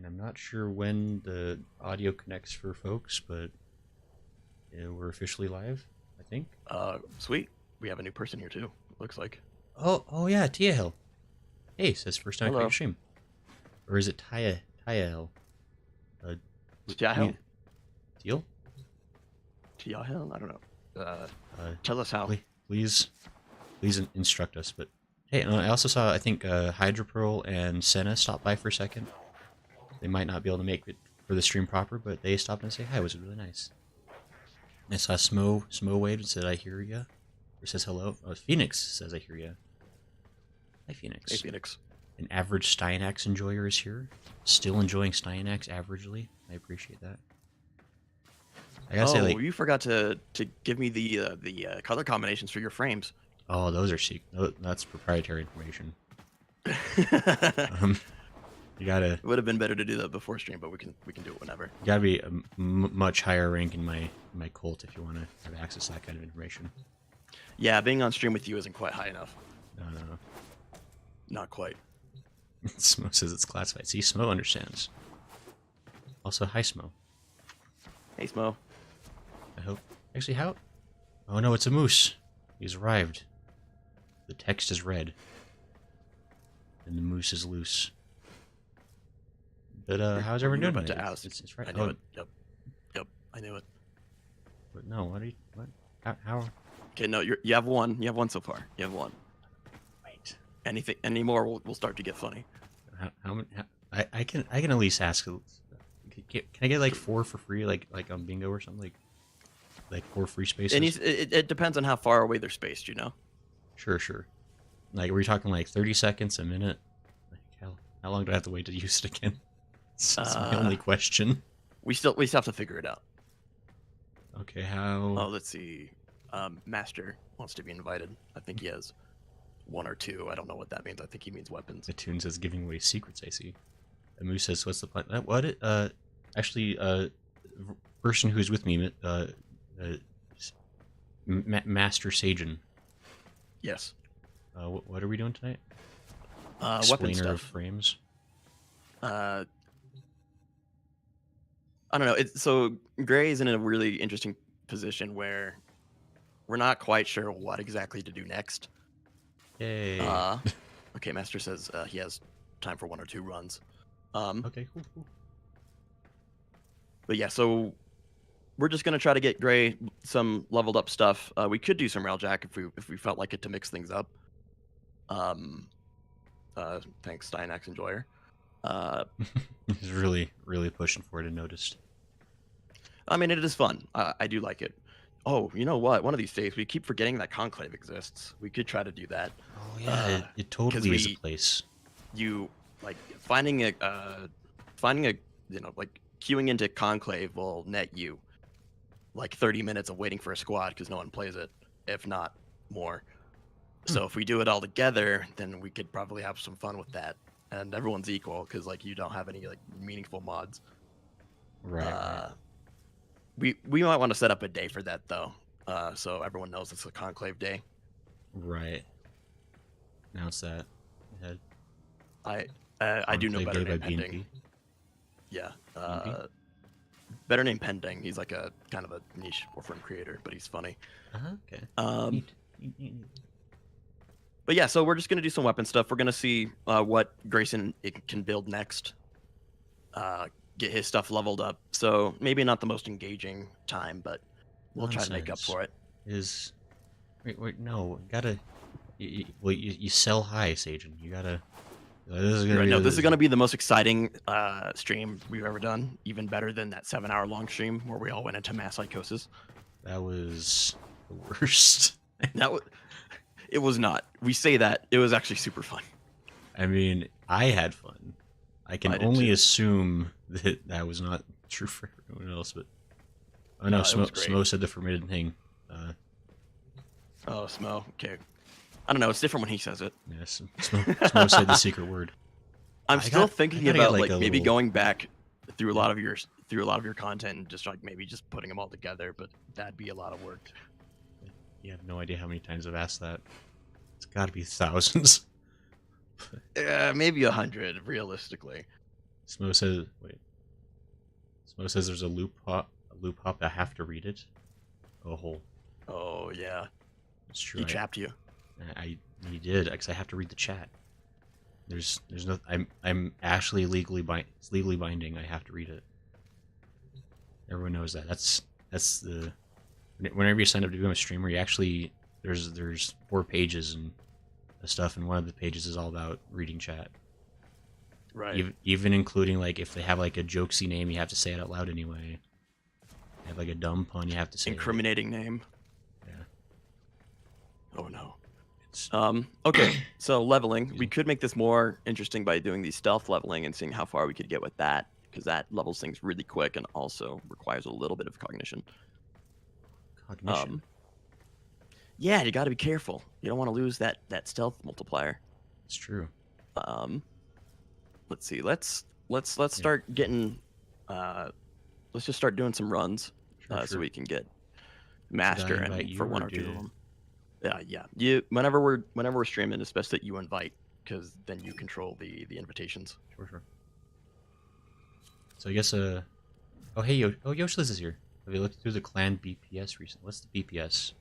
And I'm not sure when the audio connects for folks, but yeah, we're officially live, I think. Sweet. We have a new person here too. Looks like. Oh yeah, Tia Hill. Hey, says first time I caught your Hello. stream. Or is it Taya Hill? Uh, Tiahel. Deal? Tiahel. I don't know. Uh, Tell us how. please instruct us. But hey, I also saw I think Hydropearl and Senna stop by for a second. They might not be able to make it for the stream proper, but they stopped and say hi. It was really nice. I saw Smo waved and said I hear ya. Or says hello. Oh, Phoenix says I hear ya. Hi Phoenix. Hey, Phoenix. An average Steinax enjoyer is here. Still enjoying Steinax averagely. I appreciate that. I gotta say, like, you forgot to give me the color combinations for your frames. oh, those are that's proprietary information. You gotta. It would have been better to do that before stream, but we can do it whenever. You gotta be a much higher rank in my cult if you want to have access to that kind of information. Yeah, being on stream with you isn't quite high enough. No. Not quite. Smo says it's classified. See, Smo understands. Also, hi Smo. Hey, Smo. I hope. Actually, how? Oh no, it's a moose. He's arrived. The text is red. And the moose is loose. But how's everyone doing? About to ask. It's right. I knew it. Yep. I knew it. But no, what are you? What? How? Okay, no, you have one. You have one so far. You have one. Wait. Any more, we'll start to get funny. How many? I can at least ask. Can I get like 4 for free, like on bingo or something, like 4 free spaces? And it depends on how far away they're spaced, you know. Sure. Like, are we talking like 30 seconds, a minute? Like, how long do I have to wait to use it again? That's my only question. We still have to figure it out. Okay, how? Oh, let's see. Master wants to be invited. I think he has 1 or 2. I don't know what that means. I think he means weapons. The tune says giving away secrets. I see. The moose says, "What's the plan?" What? Actually, person who's with me, Master Sajin. Yes. What are we doing tonight? Weapon Explainer of stuff. frames. I don't know. So Gray is in a really interesting position where we're not quite sure what exactly to do next. Yay. Okay, Master says he has time for 1 or 2 runs. Okay, cool. But yeah, so we're just gonna try to get Gray some leveled up stuff. We could do some Railjack if we felt like it to mix things up. Thanks, Steinax Enjoyer. He's really pushing for it. I noticed. I mean, it is fun. I do like it. Oh, you know what? One of these days, we keep forgetting that Conclave exists. We could try to do that. Oh yeah, it totally is a place. You like finding a like queuing into Conclave will net you like 30 minutes of waiting for a squad because no one plays it, if not more. So if we do it all together, then we could probably have some fun with that, and everyone's equal because like you don't have any like meaningful mods. Right. We might want to set up a day for that though, so everyone knows it's a Conclave day. Right. Announce that. Ahead. I do know Conclave better Day name by pending. BNP. Yeah. BNP? Better name pending. He's like a kind of a niche Warframe creator, but he's funny. Okay. Neat. But yeah, so we're just gonna do some weapon stuff. We're gonna see what Grayson can build next. Get his stuff leveled up. So maybe not the most engaging time, but we'll try to make up for it. Wait, no, you sell high, Sajin. You gotta. This is gonna be the most exciting stream we've ever done. Even better than that 7-hour-long stream where we all went into mass psychosis. That was the worst. It was not. We say that it was actually super fun. I mean, I had fun. I can only assume that was not true for everyone else, but oh no, Smo said the forbidden thing. Oh, Smo. Okay. I don't know. It's different when he says it. Yes, Smo said the secret word. I'm still thinking about like maybe little... going back through a lot of your content and just like maybe just putting them all together, but that'd be a lot of work. You have no idea how many times I've asked that. It's got to be thousands. Maybe 100 realistically. Smo says, wait. Smo says there's a loop hop. A loop hop. I have to read it. Oh, hole. Oh yeah, It's true. he chapped you. He did because I have to read the chat. There's no. I'm actually it's legally binding. I have to read it. Everyone knows that. That's the. Whenever you sign up to become a streamer, you actually there's 4 pages and stuff, and one of the pages is all about reading chat. Right. Even including like if they have like a jokesy name, you have to say it out loud anyway. They have like a dumb pun, you have to say Incriminating name. Yeah. Oh no. It's Okay, so leveling. We could make this more interesting by doing the stealth leveling and seeing how far we could get with that, because that levels things really quick and also requires a little bit of cognition. cognition. Yeah, you got to be careful. You don't want to lose that stealth multiplier. It's true. Let's see. Let's start getting. Let's just start doing some runs, Sure. so we can get master invite and you for one or or two of did- them. Yeah. You whenever we're streaming, it's best that you invite, because then you control the invitations. Sure. So I guess oh hey Yoshlis is here. Have you looked through the clan BPS recently? What's the BPS?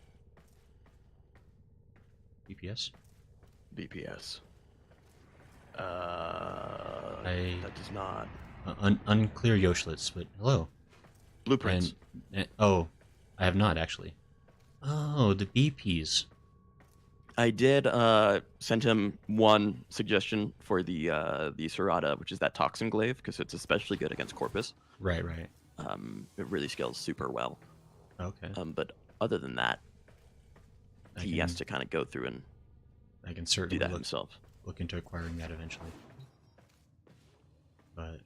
BPS? BPS. That does not. Unclear Yoshlis, but hello. Blueprints. Oh, I have not actually. Oh, the BPs. I did send him one suggestion for the Serrata, which is that toxin glaive, because it's especially good against Corpus. Right. It really scales super well. Okay. But other than that, he has can- to kind of go through and I can do certainly that himself. look into acquiring that eventually. But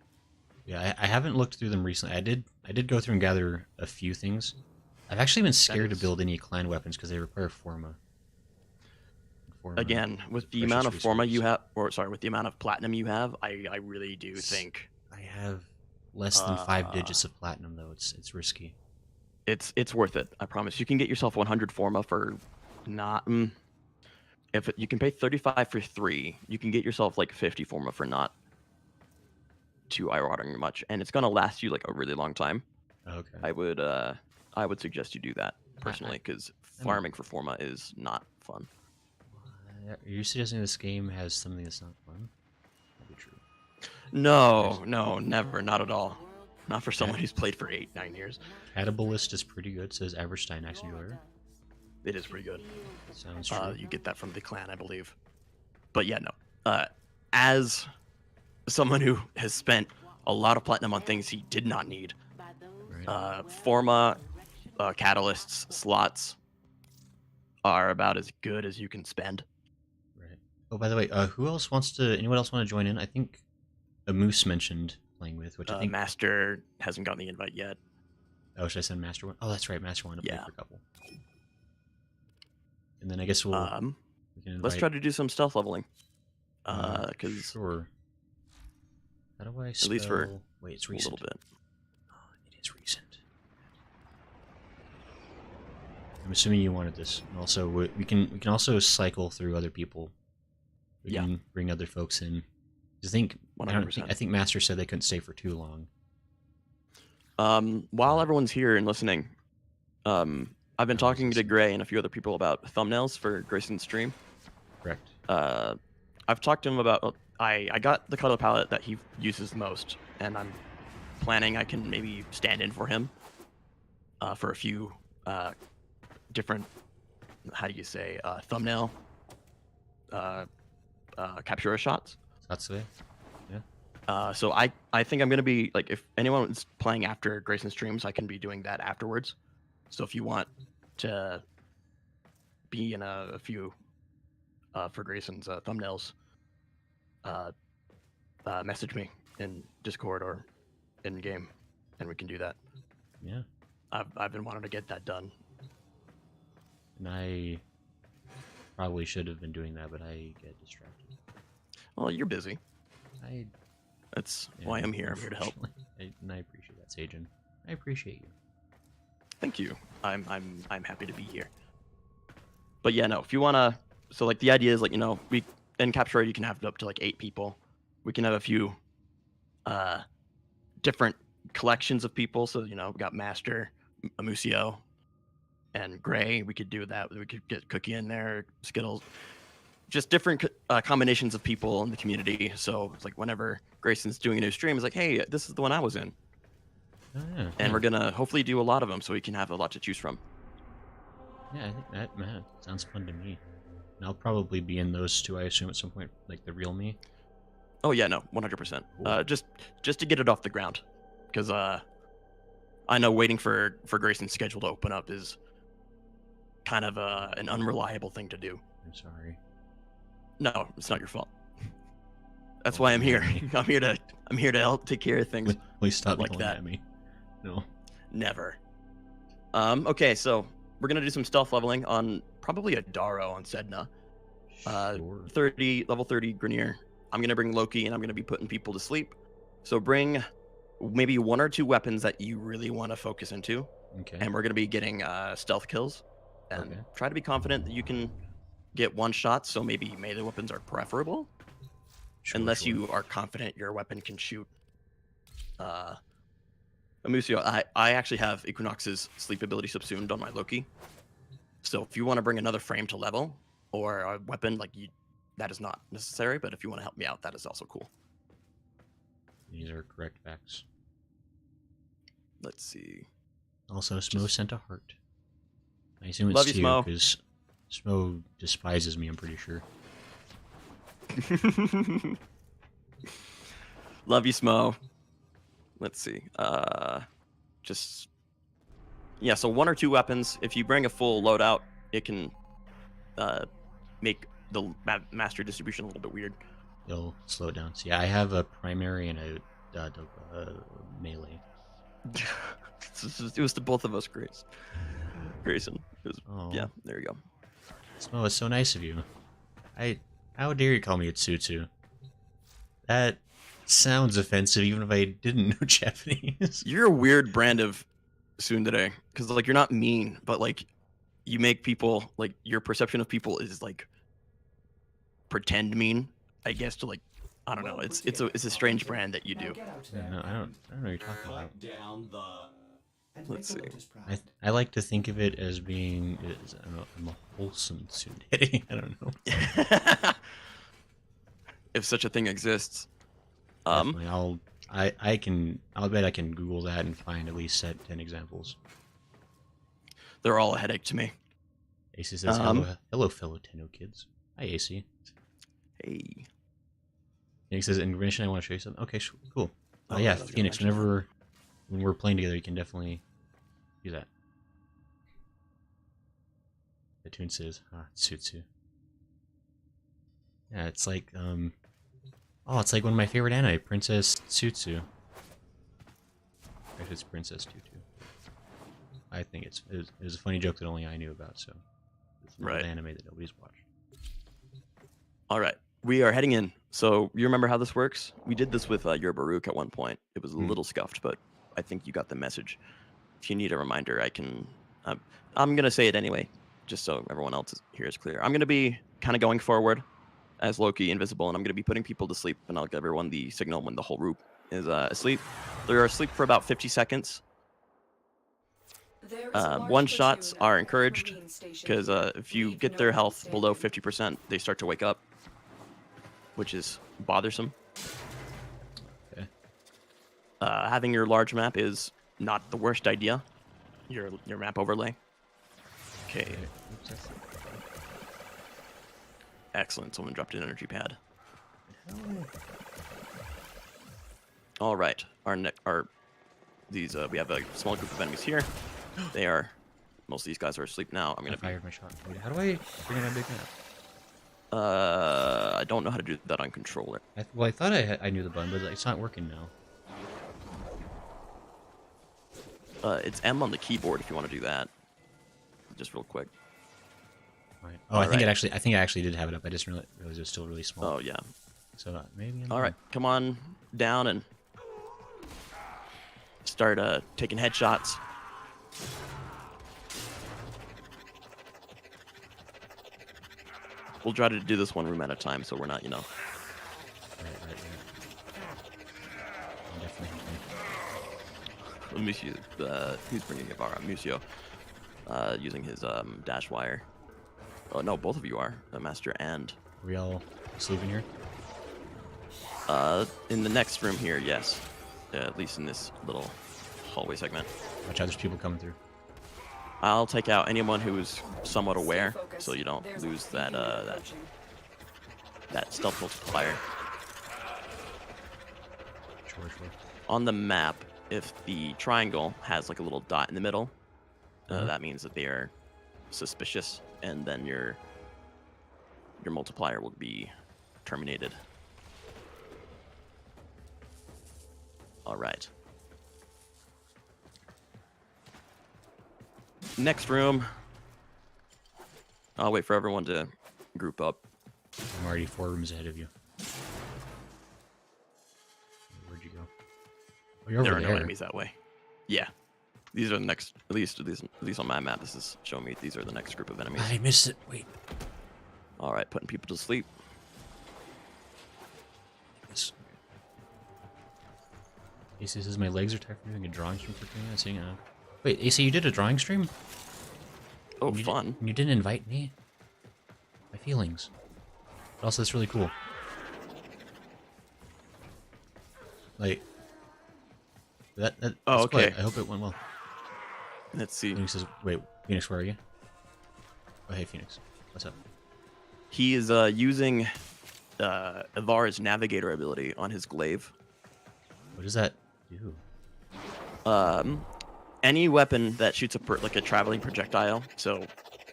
yeah, I haven't looked through them recently. I did go through and gather a few things. I've actually been scared to build any clan weapons because they require forma. Again, with the amount of forma you have, or sorry, with the amount of platinum you have, I really do think I have less than 5 digits of platinum though. It's risky. it's worth it. I promise. You can get yourself 100 forma for not. You can pay 35 for 3, you can get yourself like 50 forma for not too eye-watering much, and it's gonna last you like a really long time. Okay. I would suggest you do that personally, because farming for forma is not fun. Are you suggesting this game has something that's not fun? That'd be true. No, never, not at all. Not for someone who's played for 8-9 years. Catabalist is pretty good, says average Steinax enjoyer. It is pretty good. Sounds true. You get that from the clan, I believe. But yeah, no. As someone who has spent a lot of platinum on things he did not need, Right. forma, catalysts, slots are about as good as you can spend. Right. Oh, by the way, anyone else want to join in? I think a Moose mentioned playing with, which I think. Master hasn't gotten the invite yet. Oh, should I send Master one? Oh, that's right, Master wanted to play Yeah. for a couple. And then I guess we can invite. Let's try to do some stealth leveling. Because Sure. How do I spell? at least for Wait, it's a recent. little bit. Oh, it is recent. I'm assuming you wanted this. And also, we can also cycle through other people. We Yeah. can bring other folks in. I think 100%. I think Master said they couldn't stay for too long. While everyone's here and listening, I've been talking to Gray and a few other people about thumbnails for Grayson's stream. Correct. I've talked to him about. I got the color palette that he uses the most, and I'm planning I can maybe stand in for him for a few different, how do you say, thumbnail captura shots. Satsue. So I think I'm gonna be like, if anyone's playing after Grayson streams, I can be doing that afterwards. So if you want to be in a few for Grayson's thumbnails, message me in Discord or in game, and we can do that. Yeah. I've been wanting to get that done. And I probably should have been doing that, but I get distracted. Well, you're busy. I That's why I'm here. I'm here to help. And I appreciate that, Sajin. I appreciate you. Thank you. I'm happy to be here. But yeah, no, if you wanna, so like the idea is like, we in Capture you can have up to like 8 people. We can have a few uh, different collections of people. So, we got Master, Amusio, and Gray. We could do that. We could get Cookie in there, Skittles, just different combinations of people in the community. So it's like whenever Grayson's doing a new stream, it's like, hey, this is the one I was in. Oh, yeah. And we're going to hopefully do a lot of them so we can have a lot to choose from. Yeah, I think that, man, sounds fun to me. And I'll probably be in those two, I assume, at some point, like the real me. Oh, yeah, no, 100%. Cool. Just to get it off the ground. Because I know waiting for Grayson's schedule to open up is kind of an unreliable thing to do. I'm sorry. No, it's not your fault. That's why I'm here. I'm here to help take care of things. Please stop like yelling that. at me. No. Never. Okay, so we're gonna do some stealth leveling on probably a Daro on Sedna. Sure. Level 30 Grenier. I'm gonna bring Loki, and I'm gonna be putting people to sleep. So bring maybe 1 or 2 weapons that you really want to focus into, Okay. and we're gonna be getting stealth kills, and Okay. try to be confident that you can get one shot. So maybe melee weapons are preferable, Sure, unless sure. you are confident your weapon can shoot. Amusio, I actually have Equinox's sleep ability subsumed on my Loki. So if you want to bring another frame to level or a weapon, that is not necessary. But if you want to help me out, that is also cool. These are correct facts. Let's see. Also, Smo sent a heart. I assume it's Love you, to you, Smo. because Smo despises me, I'm pretty sure. Love you, Smo. Let's see. So 1 or 2 weapons. If you bring a full loadout, it can make the master distribution a little bit weird. It'll slow it down. So yeah, I have a primary and a melee. It was to both of us, Grayson. Oh. Yeah, there you go. Smo, it's so nice of you. How dare you call me a Tsutsu? That sounds offensive, even if I didn't know Japanese. You're a weird brand of tsundere, because you're not mean, but you make people your perception of people is pretend mean, I guess, to I don't know. It's a strange brand that you do. No, I don't know what you're talking about. Down the... Let's see. I like to think of it as being I'm a wholesome tsundere. I don't know. If such a thing exists. Definitely, I'll bet I can Google that and find at least 10 examples. They're all a headache to me. AC says, hello fellow Tenno kids. Hi AC. Hey. Phoenix says, in Mission I want to show you something. Okay, cool. Oh, Yeah, I was gonna Phoenix, mention when we're playing together, you can definitely do that. The tune says, Tsutsu. Yeah, it's like, it's like one of my favorite anime, Princess Tsutsu. Actually, it's Princess Tutu. I think it was a funny joke that only I knew about, so it's an old anime that nobody's watched. All right, we are heading in. So you remember how this works? We did this with your Baruch at one point. It was a little scuffed, but I think you got the message. If you need a reminder, I can. I'm gonna say it anyway, just so everyone else here is clear. I'm gonna be kind of going forward as Loki invisible, and I'm gonna be putting people to sleep, and I'll give everyone the signal when the whole group is asleep. They're asleep for about 50 seconds. One shots are encouraged because if you get their health below 50%, they start to wake up, which is bothersome. Okay. Having your large map is not the worst idea. Your map overlay. Okay. Excellent. Someone dropped an energy pad. All right. We have a small group of enemies here. Most of these guys are asleep now. I'm gonna fired my shot. Wait, how do I bring in my big map? I don't know how to do that on controller. I thought I knew the button, but it's not working now. It's M on the keyboard if you want to do that. Just real quick. All right. Oh, I think I actually did have it up. I just realized it was still really small. Oh yeah. So maybe. All right, come on down and start taking headshots. We'll try to do this one room at a time, so we're not, Right. Who's bringing Ibarra? Musio, using his dash wire. Oh no, both of you are Master and. Are we all sleeping here? In the next room here, yes. At least in this little hallway segment. Watch out, there's people coming through. I'll take out anyone who's somewhat aware, so you don't lose that that stealth multiplier. Sure. On the map, if the triangle has like a little dot in the middle, that means that they are suspicious, and then your multiplier will be terminated. All right. Next room. I'll wait for everyone to group up. I'm already 4 rooms ahead of you. Where'd you go? Oh, you're over There are there. no enemies that way. Yeah. These are the next, at least on my map, this is showing me these are the next group of enemies. I missed it. Wait. All right, putting people to sleep. This. AC says my legs are tired from doing a drawing stream for 3 minutes. Hang on. Wait, AC, you did a drawing stream? Oh, You fun. You didn't invite me? My feelings. But also, that's really cool. Like, that's Oh, okay. I hope it went well. Let's see. Phoenix says, wait, Phoenix, where are you? Oh, hey, Phoenix. What's up? He is using Ivar's navigator ability on his glaive. What does that do? Any weapon that shoots like a traveling projectile, so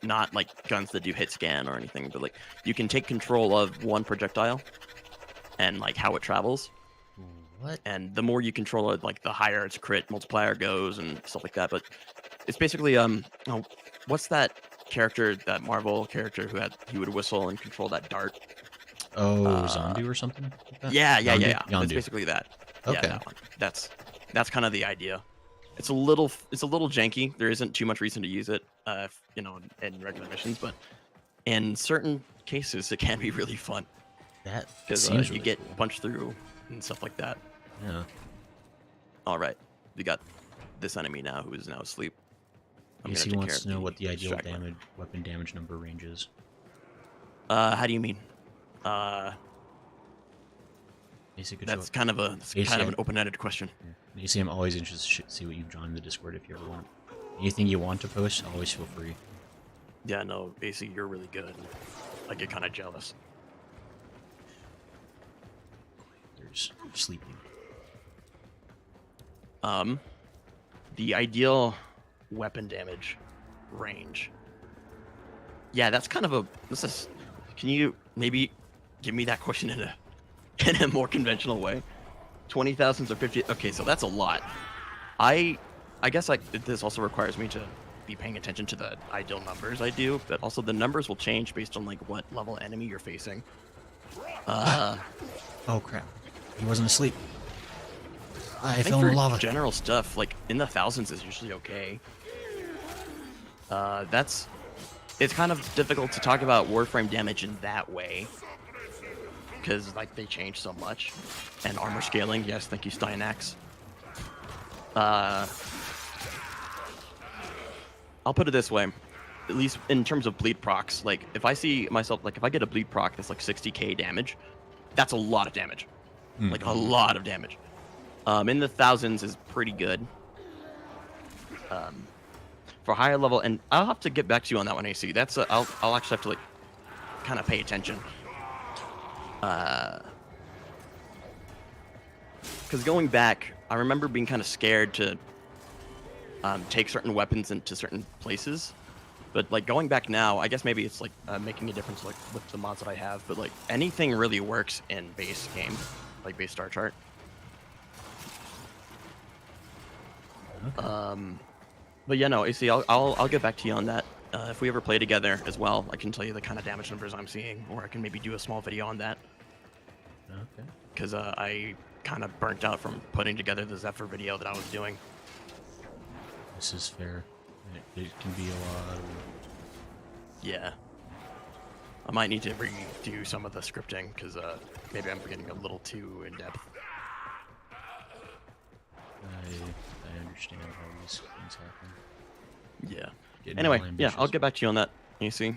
not like guns that do hit scan or anything, but like you can take control of one projectile and like how it travels. What? And the more you control it, like the higher its crit multiplier goes and stuff like that. But it's basically what's that character, that Marvel character he would whistle and control that dart? Oh, Zondu or something like that? Yeah. Yondu? It's basically that. Okay. Yeah, that one. That's kind of the idea. It's a little janky. There isn't too much reason to use it, in regular missions, but in certain cases, it can be really fun. That Because seems you really get cool. punched through and stuff like that. Yeah. All right, we got this enemy now who is now asleep. AC take wants care to of know the what the ideal distract weapon damage number range is. How do you mean? AC could That's show kind of an ACM. open-ended question. Yeah. AC, I'm always interested to see what you've drawn in the Discord if you ever want. Anything you want to post, always feel free. Yeah, no, AC, you're really good. I get kind of jealous. There's sleeping. The ideal weapon damage range. Yeah, that's kind of a. Can you maybe give me that question in a more conventional way? 20,000s or 50? Okay, so that's a lot. I guess this also requires me to be paying attention to the ideal numbers I do, but also the numbers will change based on like what level enemy you're facing. Oh crap! He wasn't asleep. I think fell in for the lava. general stuff, like in the thousands is usually okay. It's kind of difficult to talk about Warframe damage in that way, because like they change so much, and armor scaling. Yes, thank you, Steinax. I'll put it this way, at least in terms of bleed procs. Like if I see myself, like if I get a bleed proc that's like 60k damage, that's a lot of damage, like a lot of damage. In the thousands is pretty good. For higher level, and I'll have to get back to you on that one, AC. That's I'll actually have to like kind of pay attention. Because going back, I remember being kind of scared to take certain weapons into certain places. But like going back now, I guess maybe it's like making a difference like with the mods that I have. But like anything really works in base game, like base star chart. Okay. But yeah, no, AC, I'll get back to you on that. If we ever play together as well, I can tell you the kind of damage numbers I'm seeing, or I can maybe do a small video on that. Okay. Because I kind of burnt out from putting together the Zephyr video that I was doing. This is fair. It can be a lot of... Yeah. I might need to redo some of the scripting, because maybe I'm getting a little too in-depth. I understand. understand how these things happen. Yeah. Getting Anyway, all yeah, I'll ambitious. get back to you on that. You see,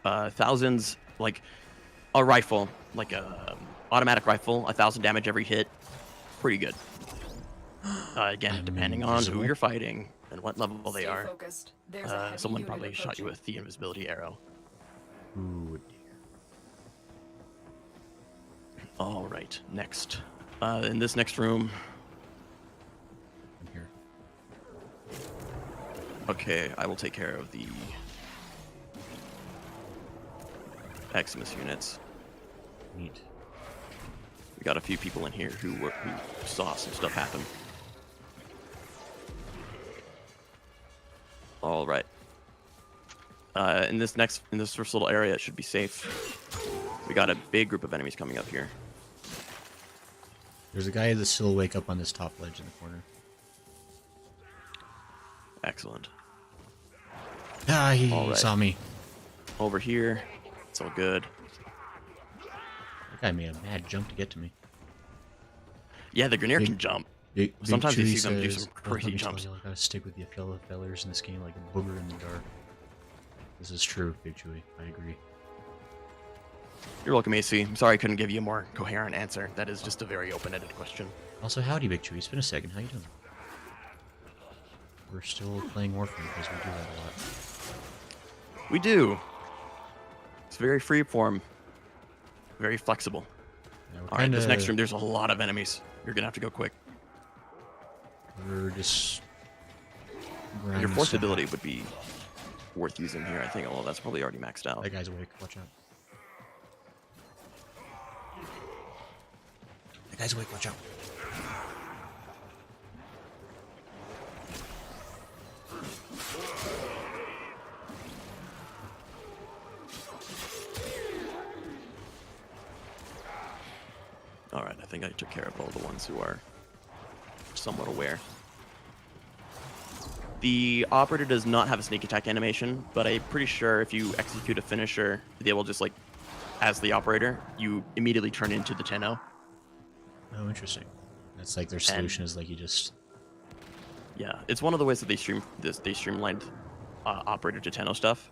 thousands, like a rifle, like a automatic rifle, 1,000 damage every hit, pretty good. Again, I'm depending on who invisible. you're fighting and what level they Stay are. focused. There's a heavy Someone unit probably shot you approaching. with the invisibility arrow. Ooh, dear. All right, next. In this next room, I'm here. okay, I will take care of the Eximus units. Neat. We got a few people in here who saw some stuff happen. All right. In this first little area, it should be safe. We got a big group of enemies coming up here. There's a guy that still wake up on this top ledge in the corner. Excellent. Ah, he All right. saw me. Over here, it's all good. That guy made a mad jump to get to me. Yeah, the Grenier Big- can jump. Big Sometimes you Chewie see them do says, some "Oh, let crazy me tell jumps. you, I gotta stick with the fellow fellers in this game like a booger in the dark." This is true, Big Chewie. I agree. You're welcome, AC. I'm sorry I couldn't give you a more coherent answer. That is just a very open-ended question. Also, howdy, Big Chewie. It's been a second. How you doing? We're still playing Warframe because we do that a lot. We do. It's very freeform, very flexible. Yeah, we're All right, this kinda- next room, there's a lot of enemies. You're gonna have to go quick. We're just. Your grinding force stuff ability out. would be worth using here, I think, although that's probably already maxed out. That guy's awake. Watch out. That guy's awake. Watch out. All right, I think I took care of all the ones who are somewhat aware. The operator does not have a sneak attack animation, but I'm pretty sure if you execute a finisher, they will just, like, as the operator, you immediately turn into the Tenno. Oh, interesting. That's like their solution is like you just. Yeah, it's one of the ways that they streamlined operator to Tenno stuff.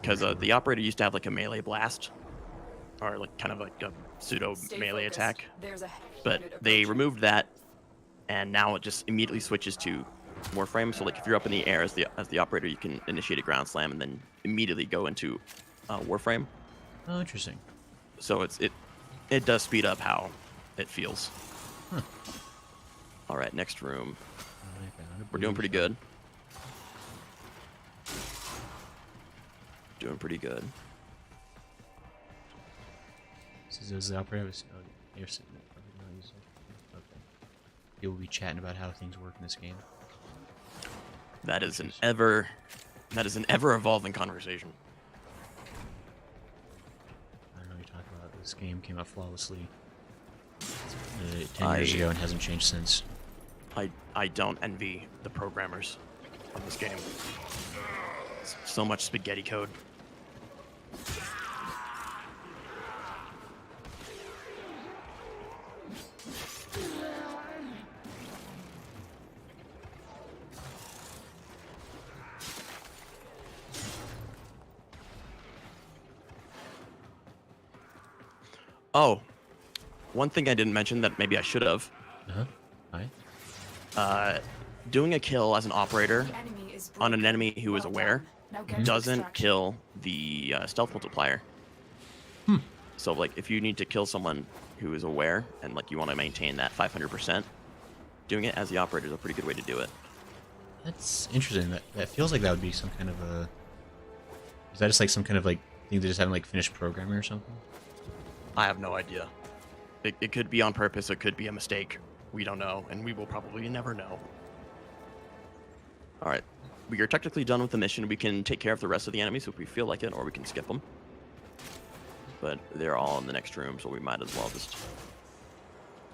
Because the operator used to have like a melee blast, or like kind of like a pseudo Stay melee focused. attack, There's a heavy but unit they approaching. removed that, and now it just immediately switches to Warframe. So like if you're up in the air as the operator, you can initiate a ground slam and then immediately go into Warframe. Oh, interesting. So it does speed up how it feels. Huh. All right, next room. I found a We're doing booty pretty good. Doing pretty good. This is the operator. Oh, you're sitting there. Probably not using it. Okay. You'll be chatting about how things work in this game. That is an ever evolving conversation. I don't know what you're talking about. This game came out flawlessly 10 years ago and hasn't changed since. I don't envy the programmers of this game. So much spaghetti code. Oh, one thing I didn't mention that maybe I should have. Hi. Doing a kill as an operator The enemy is on an broken. enemy who is Well aware done. Now get to doesn't extraction. kill the stealth multiplier. So like if you need to kill someone who is aware and like you want to maintain that 500%, doing it as the operator is a pretty good way to do it. That's interesting. That feels like that would be some kind of a. Is that just like some kind of like thing they just haven't like finished programming or something? I have no idea. It could be on purpose, it could be a mistake. We don't know, and we will probably never know. Alright, we are technically done with the mission. We can take care of the rest of the enemies if we feel like it, or we can skip them. But they're all in the next room, so we might as well just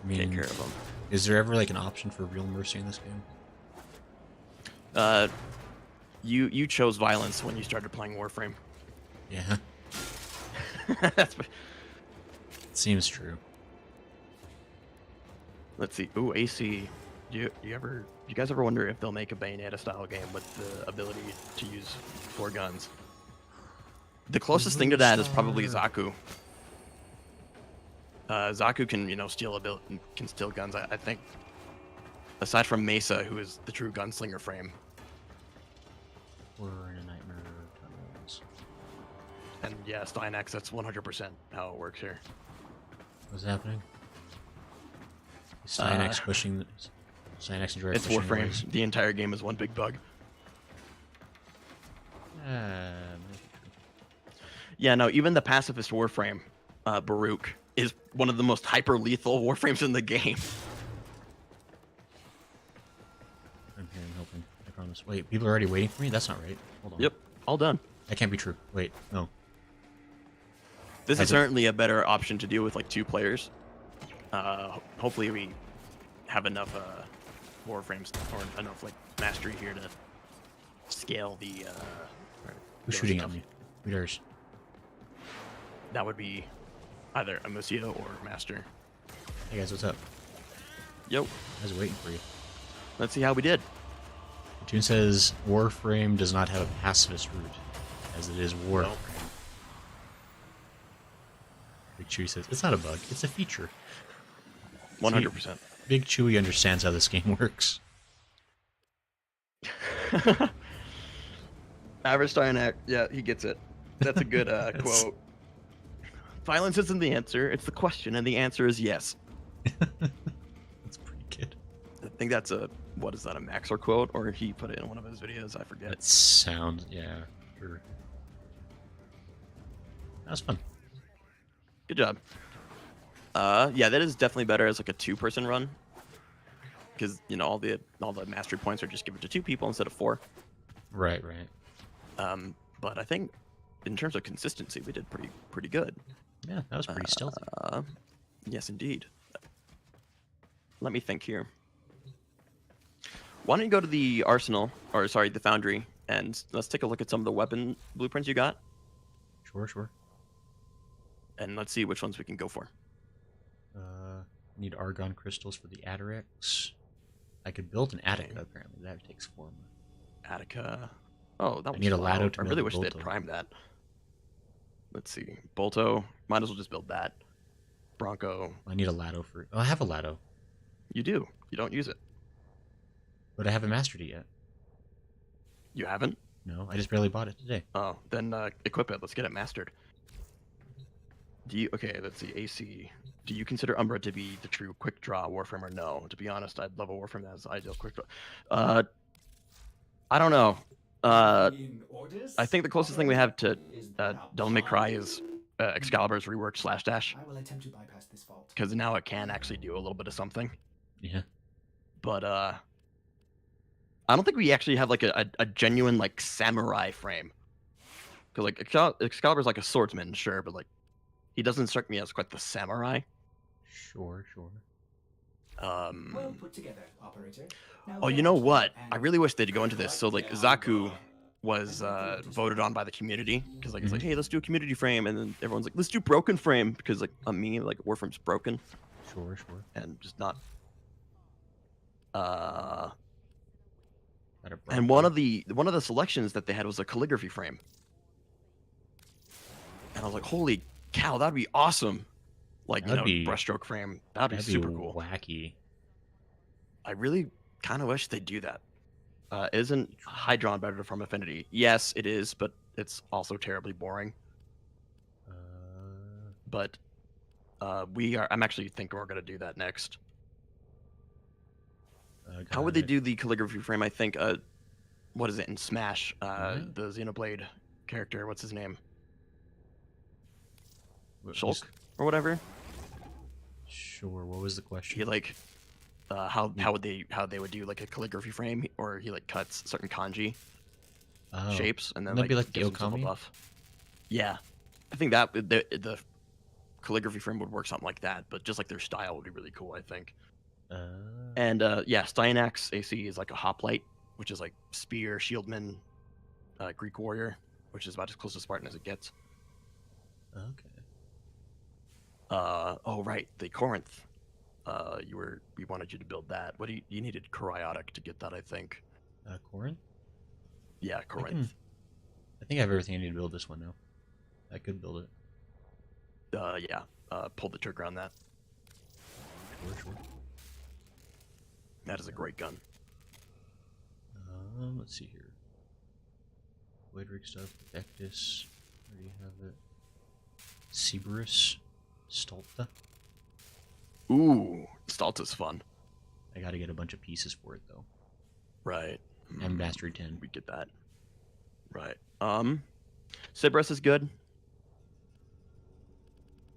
I mean, take care of them. is there ever like an option for real mercy in this game? You chose violence when you started playing Warframe. Yeah, That's, it seems true. let's see. Ooh, AC. Do you guys ever wonder if they'll make a Bayonetta style game with the ability to use 4 guns? The closest thing to that is probably Zaku. Zaku can, can steal guns. I think, aside from Mesa, who is the true gunslinger frame. We're in a nightmare tunnels. And yeah, Stynex, that's 100% how it works here. What's happening? Stynex pushing. Stynex and Direct It's pushing Warframe. ways. The entire game is one big bug. Yeah, no, even the pacifist Warframe, Baruch, is one of the most hyper-lethal Warframes in the game. I'm here, I'm helping. I promise. Wait, people are already waiting for me? That's not right. Hold on. Yep, all done. That can't be true. Wait, no. This Has is it- certainly a better option to deal with like 2 players. Hopefully we have enough Warframes or enough like mastery here to scale the. Who's those shooting stuff. at me? Who dares? That would be either Amicia or Master. Hey guys, what's up? Yo, I was waiting for you. let's see how we did. The tune says Warframe does not have a pacifist root, as it is Warframe. Nope. Big Chewy says it's not a bug; it's a feature. 100%. Big Chewy understands how this game works. Average Steinack, yeah, he gets it. That's a good quote. Violence isn't the answer; it's the question, and the answer is yes. That's pretty good. I think that's a what is that, a Maxor quote, or he put it in one of his videos? I forget. That sounds, yeah, sure. That was fun. Good job. Yeah, that is definitely better as like a 2-person run, because all the mastery points are just given to 2 people instead of 4. Right, right. But I think in terms of consistency, we did pretty good. Yeah, that was pretty stealthy. Yes, indeed. Let me think here. Why don't you go to the arsenal, or sorry, the foundry, and let's take a look at some of the weapon blueprints you got, Sure, sure. and let's see which ones we can go for. Need argon crystals for the Attirex. I could build an Attica, apparently. That takes form. Attica. Oh, that I was need a slow. Lado to I build really the wish they'd Bolto. prime that. Let's see. Bolto. Might as well just build that. Bronco. I need a Lado for... Oh, I have a Lado. You do. You don't use it. But I haven't mastered it yet. You haven't? No, I just barely bought it today. Oh, then equip it. Let's get it mastered. Okay, let's see. AC. Do you consider Umbra to be the true quick draw Warframe or no? To be honest, I'd love a Warframe that has ideal quick draw. I don't know. I think the closest thing we have to Devil May Cry is Excalibur's reworked slash dash, I will attempt to bypass this fault. because now it can actually do a little bit of something. Yeah. But I don't think we actually have like a genuine like samurai frame. Because like Excalibur's like a swordsman, sure, but like he doesn't strike me as quite the samurai. Sure, sure. Well put together, operator. Now Oh, you get know on to what? it I and- really wish they'd go into this. So like Zaku was voted on by the community, because like it's like, hey, let's do a community frame, and then everyone's like, let's do broken frame, because like me, like Warframe's broken Sure, sure. and just not. Got a And one of the selections that they had was a calligraphy frame, and I was like, holy cow, that'd be awesome! Like That'd be- brushstroke frame, that'd be super cool. Wacky. I really kind of wish they'd do that. Isn't Hydron better from Affinity? Yes, it is, but it's also terribly boring. But I'm actually thinking we're gonna do that next. How would they got it. do the calligraphy frame? I think what is it in Smash? Mhm. The Xenoblade character, what's his name? What Shulk was- or whatever. Sure. What was the question? He like how would they would do like a calligraphy frame, or he like cuts certain kanji Oh, shapes and then wouldn't that be like gives himself a Okami? buff. Yeah, I think that the calligraphy frame would work something like that, but just like their style would be really cool, I think. And yeah, Styanax AC is like a hoplite, which is like spear, shieldman, Greek warrior, which is about as close to Spartan as it gets. okay. Oh right, the Corinth. we wanted you to build that. What do you needed Cryotic to get that, I think. Corinth? Yeah, Corinth. I think I have everything I need to build this one now. I could build it. Yeah. Pull the trigger on that. Sure. That is a great gun. Let's see here. Void Rig stuff. Ectus. Where do you have it? Cerberus. Stolta. Ooh, Stalta's fun. I gotta get a bunch of pieces for it though. Right. And Mastery 10. We get that. Right. Cerberus is good.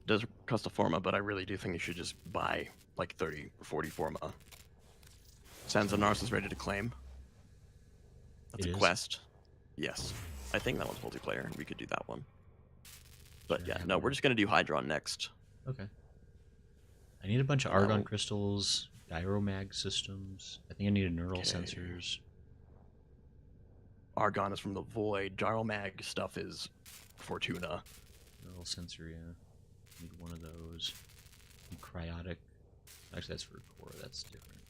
Does cost a forma, but I really do think you should just buy like 30 or 40 forma. Sanzanars is ready to claim. That's It a is? quest. Yes. I think that one's multiplayer. We could do that one. But Sure, yeah, yeah, no, we we're will. just gonna do Hydron next. Okay. I need a bunch of argon Oh. crystals, gyromag systems. I think I need neural Okay. sensors. Argon is from the Void. Gyromag stuff is Fortuna. Neural sensor, yeah. Need one of those. And cryotic. Actually, that's for core. That's different.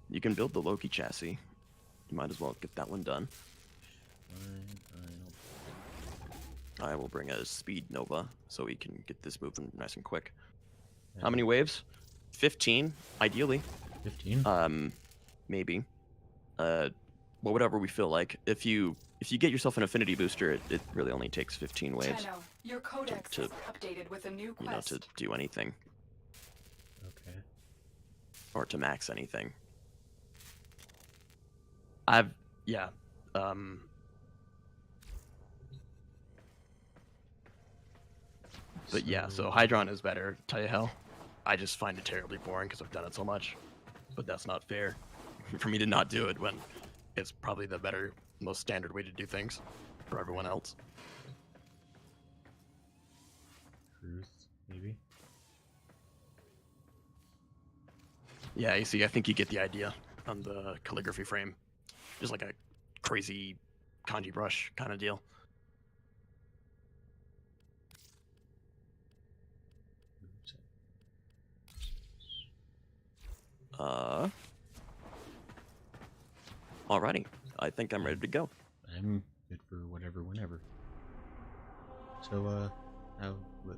You can build the Loki chassis. You might as well get that one done. Fine. I will bring a Speed Nova so we can get this moving nice and quick. Yeah. How many waves? 15, ideally. 15? Maybe. Well, whatever we feel like. If you get yourself an affinity booster, it really only takes 15 waves, Chano, your codex to- is updated with a new you know, quest. to do anything Okay. or to max anything. Yeah. But yeah, so Hydron is better. Tell you how. I just find it terribly boring because I've done it so much. But that's not fair for me to not do it when it's probably the better, most standard way to do things for everyone else. Truth, maybe? Yeah, you see, I think you get the idea on the calligraphy frame. Just like a crazy kanji brush kind of deal. Alrighty. I think I'm ready to go. I'm good for whatever, whenever. So, how... Wait.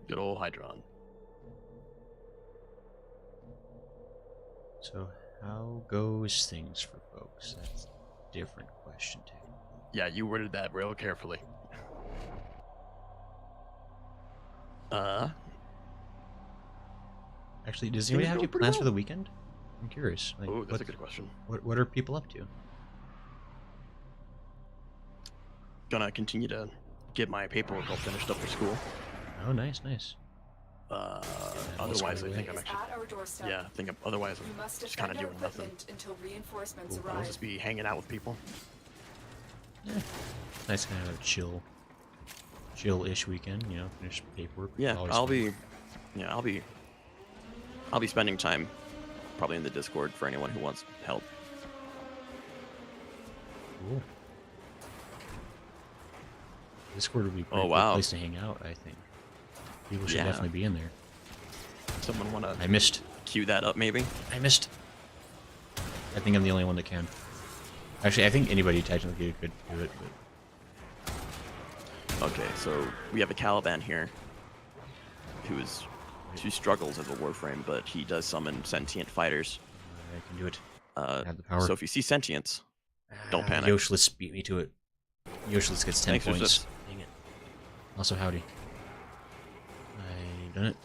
Good old Hydron. So, how goes things for folks? That's a different question, too. Yeah, you worded that real carefully. Actually, does anybody Things have go any pretty plans well. for the weekend? I'm curious. Like, Oh, that's what, a good question. what are people up to? Gonna continue to get my paperwork all finished up for school. Oh, nice, nice. Otherwise, I think I'm Is actually, at our doorstep. yeah, I think otherwise You I'm must just kind of defend our doing nothing. equipment until reinforcements Cool. I'll arrive. just be hanging out with people. Nice kind of chill-ish weekend, you know, finish paperwork. Yeah, Always I'll fun. be spending time probably in the Discord for anyone who wants help. Cool. Discord would be a pretty Oh, cool wow. place to hang out, I think. People should Yeah. definitely be in there. Someone want I to missed. cue that up, maybe? I missed. I think I'm the only one that can. Actually, I think anybody technically could do it, but Okay, so we have a Caliban here who struggles as a Warframe, but he does summon sentient fighters. I can do it. I have the power. So if you see sentience, don't panic. Yoshlitz beat me to it. Yoshlitz gets 10 Thanks, points. Yoshlitz. Dang it. Also, howdy. I done it.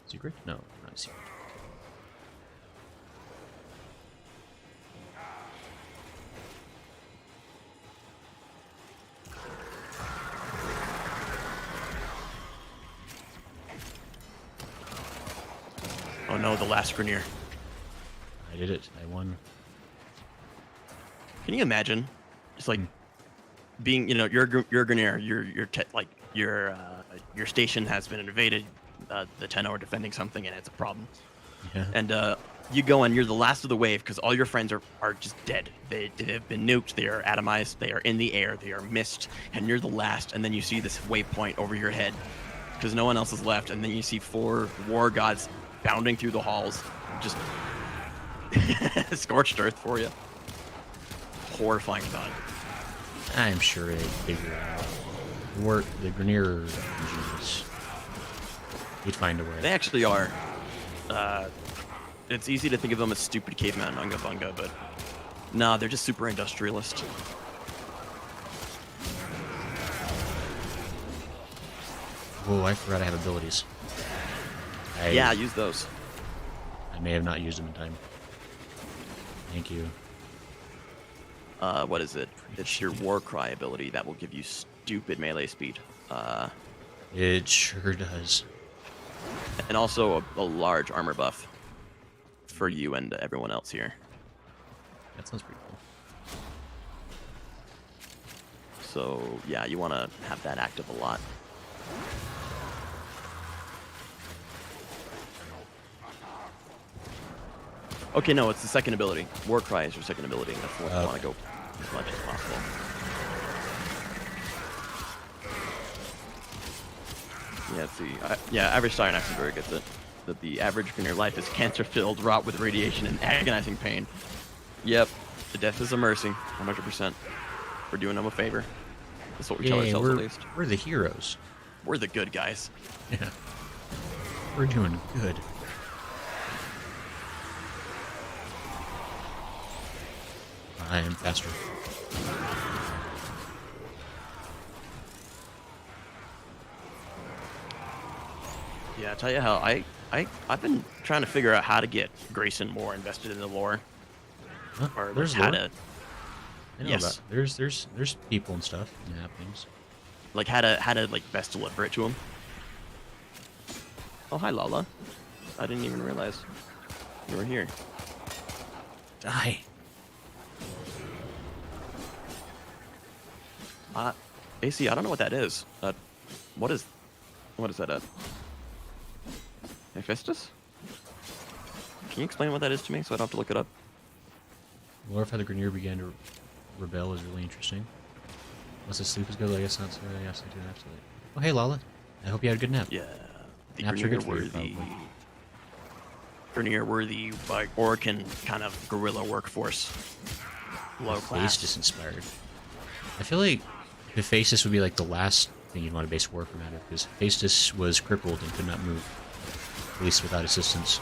Secret? No, not a secret. Oh no, the last Grenier. I did it. I won. Can you imagine? Just like being, you know, you're a Grenier. Your station has been invaded. The Tenno are defending something, and it's a problem. Yeah. And you go and you're the last of the wave because all your friends are just dead. They've been nuked. They are atomized. They are in the air. They are missed. And you're the last. And then you see this waypoint over your head because no one else is left. And then you see 4 war gods bounding through the halls, just scorched earth for you. Horrifying thought. I'm sure they figure it out. The Grenier engineers, you'd find a way. They actually are. It's easy to think of them as stupid caveman Unga Bunga, but nah, they're just super industrialist. Whoa, I forgot I have abilities. Yeah, use those. I may have not used them in time. Thank you. What is it? It's your war cry ability that will give you stupid melee speed. It sure does. And also a large armor buff for you and everyone else here. That sounds pretty cool. So yeah, you want to have that active a lot. Okay, no, it's the second ability. War cry is your second ability. That's the one you want to go as much as possible. Yeah, let's see. Average Sire Accentuator gets it. That the average in your life is cancer-filled, wrought with radiation and agonizing pain. Yep, the death is a mercy, 100%. We're doing them a favor. That's what we tell ourselves at least. We're the heroes. We're the good guys. Yeah. We're doing good. I am faster. Yeah, I tell you how I've been trying to figure out how to get Grayson more invested in the lore. Huh? Or There's how lore? to I know Yes. about, there's people and stuff and happenings. like how to like best deliver it to him. Oh, hi Lala. I didn't even realize you were here. Die. AC, I don't know what that is. What is that? Hephaestus? Can you explain what that is to me so I don't have to look it up? Lore of how the Grenier began to rebel is really interesting. Unless the sleep is good, I guess not so. Yes, I do absolutely. Oh, hey Lala. I hope you had a good nap. Yeah. The Naps are Grenier good for were you, the probably. Grenier were the like Orcan kind of guerrilla workforce. Low class. Hephaestus inspired. I feel like Hephaestus would be like the last thing you'd want to base Warframe out of, because Hephaestus was crippled and could not move, at least without assistance.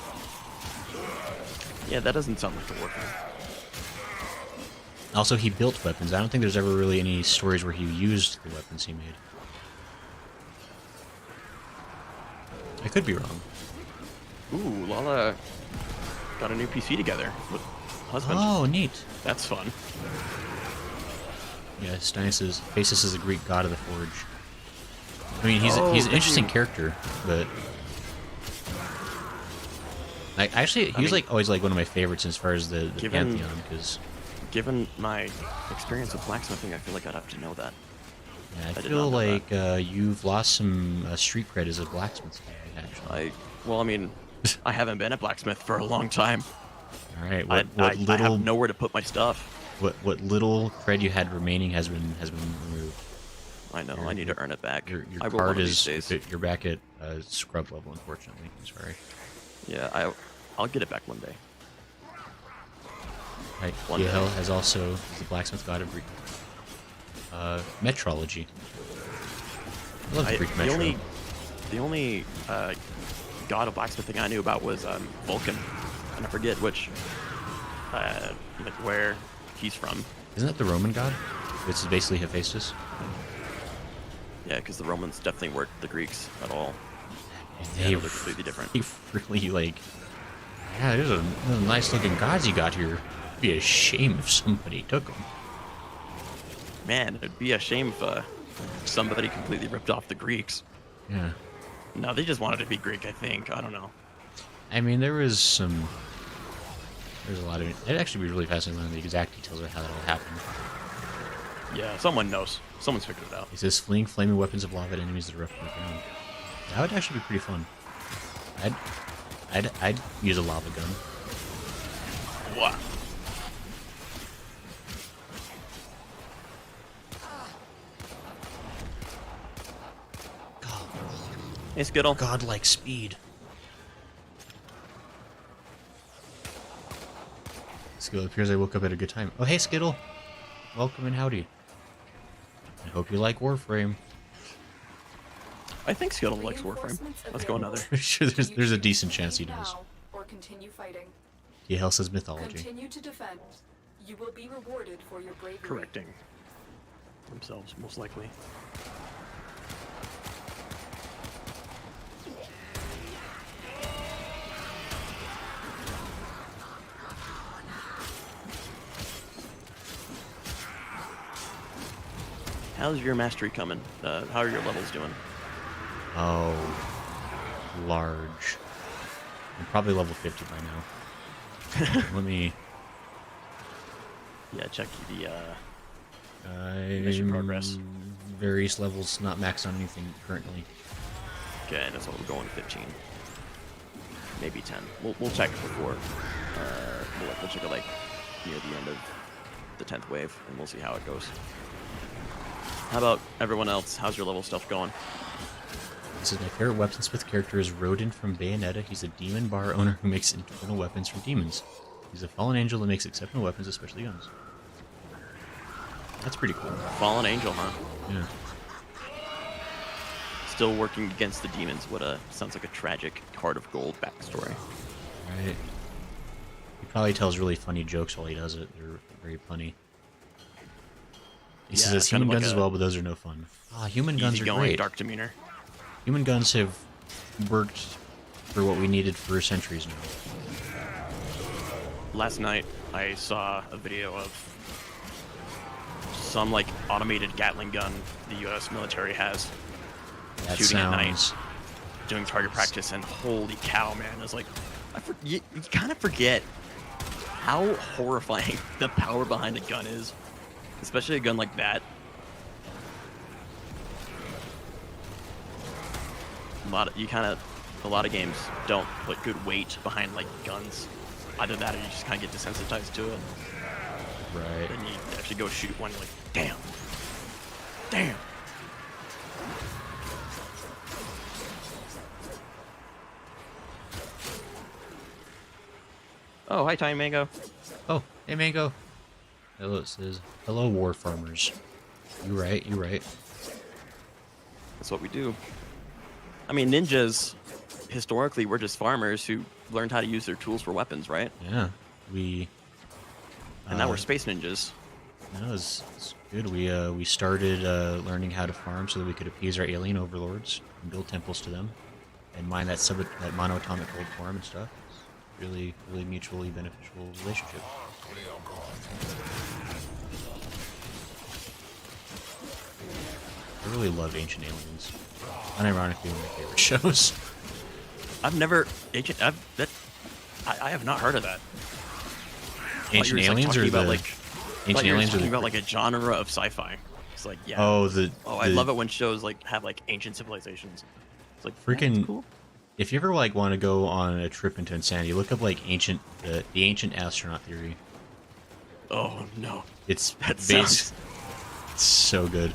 Yeah, that doesn't sound like the Warframe. Also, he built weapons. I don't think there's ever really any stories where he used the weapons he made. I could be wrong. Ooh, Lala got a new PC together with husband. Oh, neat. That's fun. Yeah, Hephaestus is a Greek god of the forge. I mean, he's an did interesting you- character, but he was like always like one of my favorites as far as the Given- pantheon, because Given my experience with blacksmithing, I feel like I'd have to know that. yeah, I did feel not know like you've lost some street cred as a blacksmith guy, actually. I mean, I haven't been a blacksmith for a long time. All right, I what little have nowhere to put my stuff. what little cred you had remaining has been removed. I know. I need to earn it back. Your I will one card of is these days. you're back at scrub level, unfortunately. I'm sorry. Yeah, I'll get it back one day. Right, One day. Yahel has also is the blacksmith god of Greek metrology. I love Greek The metro. the only god of blacksmithing I knew about was Vulcan, and I forget which, like where he's from. Isn't that the Roman god? This is basically Hephaestus. Yeah, because the Romans definitely weren't the Greeks at all. They they're completely different. They really like. Yeah, there's a nice looking gods you got here. It'd be a shame if somebody took them. Man, it'd be a shame if somebody completely ripped off the Greeks. Yeah. No, they just wanted to be Greek, I think. I don't know. I mean, there's a lot of. It'd actually be really fascinating to learn the exact details of how that all happened. Yeah, someone knows. Someone's figured it out. He says fleeing flaming weapons of lava at enemies that are rough on the ground. That would actually be pretty fun. I'd use a lava gun. What? Hey, Skittle. Godlike speed. Skittle appears I woke up at a good time. Oh, hey, Skittle. Welcome and howdy. I hope you like Warframe. I think Skittle likes Warframe. Let's go another. I'm sure there's a decent chance he does. Now, or continue fighting. He hails his mythology. Continue to defend. You will be rewarded for your bravery. Correcting themselves, most likely. How's your mastery coming? How are your levels doing? Oh, large. I'm probably level 50 by now. Let me... Yeah, check the I'm mission progress. Various levels, not maxed on anything currently. Okay, that's what we're going 15. Maybe 10. We'll check before. We'll check it like near the end of the 10th wave, and we'll see how it goes. How about everyone else? How's your level stuff going? This is my favorite weaponsmith character is Rodin from Bayonetta. He's a demon bar owner who makes infernal weapons for demons. He's a fallen angel that makes exceptional weapons, especially guns. That's pretty cool. Fallen angel, huh? Yeah. Still working against the demons. What a sounds like a tragic heart of gold backstory. Right. He probably tells really funny jokes while he does it. They're very funny. He Yeah, says kind human of like guns as a well, but those are no fun. Human guns are Easygoing, great. dark demeanor. Human guns have worked for what we needed for centuries now. Last night, I saw a video of some like automated Gatling gun the U.S. military has That shooting at night, sounds... doing target practice, and holy cow, man! I was like, you kind of forget how horrifying the power behind a gun is, especially a gun like that. A lot of games don't put good weight behind like guns. Either that or you just kind of get desensitized to it. Right. Then you actually go shoot one, you're like, damn. Damn. Oh, hi, Tiny Mango. Oh, hey Mango. Hello, it says, hello war farmers. You right, you right. That's what we do. I mean, ninjas, historically, were just farmers who learned how to use their tools for weapons, right? Yeah, we... And now we're space ninjas. No, it's good. We started learning how to farm so that we could appease our alien overlords and build temples to them, and mine that monoatomic gold for 'em and stuff. It's really mutually beneficial relationship. I really love Ancient Aliens. Unironically, one of my favorite shows. I have not heard of that. Ancient Aliens or the... Ancient Aliens talking about like a genre of sci-fi. It's like, yeah. Oh, I love it when shows like have like ancient civilizations. It's like freaking that's cool. If you ever like want to go on a trip into insanity, look up like the ancient astronaut theory. Oh no, It's sounds... It's so good.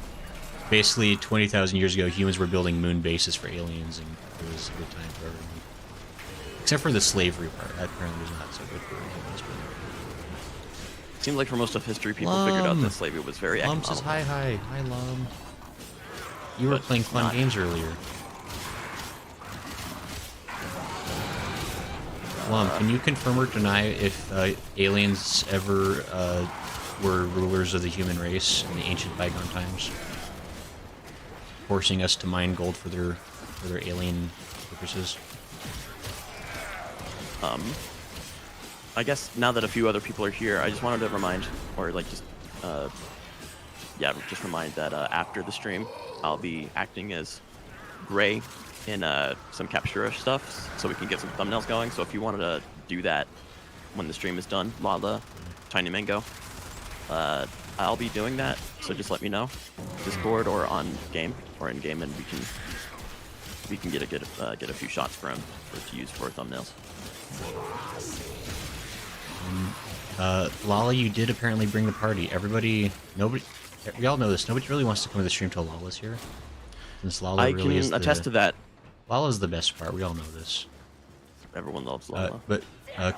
Basically, 20,000 years ago, humans were building moon bases for aliens, and it was a good time for everyone. Except for the slavery part. That apparently was not so good for humans. Seems like for most of history, people figured out that slavery was very Lum economical. says hi, Lum. You were But playing fun not- games earlier. Lum, can you confirm or deny if aliens ever were rulers of the human race in the ancient bygone times, forcing us to mine gold for their alien purposes? I guess now that a few other people are here, I just wanted to remind, or like just remind that after the stream, I'll be acting as Gray in some Captura stuff, so we can get some thumbnails going. So if you wanted to do that when the stream is done, Lala, Tiny Mango, I'll be doing that. So just let me know, Discord or on game or in game, and we can get a few shots for him to use for thumbnails. Lala, you did apparently bring the party. Nobody, we all know this. Nobody really wants to come to the stream till Lala's here. Since Lala I really is can attest to that. Lala's the best part. We all know this. Everyone loves Lala. But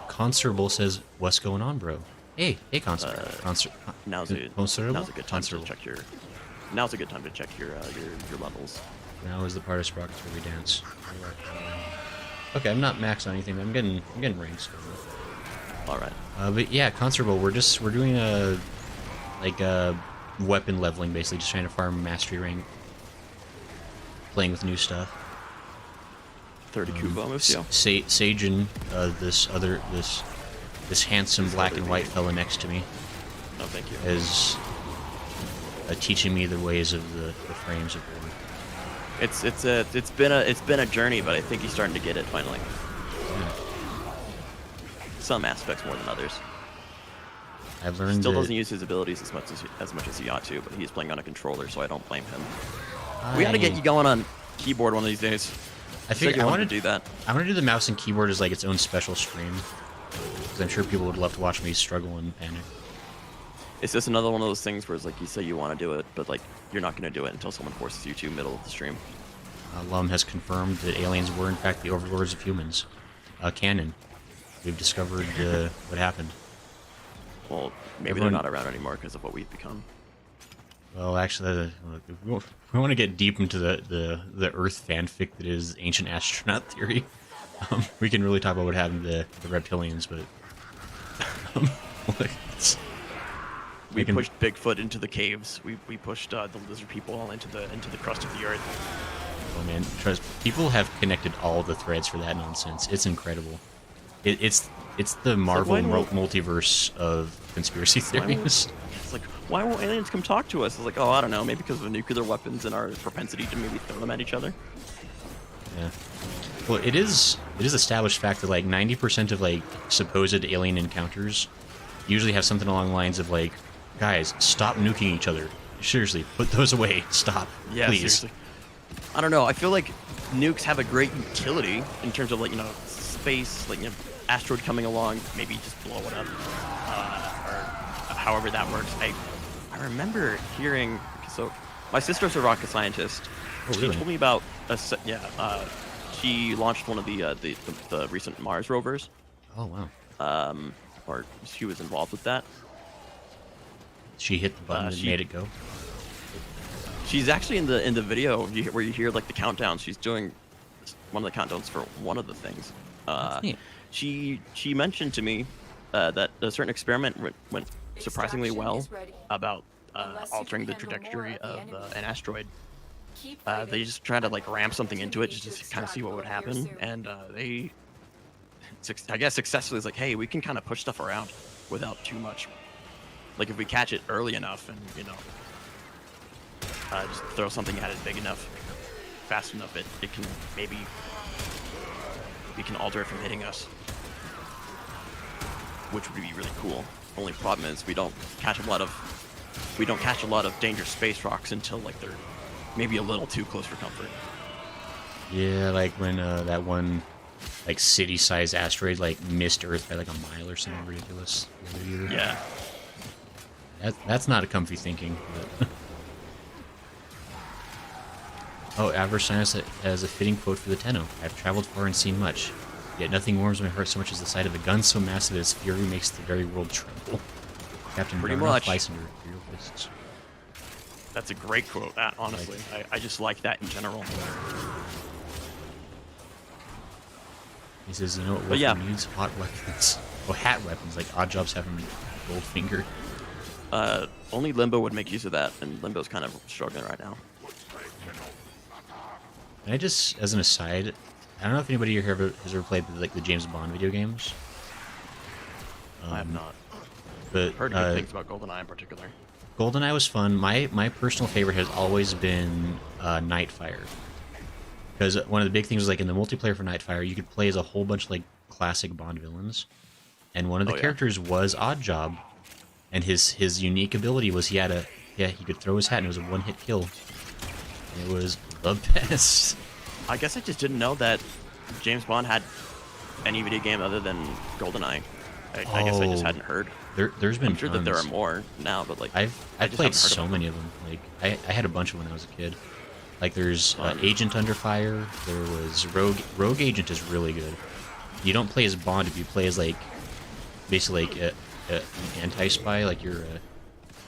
Conservable says, "What's going on, bro?" Hey, Conserable. Now's a good time to check your. Now's a good time to check your levels. Now is the part of Sprockets where we dance. Okay, I'm not maxed on anything. But I'm getting ranks still. All right. But yeah, Conservable. We're doing a weapon leveling, basically, just trying to farm mastery rank, playing with new stuff. 30 Kubo moves, yeah. Sajin, this handsome black and white fella next to me. Oh, thank you. Is teaching me the ways of the frames of war. It's been a journey, but I think he's starting to get it finally. Yeah. Some aspects more than others. I've learned. Still doesn't use his abilities as much as he ought to, but he's playing on a controller, so I don't blame him. We gotta get you going on keyboard one of these days. I figured I want to do that. I want to do the mouse and keyboard as like its own special stream, because I'm sure people would love to watch me struggle and panic. It's just another one of those things where it's like you say you want to do it, but like you're not going to do it until someone forces you to middle of the stream. Lum has confirmed that aliens were in fact the overlords of humans. Canon. We've discovered what happened. Well, maybe they're not around anymore because of what we've become. Well, actually, if we want to get deep into the Earth fanfic that is ancient astronaut theory. We can really talk about what happened to the reptilians, but we pushed Bigfoot into the caves. We pushed the lizard people all into the crust of the Earth. Oh man, trust people have connected all the threads for that nonsense. It's incredible. It's the Marvel multiverse of conspiracy theories. It's like, why won't aliens come talk to us? It's like, oh, I don't know, maybe because of nuclear weapons and our propensity to maybe throw them at each other. Yeah. Well, it is established fact that like 90% of like supposed alien encounters usually have something along the lines of like, guys, stop nuking each other. Seriously, put those away. Stop, yeah, please. Seriously. I don't know. I feel like nukes have a great utility in terms of like space, like asteroid coming along, maybe just blow it up, or however that works. I remember hearing. So my sister's a rocket scientist. Oh, really? She told me about she launched one of the recent Mars rovers. Oh wow. Or she was involved with that. She hit the button and made it go. She's actually in the video where you hear like the countdowns. She's doing one of the countdowns for one of the things. That's neat. She mentioned to me that a certain experiment went surprisingly well about altering the trajectory of an asteroid. They just tried to like ram something into it just to kind of see what would happen, and they, I guess, successfully is like, hey, we can kind of push stuff around without too much. Like if we catch it early enough, and just throw something at it big enough, fast enough, it can maybe we can alter it from hitting us, which would be really cool. Only problem is we don't catch a lot of dangerous space rocks until like they're maybe a little too close for comfort. Yeah, like when that one like city-sized asteroid like missed Earth by like a mile or something ridiculous the other year. Yeah. That's not a comfy thinking. But oh, Aversinus has a fitting quote for the Tenno. I've traveled far and seen much, yet nothing warms my heart so much as the sight of a gun so massive that its fury makes the very world tremble. Captain Pretty Darnoff much. flies under imperial fists. That's a great quote, honestly. I just like that in general. He says, you know what Warframe needs? Hot weapons. Oh, hat weapons, like Oddjob's having Goldfinger. Only Limbo would make use of that, and Limbo's kind of struggling right now. And I just, as an aside, I don't know if anybody here has ever played the James Bond video games. I have not. But I've heard good things about GoldenEye in particular. GoldenEye was fun. My personal favorite has always been Nightfire. Because one of the big things was like in the multiplayer for Nightfire, you could play as a whole bunch of like classic Bond villains, and one of the characters was Oddjob, and his unique ability was he could throw his hat and it was a one-hit kill. And it was the best. I guess I just didn't know that James Bond had any video game other than GoldenEye. I guess I just hadn't heard. There's been I'm sure that there are tons. more now, but like I've I just played haven't heard so about many them. of them. Like I had a bunch of when I was a kid. Like there's Fun. Agent Under Fire. There was Rogue. Rogue Agent is really good. You don't play as Bond, if you play as like basically like an anti-spy. Like you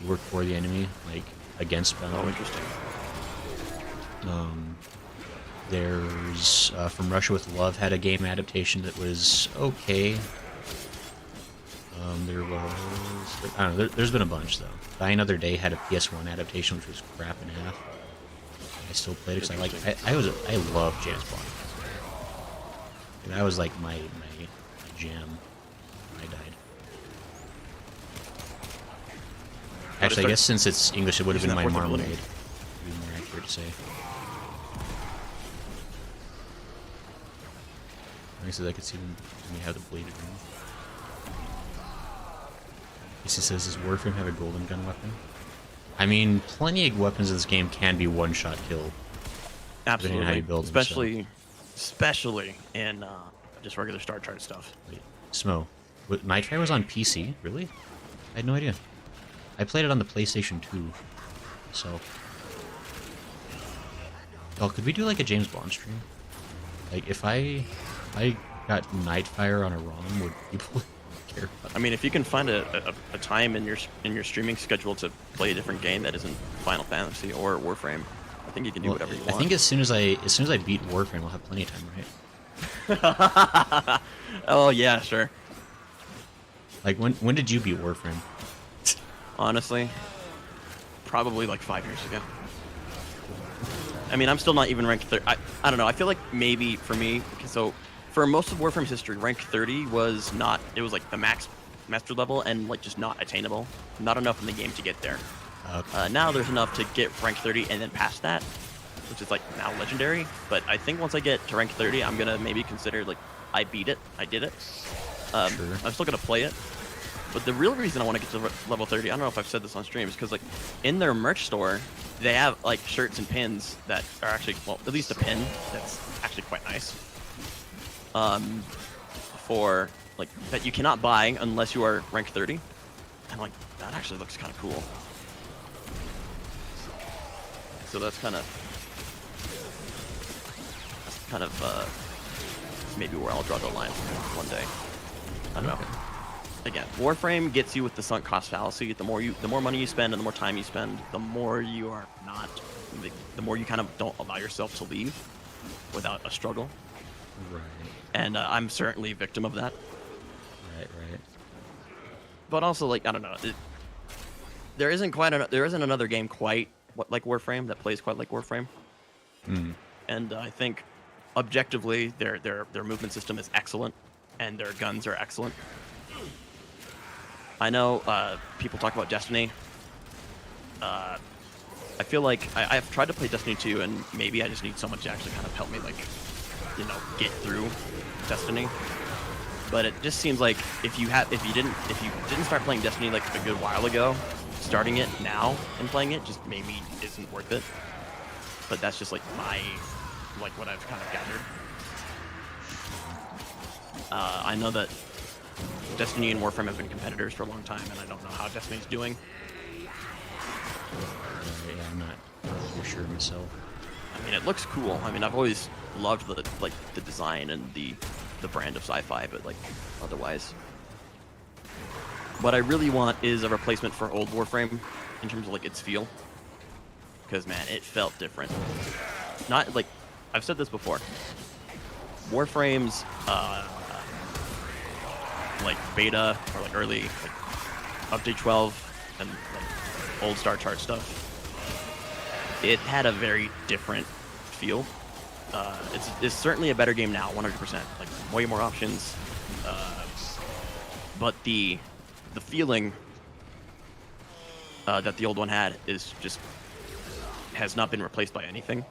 work for the enemy, like against Bond. Oh, interesting. There's From Russia with Love had a game adaptation that was okay. There was, I don't know, there's been a bunch though. Die Another Day had a PS1 adaptation which was crap and a half. I still played it because I love James Bond. And that was like my jam. I died. Actually, I guess since it's English, it would have been Using my that portability. Marmalade. Would be more accurate to say. I guess I could see them when you have the bladed ring. He says, does Warframe have a golden gun weapon? I mean, plenty of weapons in this game can be one-shot kill. Depending on how Absolutely. you build them, Especially in just regular Star Chart stuff. Wait, Smo. Nitri was on PC? Really? I had no idea. I played it on the PlayStation 2. So. Oh, could we do like a James Bond stream? Like, if I got Nightfire on a ROM, would people care about I mean, if you can find a time in your streaming schedule to play a different game that isn't Final Fantasy or Warframe, I think you can do whatever you want. I think as soon as I beat Warframe, I'll have plenty of time, right? Oh yeah, sure. Like, when did you beat Warframe? Honestly, probably like 5 years ago. I mean, I'm still not even ranked 30. I don't know. I feel like maybe for me, so for most of Warframe's history, rank 30 was not. It was like the master level and like just not attainable. Not enough in the game to get there. Okay. Now there's enough to get rank 30 and then past that, which is like now legendary. But I think once I get to rank 30, I'm gonna maybe consider like I beat it, I did it. Sure. I'm still gonna play it. But the real reason I want to get to level 30, I don't know if I've said this on stream, is because like in their merch store, they have like shirts and pins that are actually, well, at least a pin that's actually quite nice. For like that you cannot buy unless you are rank 30, and like that actually looks kind of cool. So that's kind of maybe where I'll draw the line one day. I don't know. Again, Warframe gets you with the sunk cost fallacy. The more money you spend and the more time you spend, the more you are not, the more you kind of don't allow yourself to leave without a struggle. Right. And I'm certainly a victim of that. Right. But also, like, I don't know, there isn't another game quite like Warframe that plays quite like Warframe. And I think objectively, their movement system is excellent, and their guns are excellent. I know people talk about Destiny. I feel like I've tried to play Destiny 2, and maybe I just need someone to actually kind of help me, like, get through Destiny. But it just seems like if you didn't start playing Destiny like a good while ago, starting it now and playing it just maybe isn't worth it. But that's just like what I've kind of gathered. I know that Destiny and Warframe have been competitors for a long time, and I don't know how Destiny's doing. Yeah, I'm not really sure myself. I mean, it looks cool. I mean, I've always loved the design and the brand of sci-fi, but like otherwise, what I really want is a replacement for old Warframe in terms of like its feel, because man, it felt different. Not like I've said this before. Warframe's like beta or like early like update 12 and like old Star Chart stuff, it had a very different feel. It's certainly a better game now, 100%. Like way more options, but the feeling that the old one had has not been replaced by anything.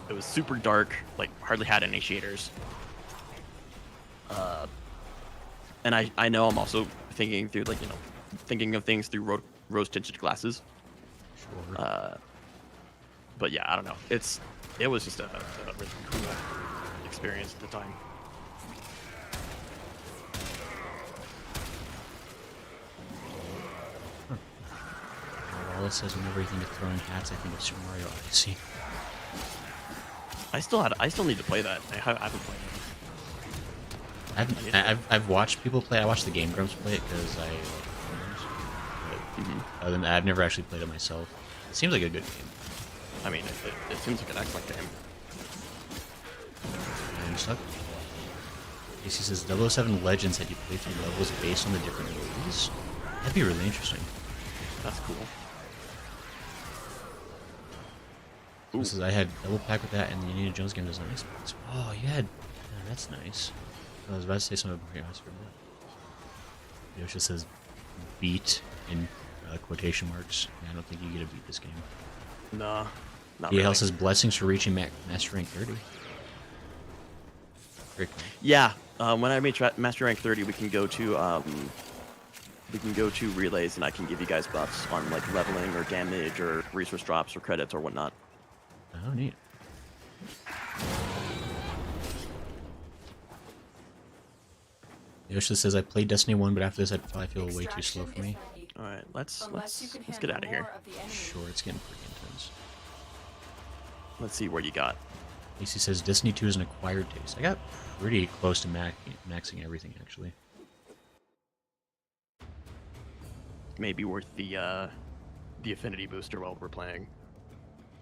It was super dark, like hardly had any shaders. And I know I'm also thinking through thinking of things through rose-tinted glasses. Sure. But yeah, I don't know. It was just a really cool experience at the time. Alice says whenever you think of throwing hats, I think of Super Mario Odyssey. I still need to play that. I haven't played it. I've watched people play. I watched the Game Grumps play it because I like games. But other than that, I've never actually played it myself. It seems like a good game. I mean, it seems like an excellent game. And stuff. Casey says 007 Legends had you play through levels based on the different movies. That'd be really interesting. That's cool. This is I had double pack with that, and the Indiana Jones game does not expense. Oh, you had. Yeah, that's nice. I was about to say something about here. I screwed up. Yosha says beat in quotation marks. Yeah, I don't think you get to beat this game. Nah, not DL really. says blessings for reaching Master Rank 30. Very cool. Yeah, when I reach Master Rank 30, we can go to relays, and I can give you guys buffs on like leveling or damage or resource drops or credits or whatnot. Oh, neat. Yosha says I played Destiny 1, but after this I'd probably feel way too slow for me. All right, let's get get out of here. Sure, it's getting pretty intense. Let's see what you got. AC says Destiny 2 is an acquired taste. I got pretty close to maxing everything, actually. Maybe worth the affinity booster while we're playing,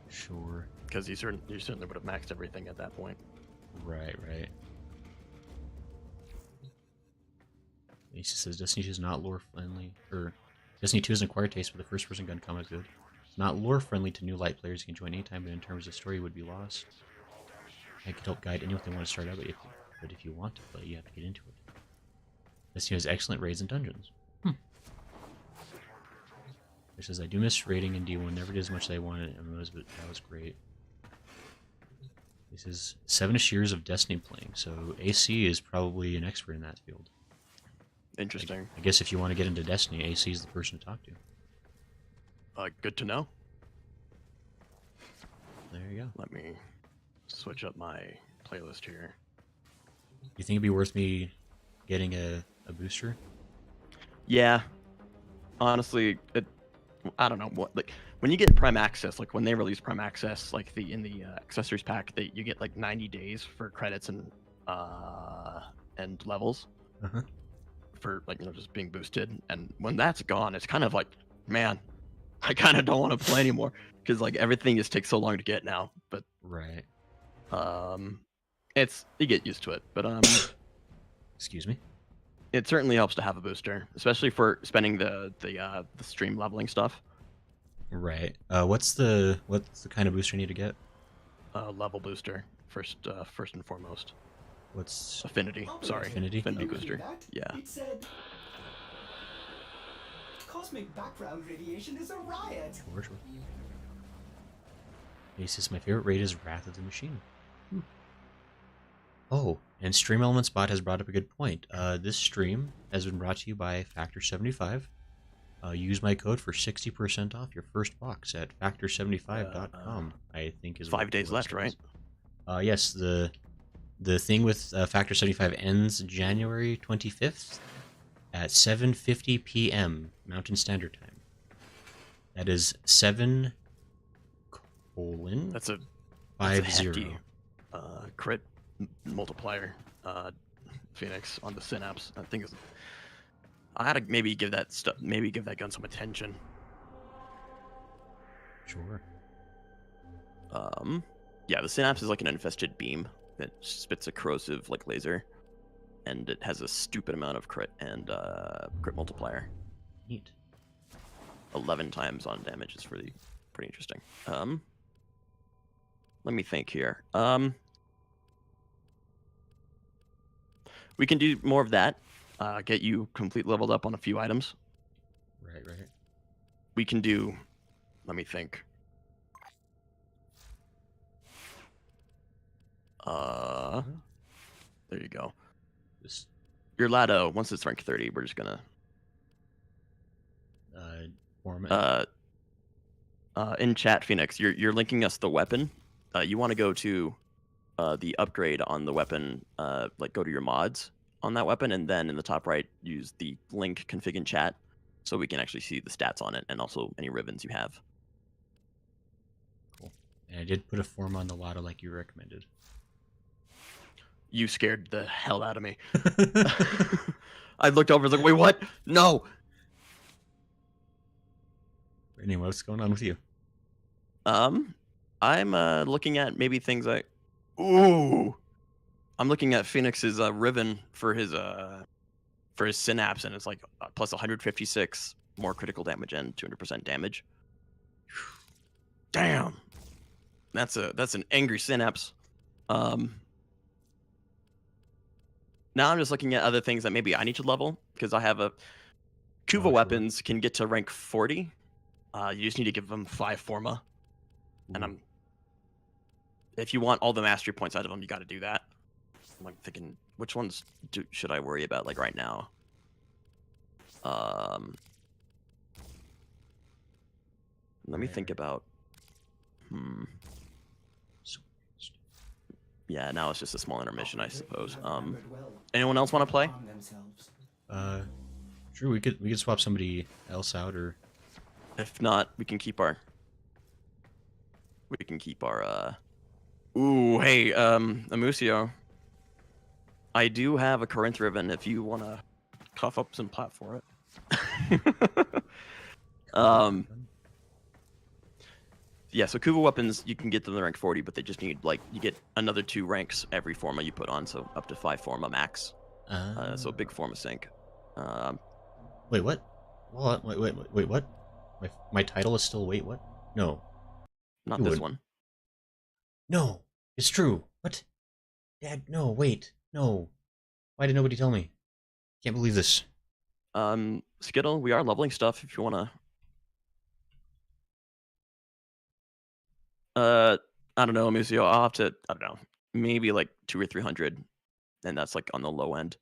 Sure. because you certainly would have maxed everything at that point. Right. AC says Destiny 2 is not lore friendly, or Destiny 2 is an acquired taste, but the first person gun combat is good. It's not lore friendly to new light players. You can join anytime, but in terms of story, would be lost. I could help guide anyone if they want to start out, but if you want to play, you have to get into it. Destiny has excellent raids and dungeons. It says I do miss raiding in D1. Never did as much as I wanted in MMOs, but that was great. This is 7-ish years of Destiny playing, so AC is probably an expert in that field. Interesting. I guess if you want to get into Destiny, AC is the person to talk to. Good to know. There you go. Let me switch up my playlist here. You think it'd be worth me getting a booster? Yeah. Honestly, I don't know what, like when you get Prime Access, like when they release Prime Access, like in the accessories pack, you get like 90 days for credits and levels for like just being boosted. And when that's gone, it's kind of like, man, I kind of don't want to play anymore because like everything just takes so long to get now. But Right. it's you get used to it. But Excuse me? it certainly helps to have a booster, especially for spending the stream leveling stuff. Right. What's the kind of booster you need to get? Level booster first and foremost. What's Affinity. Sorry. Affinity? Affinity Okay. booster. Yeah. It said, cosmic background radiation is a riot. Sure. Aces, my favorite raid is Wrath of the Machine. Oh, and Stream Elements Bot has brought up a good point. This stream has been brought to you by Factor75. Use my code for 60% off your first box at factor75.com. I think is 5 days left, right? Yes, the thing with Factor75 ends January 25th at 7:50 p.m. Mountain Standard Time. That is 7 : That's a 50. hefty crit multiplier. Phoenix on the Synapse. I think I had to maybe give that gun some attention. Sure. Yeah, the Synapse is like an infested beam that spits a corrosive like laser, and it has a stupid amount of crit and crit multiplier. Neat. 11 times on damage is pretty interesting. Let me think here. We can do more of that. Get you complete leveled up on a few items. Right. We can do. Let me think. There you go. Just Your Lado, once it's rank 30, we're just gonna form it. in chat, Phoenix, you're linking us the weapon. You want to go to the upgrade on the weapon, like go to your mods on that weapon, and then in the top right, use the link config in chat, so we can actually see the stats on it and also any ribbons you have. Cool. And I did put a form on the lotto like you recommended. You scared the hell out of me. I looked over, like, wait, what? No. Anyway, what's going on with you? I'm looking at maybe things like, ooh, I'm looking at Phoenix's ribbon for his synapse, and it's like plus 156 more critical damage and 200% damage. Damn, that's an angry synapse. Now I'm just looking at other things that maybe I need to level, because I have a Kuva sure. weapons can get to rank 40. You just need to give them 5 forma, and if you want all the mastery points out of them, you got to do that. I'm like thinking, which ones should I worry about like right now? Let me think about. Yeah, now it's just a small intermission, I suppose. Anyone else want to play? Sure. We could swap somebody else out, or If not, we can keep our. Ooh, hey, Amusio. I do have a Corinth ribbon if you want to cough up some plat for it. Yeah, so Kuva weapons, you can get them to rank 40, but they just need, like, you get another 2 ranks every forma you put on, so up to 5 forma max. So big forma sync. Wait, what? Wait, what? My title is still wait, what? No. Not this one. No, it's true. What? Dad, no, wait, no. Why did nobody tell me? Can't believe this. Skittle, we are leveling stuff if you want to. I don't know, Amusio. I'll have to, I don't know, maybe like 200 or 300, and that's like on the low end.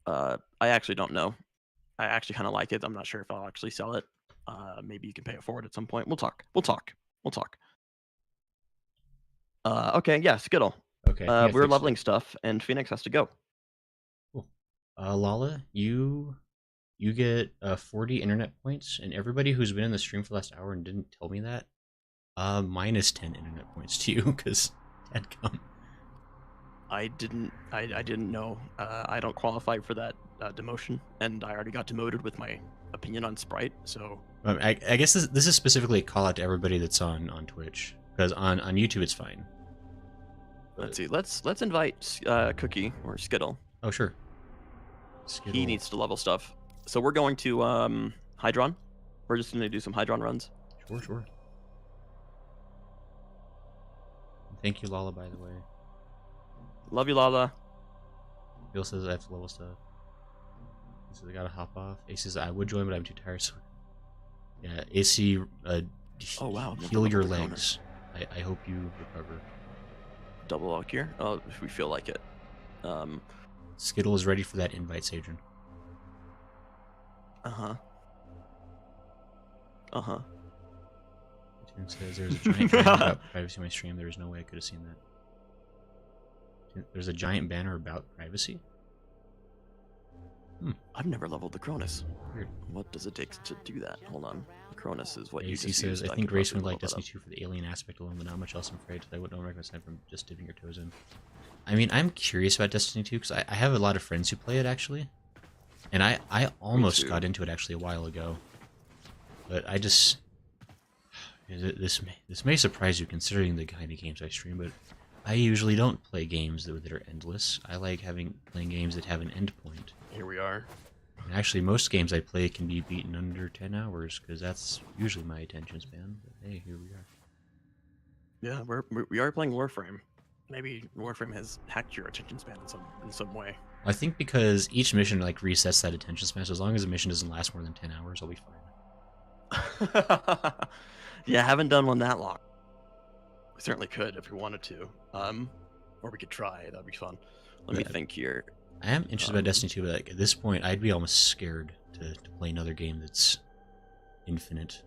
I actually don't know. I actually kind of like it. I'm not sure if I'll actually sell it. Maybe you can pay it forward at some point. We'll talk. Okay, yeah, Skittle. Okay. Yeah, We're leveling stuff, and Phoenix has to go. Cool. Lala, you get 40 internet points, and everybody who's been in the stream for the last hour and didn't tell me that, minus 10 internet points to you, because Dad come. I didn't know. I don't qualify for that demotion, and I already got demoted with my opinion on Sprite. So I guess this is specifically a call out to everybody that's on Twitch, because on YouTube it's fine. Let's see. Let's invite Cookie or Skittle. Oh sure. Skittle. He needs to level stuff. So we're going to Hydron. We're just going to do some Hydron runs. Sure. Thank you, Lala, by the way. Love you, Lala. Bill says I have to level stuff. He says I gotta hop off. Ace says I would join, but I'm too tired. So yeah, AC. Oh wow. Heal your legs. I hope you recover. Double lock here. Oh, if we feel like it. Skittle is ready for that invite, Sajin. Tune says there's a giant banner about privacy on my stream. There's no way I could have seen that. There's a giant banner about privacy? I've never leveled the Cronus. Weird. What does it take to do that? Hold on. The Cronus is what you AC just says, used. I think could Grace probably would like level that Destiny 2 up. for the alien aspect alone, but not much else, I'm afraid. I don't recommend aside from just dipping your toes in. I mean, I'm curious about Destiny 2 because I have a lot of friends who play it, actually. And I almost got into it, actually, a while ago. But I just... This may surprise you, considering the kind of games I stream, but I usually don't play games that are endless. I like playing games that have an end point. Here we are. And actually, most games I play can be beaten under 10 hours, because that's usually my attention span. But hey, here we are. Yeah, we are playing Warframe. Maybe Warframe has hacked your attention span in some way. I think because each mission like resets that attention span, so as long as a mission doesn't last more than 10 hours, I'll be fine. Yeah, I haven't done one that long. We certainly could if we wanted to. Or we could try. That'd be fun. Let me think here. I am interested about Destiny 2, but like, at this point, I'd be almost scared to play another game that's infinite.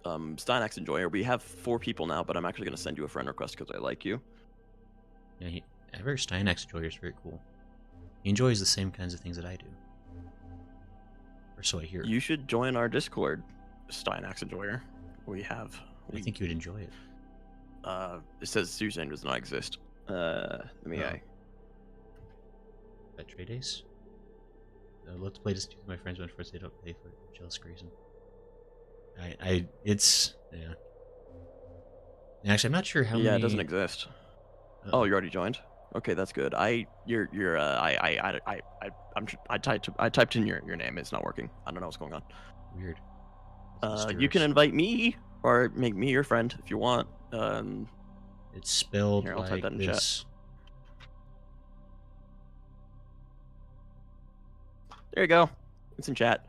Stynax Enjoyer. We have 4 people now, but I'm actually going to send you a friend request because I like you. Yeah, I've heard Stynax Enjoyer is very cool. He enjoys the same kinds of things that I do. Or so I hear. You should join our Discord, Steinax Enjoyer. I think you would enjoy it. It says Suzanne does not exist. Let me. Oh. At Trade Ace? Let's play this with my friends when first they don't pay for it. Jealous Grayson. Yeah. Actually, I'm not sure how many. Yeah, it doesn't exist. Oh, you already joined? Okay, that's good. I typed in your name. It's not working. I don't know what's going on. Weird. You can invite me or make me your friend if you want. It's spelled Here, I'll type like that in chat. this. There you go. It's in chat.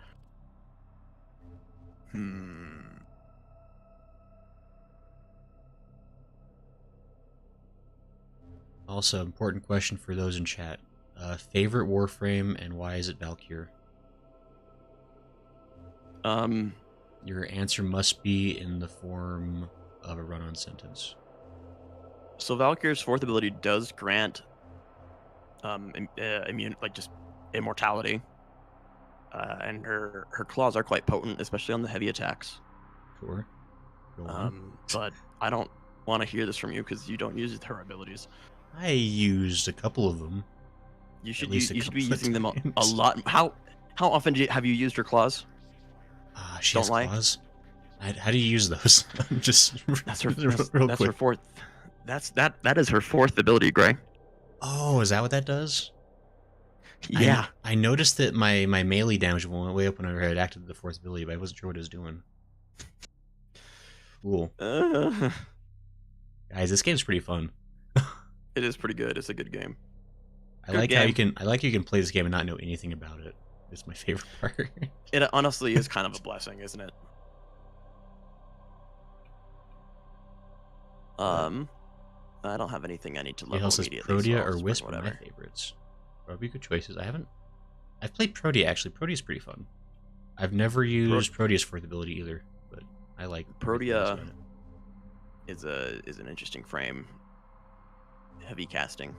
Also, important question for those in chat. Favorite Warframe and why is it Valkyr? Your answer must be in the form of a run-on sentence. So Valkyr's fourth ability does grant immune, like just immortality, and her claws are quite potent, especially on the heavy attacks. Sure. Go on. But I don't want to hear this from you because you don't use her abilities. I used a couple of them. You should least you a should be couple of using them a times. lot. How often have you used her claws? She Don't has lie. claws. How do you use those? Just That's her. real That's quick. her fourth. That is her fourth ability, Gray. Oh, is that what that does? Yeah. I noticed that my melee damage went way up when I had activated the fourth ability, but I wasn't sure what it was doing. Cool. Guys, this game's pretty fun. It is pretty good. It's a good game. I Good like how game. you can play this game and not know anything about it. It's my favorite part. It honestly is kind of a blessing, isn't it? I don't have anything I need to It level also says immediately. Protea so I'll or just bring Wisp are my whatever. favorites. Probably good choices. I've played Protea actually. Protea's pretty fun. I've never used Protea's fourth ability either, but I like everything else Protea about it. is an interesting frame. Heavy casting.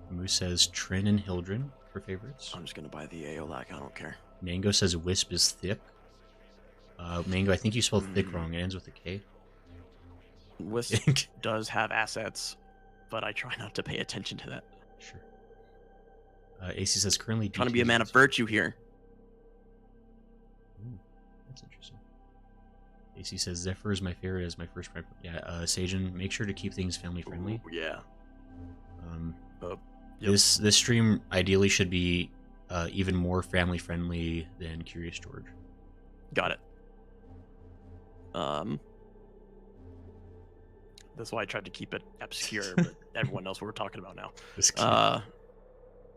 Moose says Trin and Hildren for favorites. I'm just gonna buy the Aeolac. I don't care. Mango says Wisp is thick. Mango, I think you spelled thick wrong. It ends with a K. Wisp does have assets, but I try not to pay attention to that. Sure. AC says currently Trying to be a DT man of virtue here. Ooh, that's interesting. AC says Zephyr is my favorite as my first prime. Yeah, Sajin, make sure to keep things family friendly. Ooh, yeah. Yep. This stream ideally should be even more family friendly than Curious George. Got it. That's why I tried to keep it obscure, but everyone knows what we're talking about now.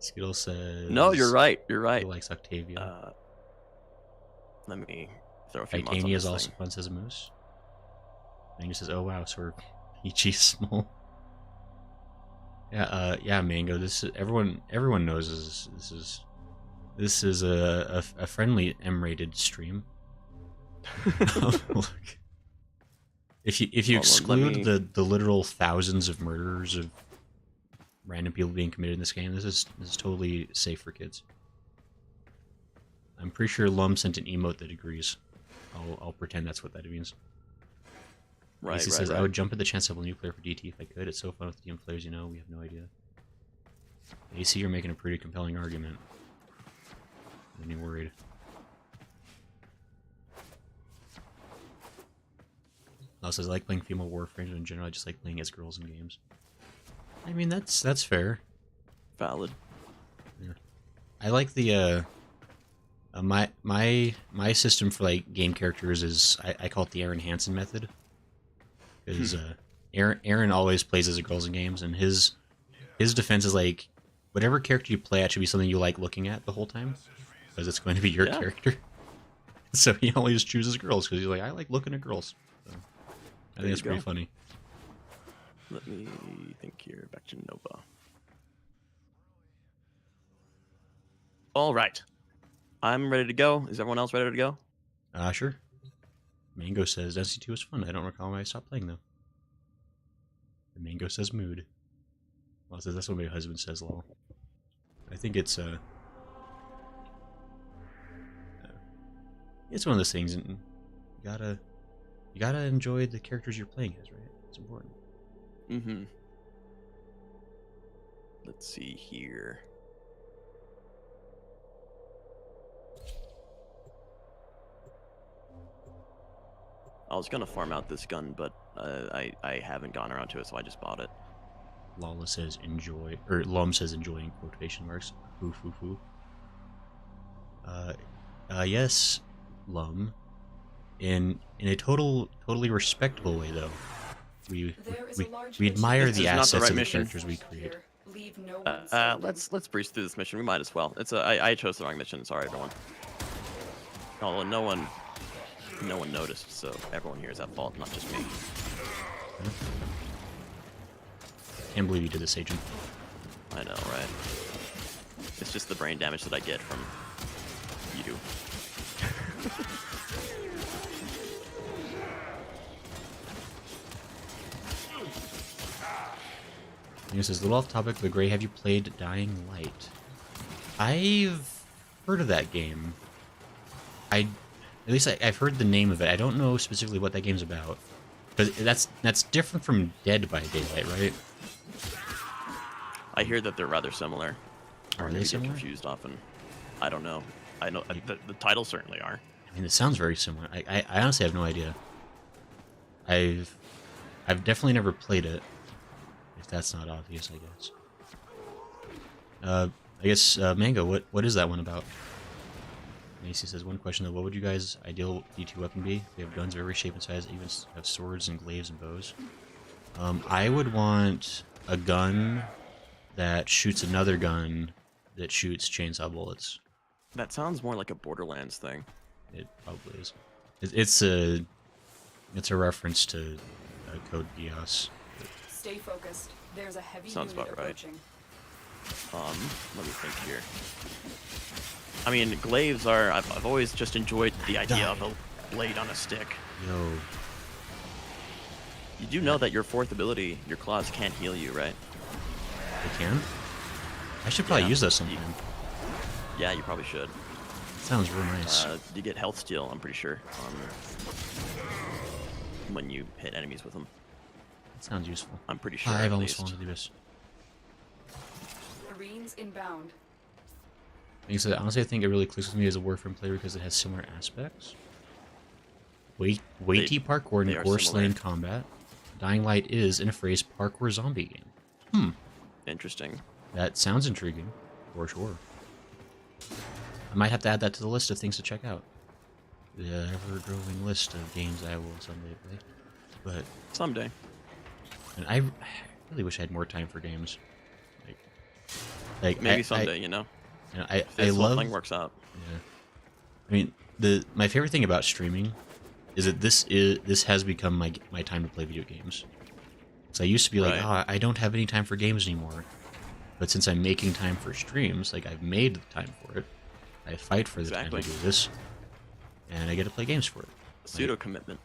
Skittle says No, you're right. You're right. he likes Octavia. Let me throw a few mods on Titania this is also thing. fun, says a moose. Mango says, "Oh wow, sort of peachy small." Yeah, yeah, Mango. This is, everyone knows this is a friendly M-rated stream. Look, if you Hold on, exclude the literal thousands of murders of random people being committed in this game, this is totally safe for kids. I'm pretty sure Lum sent an emote that agrees. I'll pretend that's what that means. Right, AC right, says, right. I would jump at the chance to have a nuclear for DT if I could. It's so fun with DM players, you know, we have no idea. AC, you're making a pretty compelling argument. I'm getting worried. Also, I like playing female Warframes in general. I just like playing as girls in games. I mean, that's fair. Valid. Yeah. I like the my system for like game characters is I call it the Aaron Hansen method. Because Aaron always plays as a girls in games, and his defense is like whatever character you play at should be something you like looking at the whole time, because it's going to be your character. So he always chooses girls because he's like, I like looking at girls. So I think it's pretty funny. Let me think here. Back to Nova. All right, I'm ready to go. Is everyone else ready to go? Sure. Mango says Destiny 2 was fun. I don't recall when I stopped playing though. And Mango says mood. Well, says that's what my husband says, lol. I think it's It's one of those things, and you gotta enjoy the characters you're playing as, right? It's important. Mm-hmm. Let's see here. I was gonna farm out this gun, but I haven't gone around to it, so I just bought it. Lala says enjoy, or Lum says enjoy in quotation marks. Foo foo foo. Yes, Lum. In a totally respectable way, though. We admire the assets of the characters we create. Let's breeze through this mission. We might as well. I chose the wrong mission. Sorry, everyone. Oh, no one noticed, so everyone here is at fault, not just me. Can't believe you did this, Sajin. I know, right? It's just the brain damage that I get from you. He says, a little off topic, but Gray, have you played Dying Light? I've heard of that game. At least I've heard the name of it. I don't know specifically what that game's about. But that's different from Dead by Daylight, right? I hear that they're rather similar. Are they similar? Get confused often. I don't know. I know the titles certainly are. I mean, it sounds very similar. I honestly have no idea. I've definitely never played it. If that's not obvious, I guess. Mango, what is that one about? Macy says, one question though, what would you guys' ideal D2 weapon be? We have guns of every shape and size, even have swords and glaives and bows. I would want a gun that shoots another gun that shoots chainsaw bullets. That sounds more like a Borderlands thing. It probably is. It's a reference to Code Geass. Stay focused. There's a heavy Sounds unit about right. approaching. Let me think here. I mean, glaives are... I've always just enjoyed the idea of a blade on a stick. Yo. You do know that your fourth ability, your claws, can't heal you, right? They can? I should probably use that sometime. Yeah, you probably should. Sounds real nice. You get health steal, I'm pretty sure, when you hit enemies with them. That sounds useful. I'm pretty sure. I've almost fallen into the abyss. Marines inbound. Like I said, honestly, I think it really clicks with me as a Warframe player because it has similar aspects. Weighty parkour and gore-slaying combat. Dying Light is, in a phrase, parkour zombie game. Interesting. That sounds intriguing, for sure. I might have to add that to the list of things to check out. The ever-growing list of games I will someday play. But someday. And I really wish I had more time for games. Like maybe someday, you know. I this love. Whole thing works out. Yeah. I mean, my favorite thing about streaming is that this has become my time to play video games. So I used to be like, oh, I don't have any time for games anymore. But since I'm making time for streams, like I've made the time for it. I fight for the time to do this, and I get to play games for it. Pseudo commitment.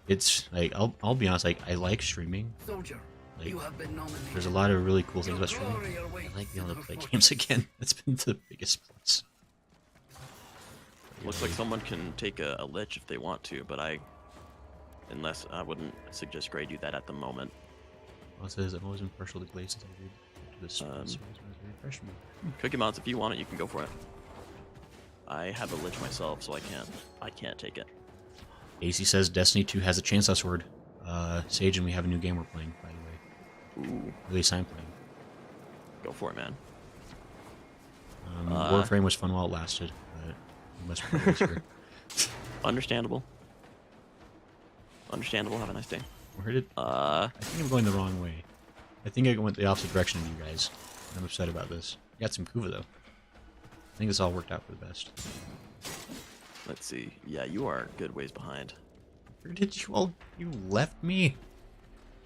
It's like I'll be honest, like I like streaming. Soldier, like, you have been nominated. There's a lot of really cool things about streaming. I like being able to play games again. That's been the biggest plus. Looks like someone can take a lich if they want to, but unless I wouldn't suggest Gray do that at the moment. Well, it says I've always been partial to glaze since I read this series. Freshman. Cookie Mounts, if you want it, you can go for it. I have a lich myself, so I can't take it. AC says Destiny 2 has a chainsaw sword. Sage, and we have a new game we're playing, by the way. Ooh. At least I'm playing. Go for it, man. Warframe was fun while it lasted, but you must play this year. Understandable. Understandable. Have a nice day. Where did? I think I'm going the wrong way. I think I went the opposite direction of you guys. I'm upset about this. You got some Kuva though. I think this all worked out for the best. Let's see. Yeah, you are a good ways behind. Where did you all? You left me.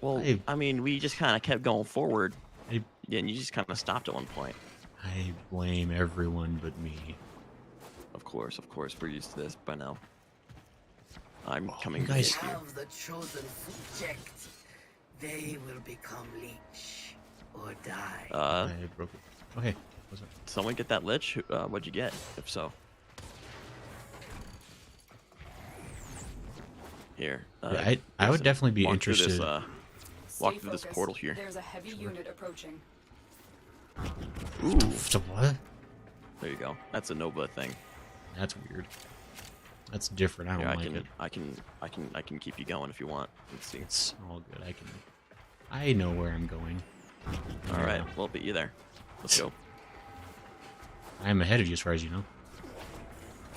Well, I mean, we just kind of kept going forward. Yeah, and you just kind of stopped at one point. I blame everyone but me. Of course, we're used to this by now. I'm coming you guys. to get you. Have the chosen subject. They will become leech or die. I broke it. Okay. What's up? Someone get that lich? What'd you get? If so. Here. I would definitely be walk through interested. Walk Stay through this focused. portal here. There's a heavy unit approaching. Ooh. So what? There you go. That's a Nova thing. That's weird. That's different. I don't Here, like it. I can keep you going if you want. Let's see. It's all good. I know where I'm going. All right. We'll beat you there. Let's go. I'm ahead of you as far as you know.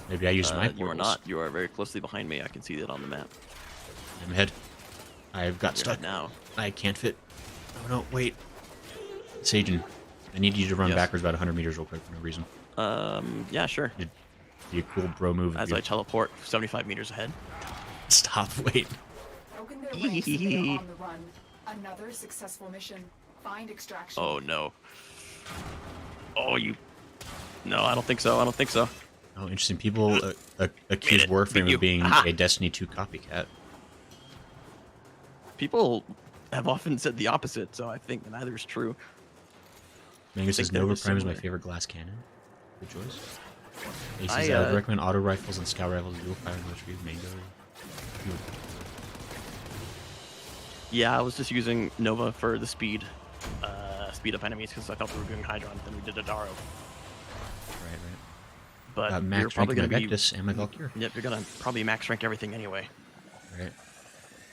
Maybe I used my portals. You are not. You are very closely behind me. I can see it on the map. I'm ahead. I've got You're stuck. ahead now. I can't fit. Oh no, wait. Sajin, I need you to run Yes. backwards about 100 meters real quick for no reason. Yeah, sure. Be a cool bro move. As I teleport 75 meters ahead. Stop, wait. Broken their ranks and they are on the run. Another successful mission. Find extraction. Oh no. Oh, you. No, I don't think so. I don't think so. Oh, interesting. People accuse it. Warframe Beat you. of being Aha. a Destiny 2 copycat. People have often said the opposite, so I think neither is true. Mango says they're Nova just Prime is my similar. favorite glass cannon. Good choice. He I, says I would recommend auto rifles and scout rifles dual fire most for you. Mango. Yeah, I was just using Nova for the speed up enemies because I thought we were doing Hydra, and then we did Adaro. Right, right. But you're Max probably rank going my to be. Vectus and my Valkyr. Yep, you're gonna probably max rank everything anyway, Right.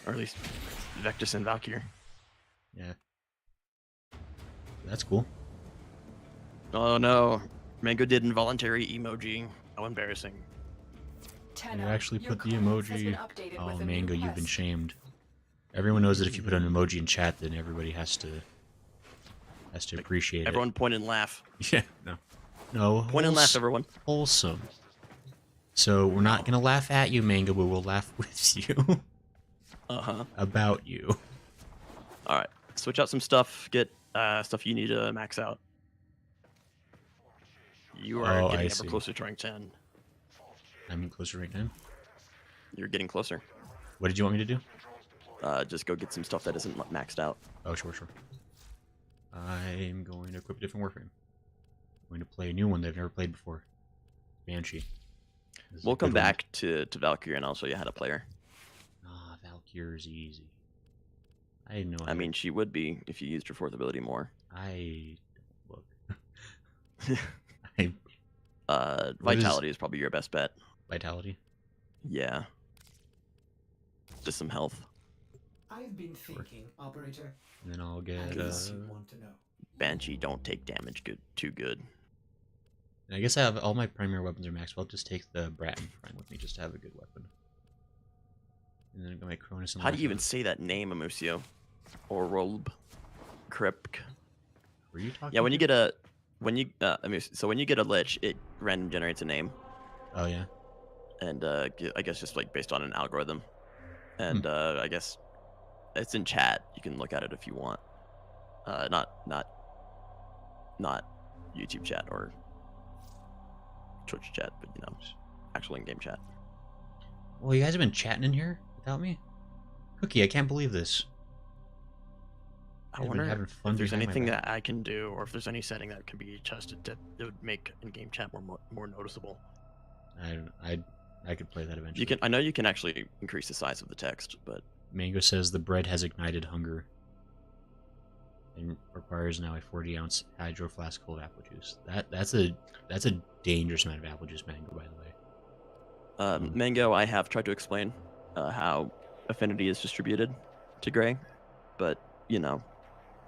or at least Vectus and Valkyr. Yeah. That's cool. Oh no, Mango did involuntary emoji. How embarrassing. Tenno, You actually your put the clearance has emoji. been updated Oh, with a new Mango, you've been quest. shamed. Everyone knows that if you put an emoji in chat, then everybody has to appreciate Everyone point and laugh. it. Yeah. No. No. Point and laugh, everyone. Wholesome. So we're not gonna laugh at you, Mango, but we'll laugh with you about you. All right, switch out some stuff. Get stuff you need to max out. You are Oh, I getting see. ever closer to rank 10. I'm closer right now. You're getting closer. What did you want me to do? Just go get some stuff that isn't maxed out. Oh, sure, sure. I'm going to equip a different Warframe. I'm going to play a new one they've never played before. Banshee. This is a We'll come good one. back to Valkyrie and I'll show you how to play her. Ah, Valkyr's easy. I know. I mean, she would be if you used her fourth ability more. I don't look. I, What is- Vitality is probably your best bet. Vitality. Yeah. Just some health. I've been thinking, Operator. And then I'll I get. guess you want to know. Banshee don't take damage too good. I guess I have all my primary weapons are maxed. I'll just take the Bratton Prime with me just to have a good weapon. And then I got my Cronus. And How do you Lasso. even say that name, Amusio? Or Rolb? Kripk? Were you talking? Yeah, when you to- get a when you so when you get a lich, it random generates a name, Oh yeah. and I guess just like based on an algorithm, and I guess it's in chat. You can look at it if you want. Not YouTube chat or Twitch chat, but you know, actual in-game chat. Well, you guys have been chatting in here without me. Cookie, I can't believe this. I I've been wonder having fun if there's behind my anything back. that I can do, or if there's any setting that can be adjusted that it would make in-game chat more noticeable. I could play that eventually. You can. I know you can actually increase the size of the text, but Mango says the bread has ignited hunger. And requires now a 40-ounce hydro flask full of apple juice. That's a dangerous amount of apple juice, Mango, by the way. Mango, I have tried to explain how affinity is distributed to Gray, but you know,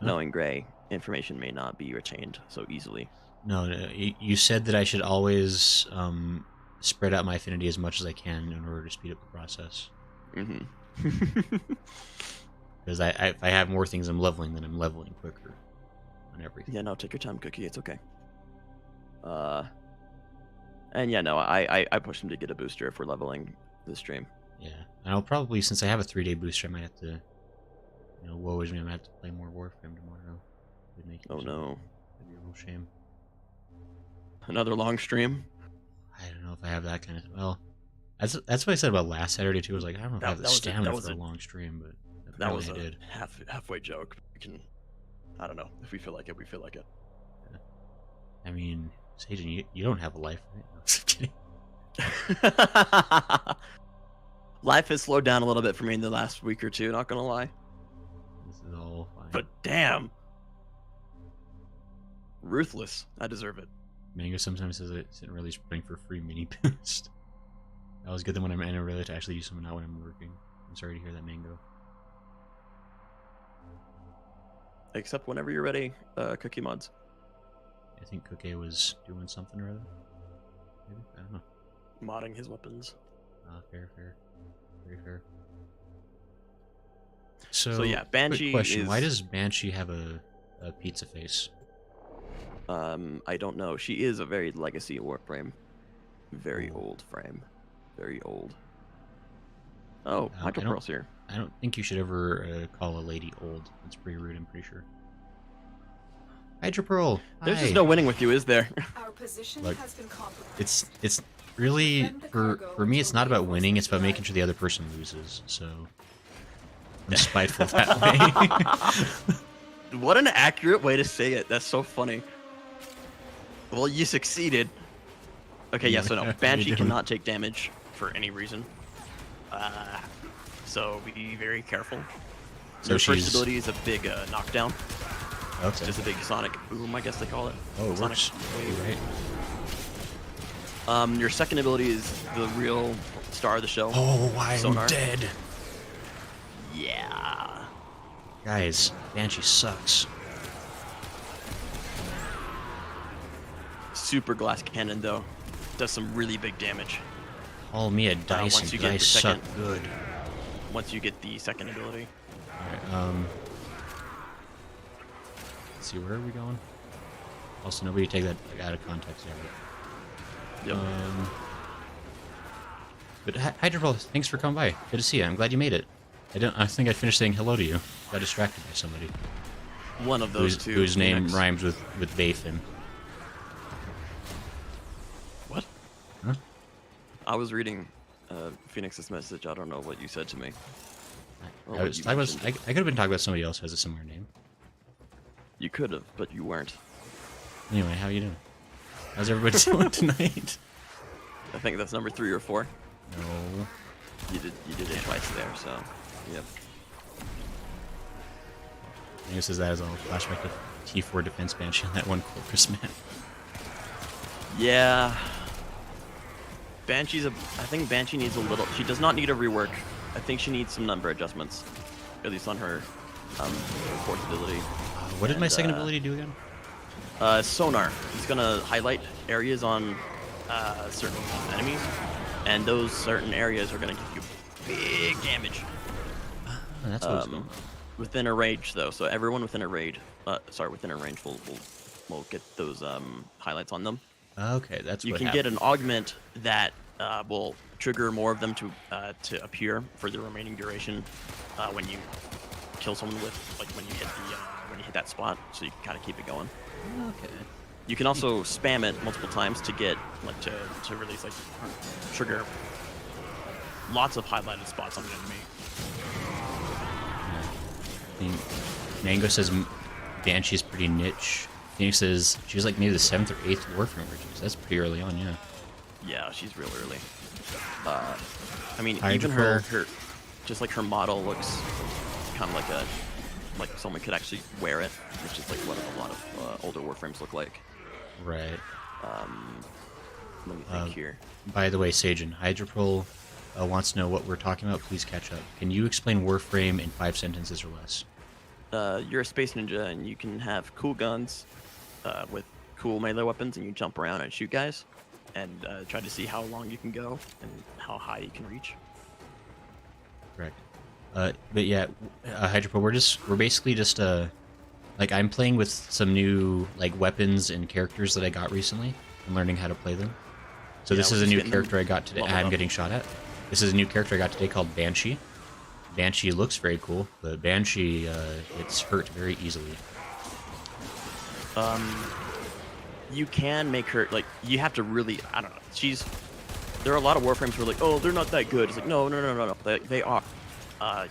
knowing Gray, information may not be retained so easily. No, you said that I should always spread out my affinity as much as I can in order to speed up the process. Mm-hmm. Because if I have more things I'm leveling, then I'm leveling quicker on everything. Yeah, no, take your time, Cookie. It's okay. And yeah, no, I pushed him to get a booster if we're leveling the stream. Yeah, and I'll probably, since I have a 3-day booster, I might have to, woe is me, I might have to play more Warframe tomorrow. It'd make it Oh so- no, It'd be a real shame. another long stream. I don't know if I have that kind of. Well, that's what I said about last Saturday too. I was like, I don't know if I have the That was stamina a- for a long stream, but That was apparently a I did. halfway joke. We can, I don't know. If we feel like it, we feel like it. I mean, Sajin, you don't have a life, right? No, I'm just kidding. Life has slowed down a little bit for me in the last week or two, not gonna lie. This is all fine. But damn. Ruthless. I deserve it. Mango sometimes says it isn't really spring for free mini boost. I always get them when I'm in a really to actually use them, not when I'm working. I'm sorry to hear that, Mango. Except whenever you're ready, Cookie Mods. I think Cookie was doing something or other. Maybe? I don't know. Modding his weapons. Fair. Very fair. So yeah, Banshee quick question. is... Why does Banshee have a pizza face? I don't know. She is a very legacy Warframe. Very old frame. Very old. Oh, Hydro Pearl's here. I don't think you should ever call a lady old. That's pretty rude, I'm pretty sure. Hydro Pearl! There's hi. just no winning with you, is there? Our position Look, has been compromised. It's really, for me, it's not about winning, it's about making sure the other person loses, so... I'm spiteful that way. What an accurate way to say it. That's so funny. Well, you succeeded. Okay, yeah, so no. Banshee cannot take damage for any reason. So be very careful. So Your she's... first ability is a big knockdown. Okay. Just a big sonic boom, I guess they call it. Oh, it Sonic works. wave. Right. Your second ability is the real star of the show. Oh, I'm Sonar. dead. Yeah. Guys, Banshee sucks. Super glass cannon though, does some really big damage Call me a dice once and you get the dice suck second- good. once you get the second ability. Alright, let's see, where are we going? Also, nobody take that out of context ever. Yep. But Hydro Pearl, thanks for coming by. Good to see you. I'm glad you made it. I think I finished saying hello to you. Got distracted by somebody. One of those two. Whose name Phoenix. rhymes with Bayfin. What? Huh? I was reading Phoenix's message. I don't know what you said to me. Or I what you could mentioned. have been talking about somebody else who has a similar name. You could have, but you weren't. Anyway, how you doing? How's everybody doing tonight? I think that's number 3 or 4. No. You did it twice there, so yep. I guess as that as a flashback to T4 Defense Banshee on that one Corpus map. Yeah. I think Banshee needs a little. She does not need a rework. I think she needs some number adjustments, at least on her fourth ability. What did my And, second ability do again? Sonar. He's gonna highlight areas on certain enemies, and those certain areas are gonna give you big damage. Oh, that's what it's going. Within a range, though, so everyone within a range, within a range will get those highlights on them. Okay, that's You what can happened. get an augment that will trigger more of them to appear for the remaining duration when you kill someone with when you hit that spot, so you can kind of keep it going. Okay. You can also spam it multiple times to get to release trigger lots of highlighted spots on the enemy. I mean, Mango says Banshee's pretty niche. Phoenix says she's like maybe the 7th or 8th Warframe versions. That's pretty early on, yeah. Yeah, she's real early. I mean, Hydro even Pearl. her just like her model looks kind of like someone could actually wear it, which is like what a lot of older Warframes look like. Right. Let me think here. By the way, Sajin, Hydro Pearl wants to know what we're talking about. Please catch up. Can you explain Warframe in 5 sentences or less? You're a space ninja, and you can have cool guns with cool melee weapons, and you jump around and shoot guys, and try to see how long you can go and how high you can reach. Correct. But yeah, Hydro Pearl, we're basically just like I'm playing with some new like weapons and characters that I got recently and learning how to play them. So Yeah, this we're is a just new getting character I got today. leveled I'm up. getting shot at. This is a new character I got today called Banshee. Banshee looks very cool, but Banshee gets hurt very easily. You can make her you have to really, I don't know. There are a lot of Warframes who are like, oh, they're not that good. It's like, no. They are.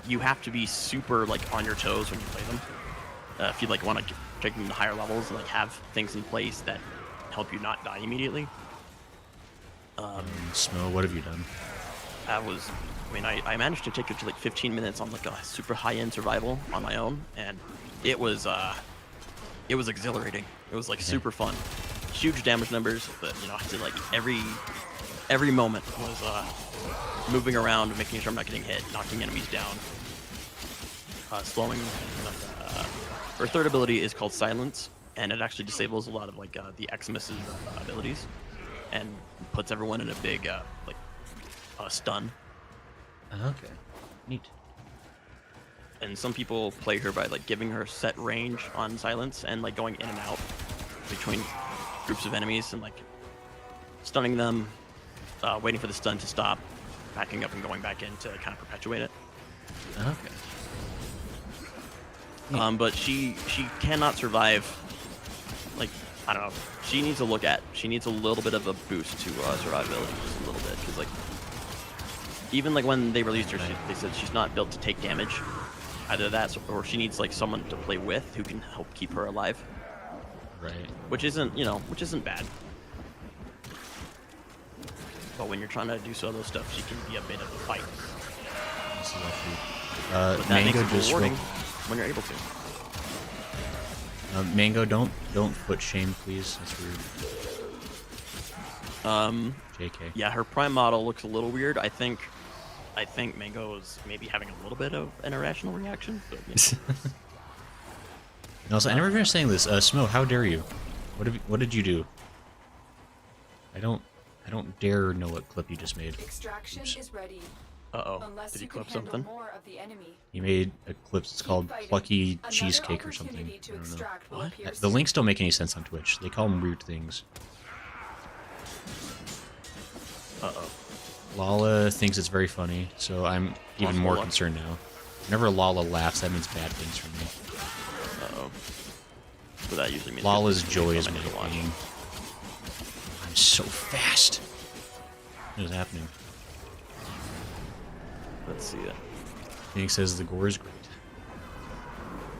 You have to be super on your toes when you play them. If you want to take them to higher levels and have things in place that help you not die immediately. Smo, what have you done? I mean, I managed to take it to like 15 minutes on like a super high-end survival on my own, and it was exhilarating. It was like super fun. Huge damage numbers, but you know, I did like every moment was moving around, making sure I'm not getting hit, knocking enemies down, slowing. Her third ability is called Silence, and it actually disables a lot of like the Eximus's abilities, and puts everyone in a big stun. Okay. Neat. And some people play her by like giving her set range on Silence and like going in and out between groups of enemies and like stunning them, waiting for the stun to stop, backing up and going back in to kind of perpetuate it. Okay. But she cannot survive. Like, I don't know. She needs a little bit of a boost to survivability, just a little bit, because like even like when they released her, they said she's not built to take damage. Either that, or she needs like someone to play with who can help keep her alive. Right. Which isn't bad. But when you're trying to do solo stuff, she can be a bit of a fight. This is actually, But that Mango makes it just rewarding when you're able to. Mango, don't foot shame, please. That's rude. JK. Yeah, her prime model looks a little weird. I think Mango is maybe having a little bit of an irrational reaction. But, you know. And also, I never finished saying this. Smo, how dare you? What did you do? I don't dare know what clip you just made. Extraction is ready. Uh-oh. Unless Did he you can clip handle something? more of the enemy. He made a clip that's called Keep fighting. Plucky Another Cheesecake or something. opportunity to I don't know. extract will What? appear The soon. links don't make any sense on Twitch. They call them weird things. Uh-oh. Lala thinks it's very funny, so I'm even more Lala. concerned now. Whenever Lala laughs, that means bad things for me. Uh-oh. So that usually means Lala's there's joy is something my to watch. pain. I'm so fast. What is happening? Let's see it. Phoenix says the gore is great.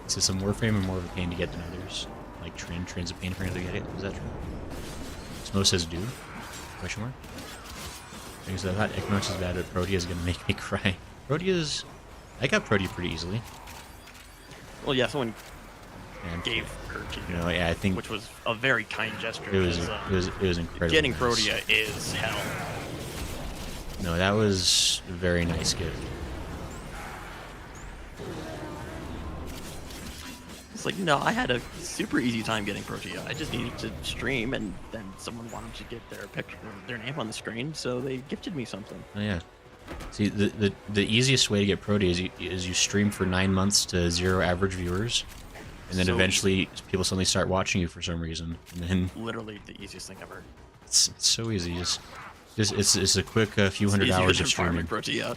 He says some Warframe are more of a pain to get than others. Like Trend's a pain for another to get it. Is that true? Smo says do? Question mark? Phoenix says I thought Equinox is bad, but Protea is gonna make me cry. Protea's... I got Protea pretty easily. Well, yeah, someone And, gave her to you know, yeah, I think which was a very kind gesture. it was because, incredible. getting nice. Protea is hell. No, that was a very nice gift. It's like, no, I had a super easy time getting Protea. I just needed to stream, and then someone wanted to get their picture, their name on the screen, so they gifted me something. Oh yeah. See, the easiest way to get Protea is you stream for 9 months to 0 average viewers, and then So eventually people suddenly start watching you for some reason, and then Literally the easiest thing ever. it's so easy. Just it's a quick few hundred Easier hours than of streaming. farming Protea.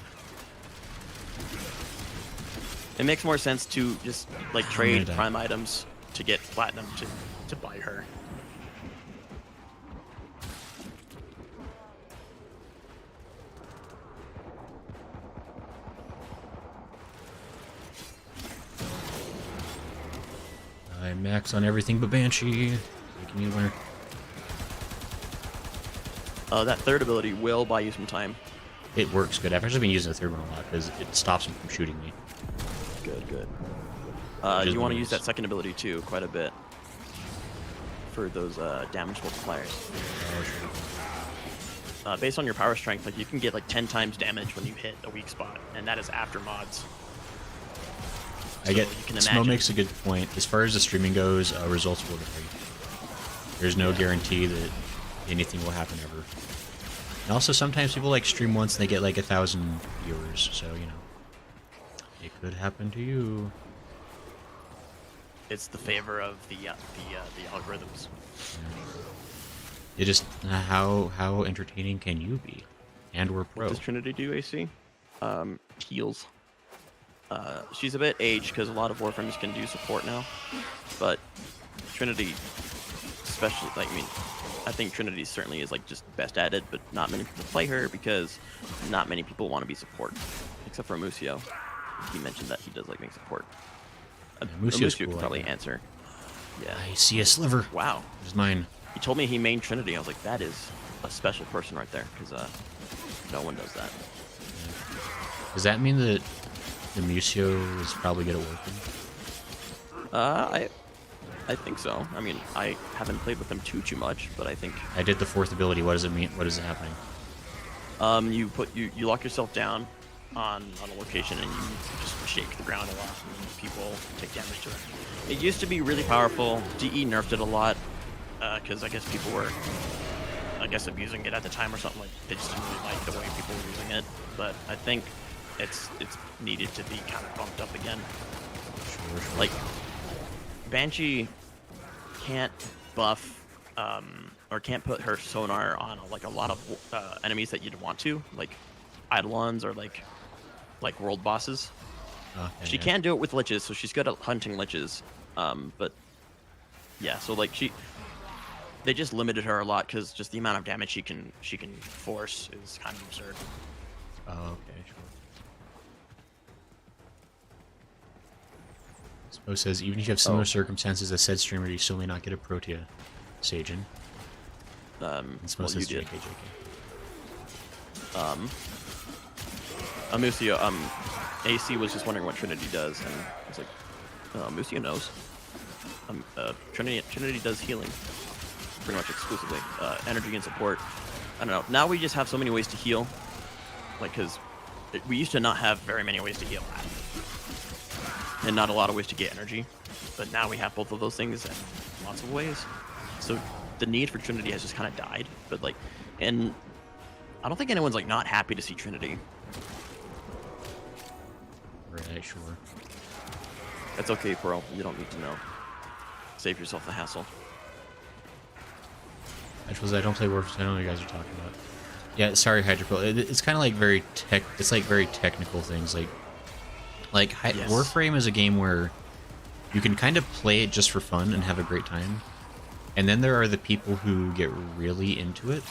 It makes more sense to just like trade die. prime items to get platinum to buy her. I max on everything but Banshee. Making me winner. That third ability will buy you some time. It works good. I've actually been using the third one a lot because it stops him from shooting me. Good. Which is You want to nice. use that second ability too, quite a bit, for those damage multipliers. Based on your power strength, like you can get like 10 times damage when you hit a weak spot, and that is after mods. I get. So you can Smo imagine. makes a good point. As far as the streaming goes, results will vary. There's no guarantee that anything will happen ever. And also, sometimes people like stream once and they get like 1,000 viewers, so you know, it could happen to you. It's the favor of the algorithms. It just how entertaining can you be? And we're What pro. does Trinity do, AC? Heals. She's a bit aged because a lot of Warframes can do support now, but Trinity, especially, like, I think Trinity certainly is like just best at it, but not many people play her because not many people want to be support, except for Musio. He mentioned that he does like being support. Musio's Musio cool, could I probably bet. answer. Yeah. I see a sliver. Wow. It's mine. He told me he mained Trinity. I was like, that is a special person right there, because no one does that. Does that mean that the Museo is probably good at working? I think so. I mean, I haven't played with them too much, but I think I did the fourth ability. What does it mean? What is happening? you lock yourself down on a location and you just shake the ground a lot and people take damage to it. It used to be really powerful. DE nerfed it a lot because I guess people were abusing it at the time or something. Like they just didn't really like the way people were using it. But I think it's needed to be kind of bumped up again. Sure. Like Banshee can't buff or can't put her sonar on like a lot of enemies that you'd want to, like Eidolons or like world bosses. Okay, She yeah. can do it with liches, so she's good at hunting liches. But yeah, so like they just limited her a lot because just the amount of damage she can force is kind of absurd. Oh, okay, sure. Spo says, even if you have similar circumstances as said streamer, you still may not get a Protea, Sajin. And Spo Well, says you did. JK. Museo, AC was just wondering what Trinity does, and I was like, Museo knows. Trinity does healing, pretty much exclusively. Energy and support. I don't know. Now we just have so many ways to heal, like because we used to not have very many ways to heal, and not a lot of ways to get energy. But now we have both of those things in lots of ways. So the need for Trinity has just kind of died. But like, and I don't think anyone's like not happy to see Trinity. Right, sure. That's okay, Pearl. You don't need to know. Save yourself the hassle. I suppose I don't play Warframe. I don't know what you guys are talking about. Yeah, sorry, Hydropro. It's kind of like very It's like very technical things. Yes. Warframe is a game where you can kind of play it just for fun and have a great time, and then there are the people who get really into it.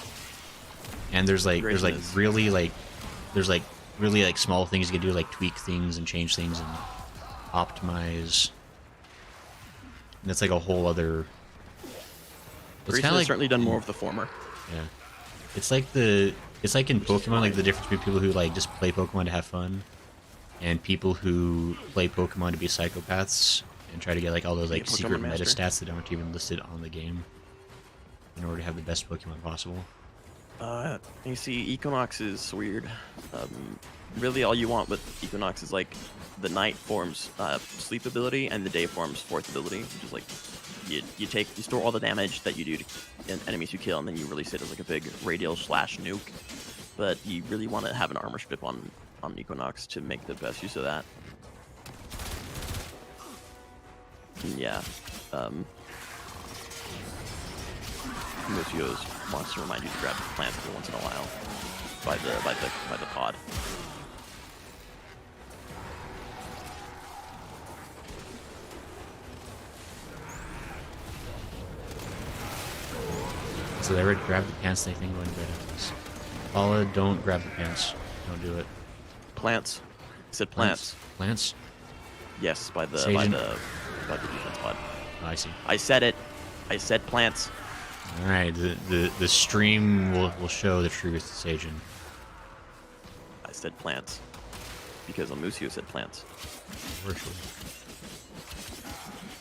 And there's really small things you can do, like tweak things and change things and optimize. And it's like a whole other. It's Grayson kind of has like certainly done more of the former. Yeah, it's like in Pokemon, like the difference between people who like just play Pokemon to have fun, and people who play Pokemon to be psychopaths and try to get like all those like Pokemon secret meta Master. stats that aren't even listed on the game in order to have the best Pokemon possible. You see, Equinox is weird. Really, all you want with Equinox is like the night forms sleep ability and the day forms fourth ability, which is like you store all the damage that you do to enemies you kill, and then you release it as like a big radial / nuke. But you really want to have an armor strip on Equinox to make the best use of that. And yeah. Musio's wants to remind you to grab the plants every once in a while by the pod. So they would grab the pants. They think going to bed after this. Paula, don't grab the pants. Don't do it. Plants. I said plants. Plants. Yes, by the Sajin. defense pod. Oh, I see. I said it. I said plants. All right. The stream will show the truth, Sajin. I said plants because Musio said plants. For sure.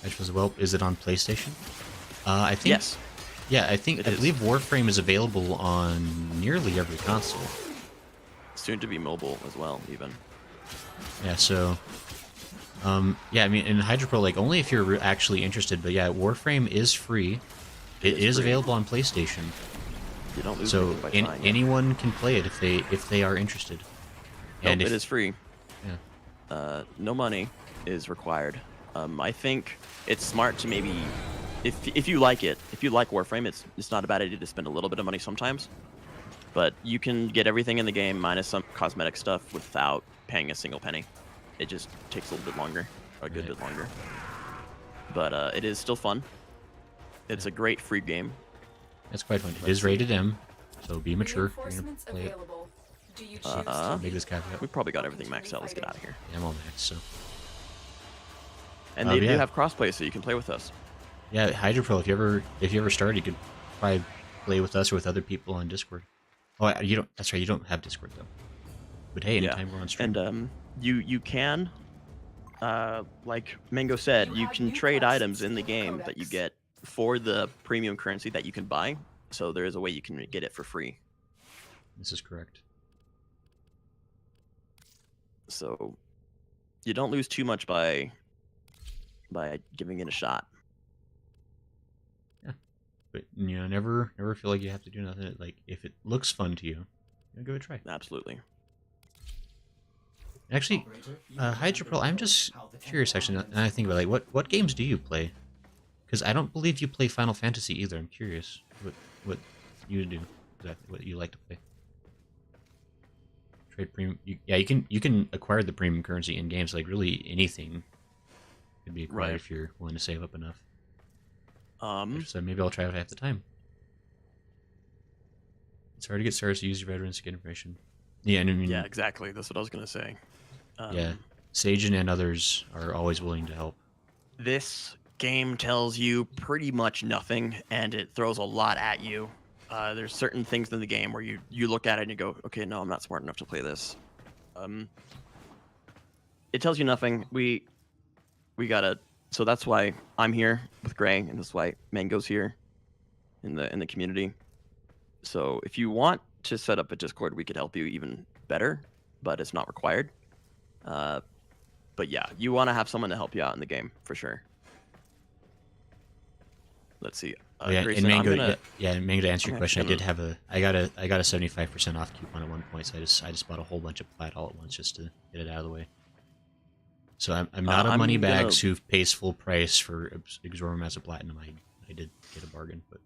I suppose. Well, is it on PlayStation? I think. Yes. Yeah, I think It I is. believe Warframe is available on nearly every console. Soon to be mobile as well, even. Yeah, so yeah, I mean, in HydroPro, like only if you're actually interested. But yeah, Warframe is free. It is free. available on PlayStation, You don't lose so anything by trying it. anyone can play it if they are interested. Nope, if, it is free. Yeah. No money is required. I think it's smart to maybe, if you like it, if you like Warframe, it's not a bad idea to spend a little bit of money sometimes. But you can get everything in the game minus some cosmetic stuff without paying a single penny. It just takes a little bit longer, or a good bit longer. But it is still fun. It's a great free game. That's quite fun. It is rated M, so be mature. If you're gonna Reinforcements play it. available. Do you choose to Make this caveat. We probably got everything maxed out. Let's get out of here. Yeah, I'm all max, so. And they do yeah. have crossplay, so you can play with us. Yeah, HydroPro. If you ever start, you could probably play with us or with other people on Discord. Oh, you don't. That's right. You don't have Discord though. But hey, Yeah. anytime we're on stream. And you can, like Mango said, you have can new trade quests items in the for game that you codex. get for the premium currency that you can buy. So there is a way you can get it for free. This is correct. So you don't lose too much by giving it a shot. But you know, never feel like you have to do nothing. Like if it looks fun to you, give it a try. Absolutely. Actually, Operator, you Hydra Pearl, I'm just how the curious. temple Actually, now I think about like what games do you play? Because I don't believe you play Final Fantasy either. I'm curious what you do. Exactly what you like to play. Trade premium. Yeah, you can acquire the premium currency in games. Like really anything could be acquired Right. if you're willing to save up enough. Um, So maybe I'll try it if I have the time. It's hard to get started, so use your veterans to get information. Yeah, and I mean, yeah, exactly. That's what I was gonna say. yeah, Sajin and others are always willing to help. This game tells you pretty much nothing, and it throws a lot at you. There's certain things in the game where you look at it and you go, okay, no, I'm not smart enough to play this. It tells you nothing. We gotta. So that's why I'm here with Gray, and that's why Mango's here in the community. So if you want to set up a Discord, we could help you even better, but it's not required. But yeah, you want to have someone to help you out in the game for sure. Let's see. Yeah, Grayson, and I'm Mango, gonna- yeah, Mango. To answer your I'm question, I actually did have I got a 75% off coupon at one point, so I just bought a whole bunch of plat all at once just to get it out of the way. So I'm not a I'm money gonna- bags who pays full price for exorbitant amounts of platinum. I did get a bargain, but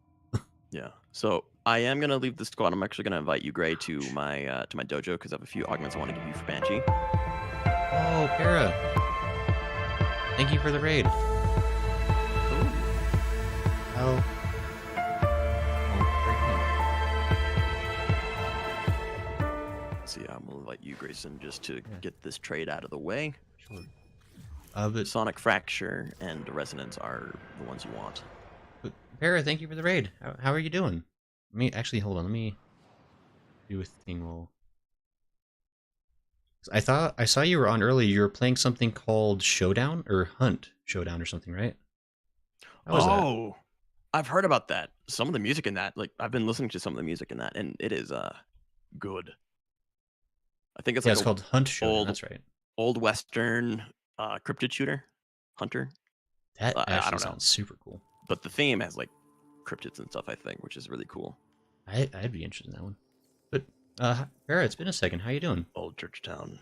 Yeah. So I am gonna leave the squad. I'm actually gonna invite you, Gray, to my dojo because I have a few augments I want to give you for Banshee. oh, Para, thank you for the raid. Oh. So yeah, I'm gonna invite you, Grayson, just to Yeah. get this trade out of the way. Sure. But Sonic Fracture and Resonance are the ones you want. Para, thank you for the raid. How are you doing? Let me actually hold on. Let me do a thing. While I saw you were on earlier. You were playing something called Showdown or Hunt Showdown or something, right? How was that? Oh, I've heard about that. Some of the music in that, like I've been listening to some of the music in that, and it is good. I think it's Yeah, like it's called Hunt Showdown. old- That's right. old western cryptid shooter, Hunter. That I actually don't know. sounds super cool. But the theme has like cryptids and stuff, I think, which is really cool. I'd be interested in that one. But Para, it's been a second. How you doing? Old church town.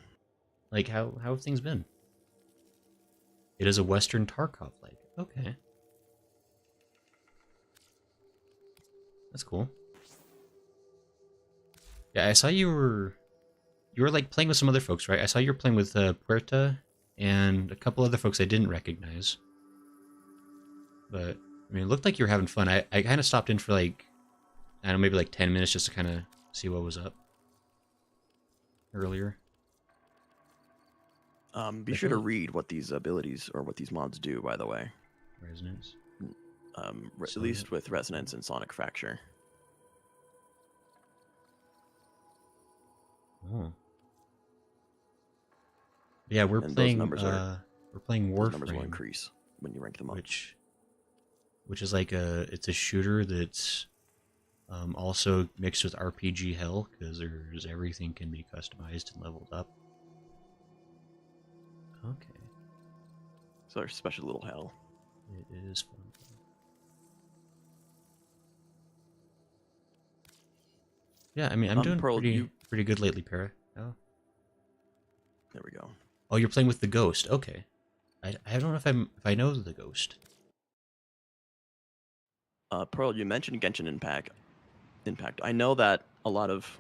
Like how have things been? It is a Western Tarkov like. Okay. That's cool. Yeah, I saw you were like playing with some other folks, right? I saw you were playing with Puerta and a couple other folks I didn't recognize. But I mean, it looked like you were having fun. I kind of stopped in for like, I don't know, maybe like 10 minutes just to kind of see what was up earlier. Be sure to read what these abilities or what these mods do, by the way. Resonance. At least with Resonance and Sonic Fracture. Oh. Yeah, we're And those playing. numbers We're playing Those numbers will Warframe, increase when you rank them up. which is like it's a shooter that's also mixed with RPG hell because there's everything can be customized and leveled up. Okay, So there's special little hell. it is fun. Yeah, I mean, I'm doing Pearl, pretty good lately, Para. Oh. There we go. Oh, you're playing with the ghost. Okay, I don't know if I know the ghost. Pearl, you mentioned Genshin Impact. I know that a lot of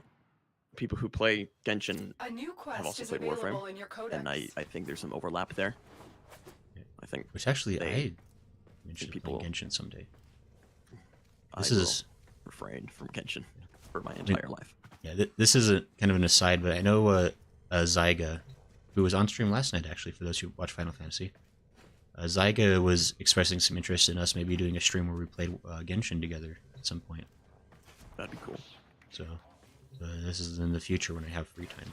people who play Genshin A new have quest also is played available Warframe, in your codex. and I think there's some overlap there. Yeah. I think Which actually, They- I'm interested in people- playing Genshin someday. I This will is refrain from Genshin for my entire life. yeah. This is a kind of an aside, but I know Zyga, who was on stream last night actually. For those who watch Final Fantasy, Zyga was expressing some interest in us maybe doing a stream where we played Genshin together at some point. That'd be cool. So this is in the future when I have free time.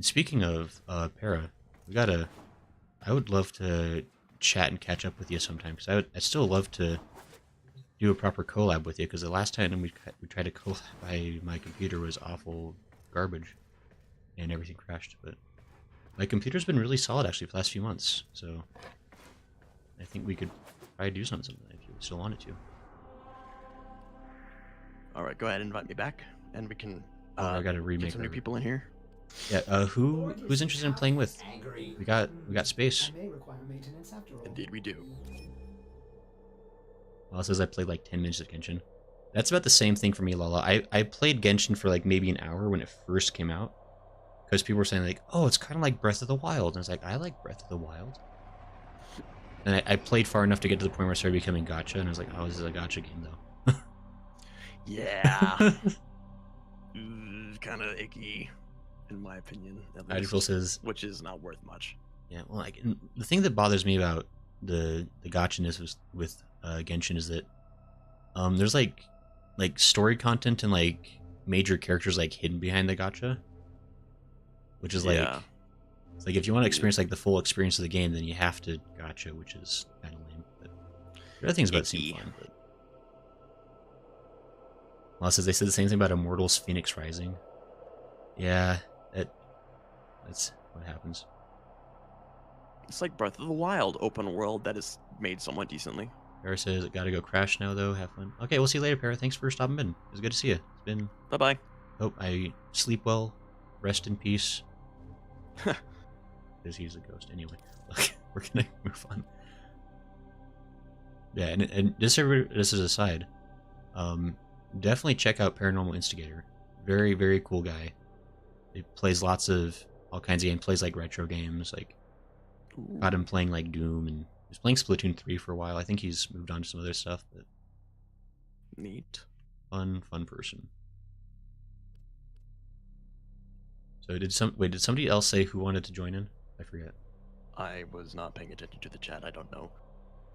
And speaking of Para, I would love to chat and catch up with you sometime because I'd still love to do a proper collab with you because the last time we tried to collab, my computer was awful garbage and everything crashed. But my computer's been really solid actually for the last few months, so I think we could probably do something if you still wanted to. All right, go ahead and invite me back, and we can I got to remake get some new our- people in here. Yeah, who's interested in playing with? We got space. I may require maintenance after all. Indeed, we do. Lala says I played like 10 minutes of Genshin. That's about the same thing for me, Lala. I played Genshin for like maybe an hour when it first came out. Because people were saying like, oh, it's kind of like Breath of the Wild. And I was like, I like Breath of the Wild. And I played far enough to get to the point where I started becoming gacha. And I was like, oh, this is a gacha game though. Yeah. Kind of icky, in my opinion. At least, Idrifil says, which is not worth much. yeah, well, like, the thing that bothers me about the gotchaness with Genshin is that there's like story content and like major characters like hidden behind the gacha, which is like, Yeah. it's like if you want to experience like the full experience of the game, then you have to gacha, which is kind of lame. But the other things about it seem Icky. fun. But Lala says they said the same thing about Immortals: Phoenix Rising. Yeah, that's what happens. It's like Breath of the Wild, open world that is made somewhat decently. Para says, gotta go crash now, though. Have fun. Okay, we'll see you later, Para. Thanks for stopping in. It was good to see you. It's been... Bye-bye. Hope I sleep well. Rest in peace. Because he's a ghost. Anyway, look, we're gonna move on. Yeah, and this is a side. Definitely check out Paranormal Instigator. Very, very cool guy. He plays lots of... all kinds of games. Plays, like, retro games. Like, got him playing, like, Doom, and... he was playing Splatoon 3 for a while. I think he's moved on to some other stuff, but Neat. fun person. So did somebody else say who wanted to join in? I forget. I was not paying attention to the chat. I don't know.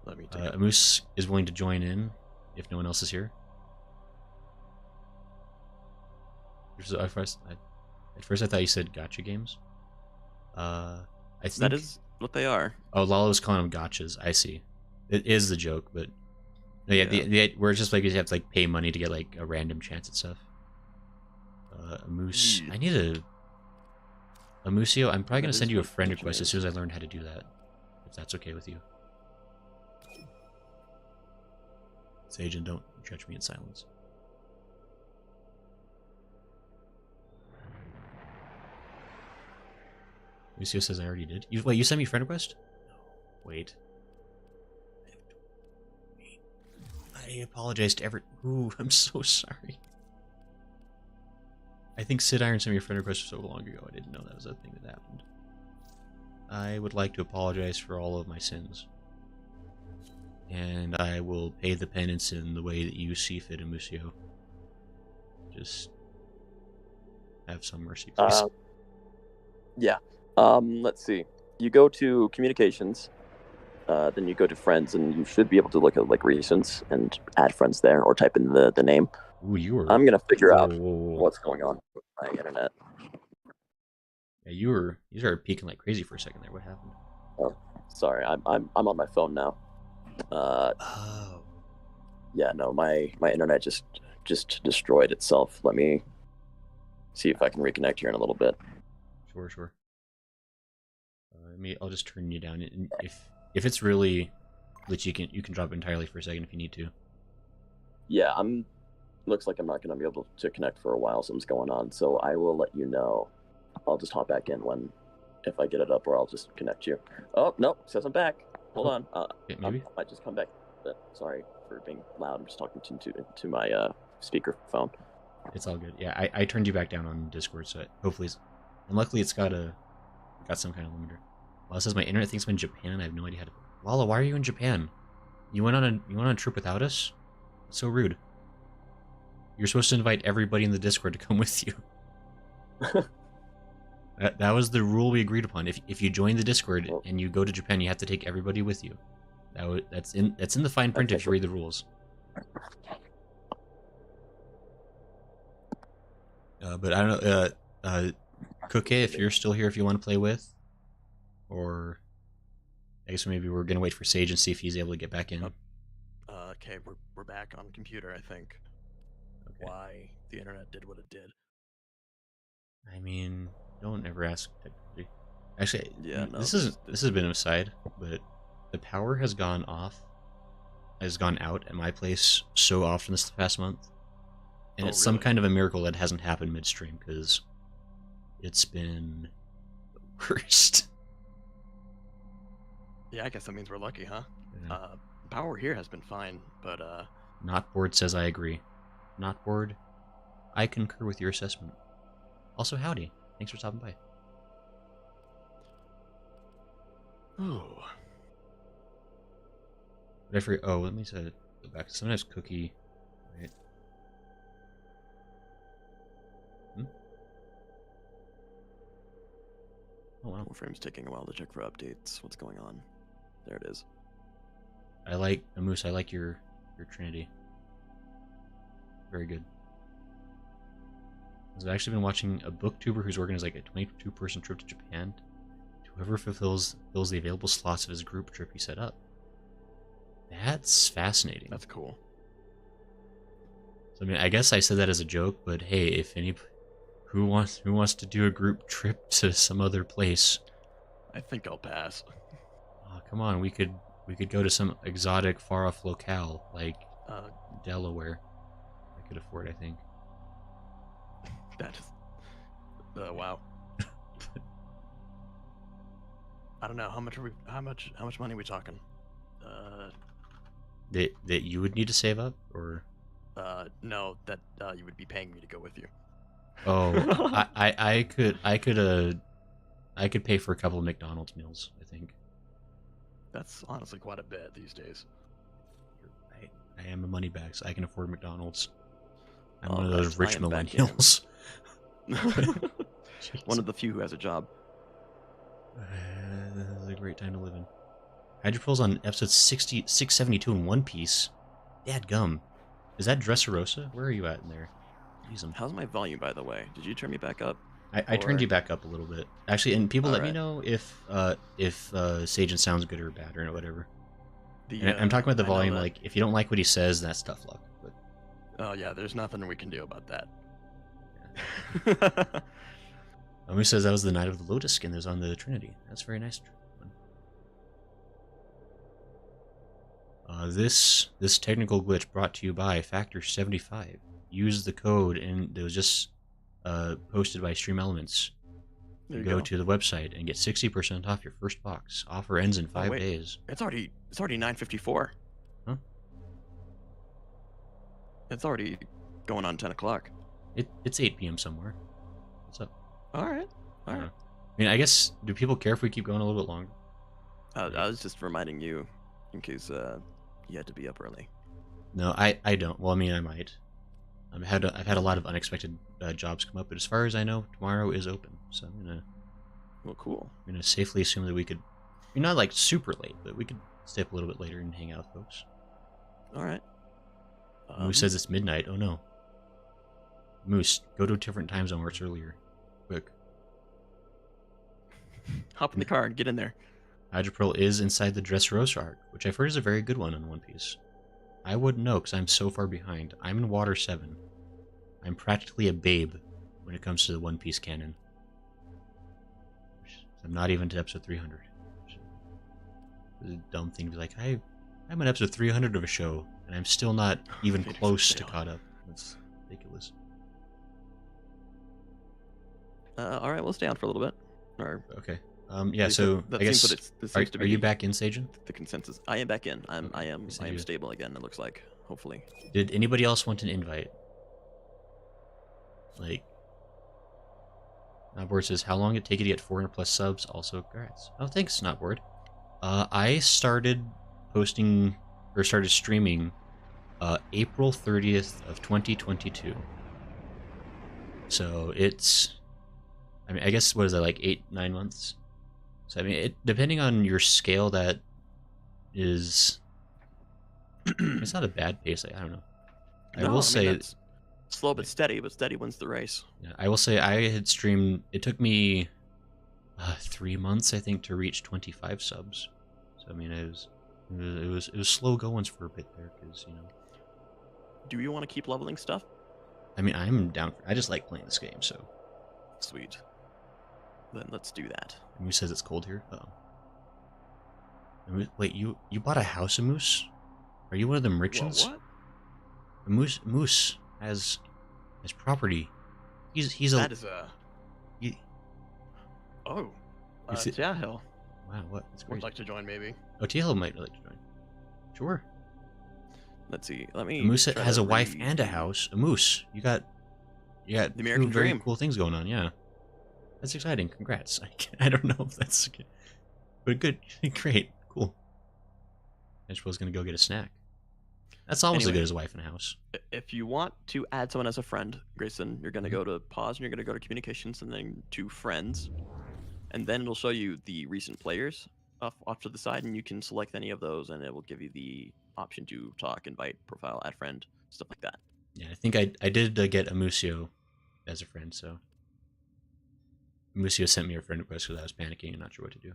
Let me take Moose is willing to join in if no one else is here. At first I thought you said gotcha games. I think That is what they are. Oh, Lala was calling them gotchas. I see. It is the joke, but no, yeah, Yeah. where it's just like you have to like pay money to get like a random chance at stuff. A moose. Yeah. I need a Museo. I'm probably That gonna is send you a what friend gotcha request as is. soon as I learn how to do that. If that's okay with you. Sajin, don't judge me in silence. Lucio says I already did. Wait, you sent me a friend request? No. Wait. I apologize to Ooh, I'm so sorry. I think Sid Iron sent me a friend request so long ago I didn't know that was a thing that happened. I would like to apologize for all of my sins. And I will pay the penance in the way that you see fit, Amusio. Just have some mercy, please. Yeah. Let's see. You go to communications, then you go to friends, and you should be able to look at like recents and add friends there, or type in the name. Ooh, you were. I'm gonna figure out Whoa. what's going on with my internet. Yeah, you started peeking like crazy for a second there. What happened? Sorry, I'm on my phone now. Oh. Yeah, no, my internet just destroyed itself. Let me see if I can reconnect here in a little bit. Sure. I'll just turn you down. And if it's really glitchy, you can drop it entirely for a second if you need to. Yeah, looks like I'm not gonna be able to connect for a while. Something's going on, so I will let you know. I'll just hop back in if I get it up, or I'll just connect you. Oh no, says I'm back. Hold on. Yeah, maybe. I might just come back. Sorry for being loud. I'm just talking to my speaker phone. It's all good. Yeah, I turned you back down on Discord, so hopefully and luckily it's got some kind of limiter. Lala says my internet thinks I'm in Japan. I have no idea how to. Lala, why are you in Japan? You went on a trip without us? That's so rude. You're supposed to invite everybody in the Discord to come with you. That was the rule we agreed upon. If you join the Discord and you go to Japan, you have to take everybody with you. That's in the fine print if you read the rules. But I don't know. Cookie, if you're still here, if you want to play with, or I guess maybe we're gonna wait for Sage and see if he's able to get back in. Okay, we're back on computer. I think. Okay. Why the internet did what it did. I mean, don't ever ask technically. Actually, Yeah, no, this has been an aside, but the power has gone out at my place so often this past month, and Oh, it's some really? kind of a miracle that hasn't happened midstream because it's been the worst. Yeah, I guess that means we're lucky, huh? Yeah. Power here has been fine, but Not bored says I agree. Not bored. I concur with your assessment. Also, howdy. Thanks for stopping by. oh, But I forget. Oh, let me say go back. Sometimes Cookie. Right. Oh wow. Warframe's taking a while to check for updates. What's going on? There it is. I like Moose. I like your Trinity. Very good. I've actually been watching a booktuber who's organized like a 22-person trip to Japan. Whoever fulfills the available slots of his group trip he set up. That's fascinating. That's cool. So, I mean, I guess I said that as a joke, but hey, if who wants to do a group trip to some other place? I think I'll pass. Oh, come on, we could go to some exotic, far-off locale like Uh, Delaware. I could afford, I think. that is. Wow. I don't know how much how much money are we talking? That you would need to save up, or No, that you would be paying me to go with you. oh, I could pay for a couple of McDonald's meals, I think. That's honestly quite a bit these days. I am a money bag, so I can afford McDonald's. I'm All one of right, those rich I am back in. millennials. One of the few who has a job. This is a great time to live in. Hydropool's on episode 672 in One Piece. Dadgum. Is that Dressrosa? Where are you at in there? Jeez, How's my volume, by the way? Did you turn me back up? I turned or- you back up a little bit. Actually, and people let me Alright. know if Sajin sounds good or bad or whatever. The, And I'm talking about the I know volume, that- like, if you don't like what he says, that's tough luck. But Oh yeah, there's nothing we can do about that. Omu says that was the Knight of the Lotus skin that was on the Trinity. That's very nice. This technical glitch brought to you by Factor 75. Use the code, and it was just posted by Stream Elements. There you Go to the website and get 60% off your first box. Offer ends in 5 wait. days. It's already 9:54. Huh? It's already going on 10 o'clock. It's 8 p.m. somewhere. What's up? All right. I don't know. I mean, I guess, do people care if we keep going a little bit longer? I was just reminding you in case you had to be up early. No, I don't. Well, I mean, I might. I've had a lot of unexpected jobs come up, but as far as I know, tomorrow is open. So Well, cool. I'm gonna safely assume that we could, you're not like super late, but we could stay up a little bit later and hang out with folks. All right. Who says it's midnight? Oh no. Moose, go to a different time zone where it's earlier. Quick. Hop in the car and get in there. Hydropearl is inside the Dressrosa arc, which I've heard is a very good one in One Piece. I wouldn't know because I'm so far behind. I'm in Water 7. I'm practically a babe when it comes to the One Piece canon. I'm not even to episode 300. It's a dumb thing to be like, I'm on episode 300 of a show, and I'm still not even Phoenix close to fail. caught up. That's ridiculous. All right, we'll stay on for a little bit. Or Okay. at Yeah, least so that I guess, seems what it are, seems to are be you back in, Sajin? the consensus. I am back in. I am Yes, I do. stable again. It looks like. Hopefully. Did anybody else want an invite? Like, Snotboard says, how long did it take you to get 400 plus subs? Also, congrats. Oh, thanks, Snotboard. I started posting, or started streaming, April 30th of 2022. So it's, I mean, I guess, what is that, like 8-9 months? So, I mean, depending on your scale, that is, it's not a bad pace. I don't know. I will say, that's Slow but steady wins the race. Yeah, I will say I had streamed. It took me 3 months, I think, to reach 25 subs. So I mean, it was slow goings for a bit there, because Do you want to keep leveling stuff? I mean, I'm down. I just like playing this game. So Sweet. Then let's do that. who says it's cold here? Oh. Wait, you bought a house, a moose? Are you one of them merchants? What? A moose has property. He's a. That is a. He, Oh. Is it- Yeah, hell. wow, what? That's Would great. like to join, maybe. OTL might like to join. Sure. Let's see. Let me. A moose try has to a wife read and a the- house. A moose. You got The two American very dream. cool things going on. Yeah, that's exciting. Congrats. I don't know if that's good, but good. Great. Cool. I just was gonna go get a snack. That's almost as Anyway. good as a wife and a house. If you want to add someone as a friend, Grayson, you're going Mm-hmm. to go to pause and you're going to go to communications and then to friends. And then it'll show you the recent players off to the side, and you can select any of those, and it will give you the option to talk, invite, profile, add friend, stuff like that. Yeah, I think I did get Amusio as a friend, so Amusio sent me a friend request because I was panicking and not sure what to do.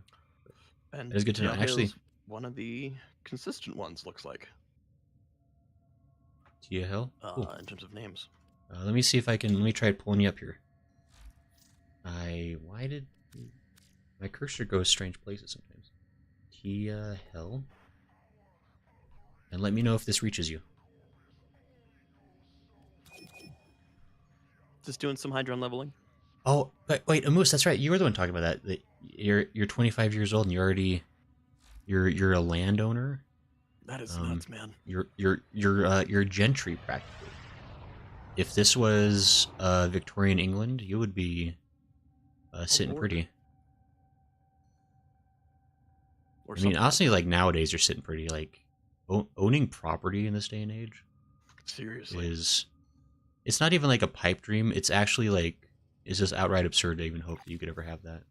And That is good to know. Tailhill's Actually- one of the consistent ones, looks like, Tia Hill? Cool. in terms of names. Let me see if I can. Let me try pulling you up here. Why did my cursor go strange places sometimes? Tia Hill. And let me know if this reaches you. Just doing some Hydron leveling. Oh, wait, Amoose, that's right. You were the one talking about that. You're 25 years old and you're a landowner. That is nuts, man. You're gentry practically. If this was Victorian England, you would be sitting Lord. pretty. Or I mean, something. honestly, like nowadays, you're sitting pretty. Like owning property in this day and age Seriously. it's not even like a pipe dream. It's actually like it's just outright absurd to even hope that you could ever have that.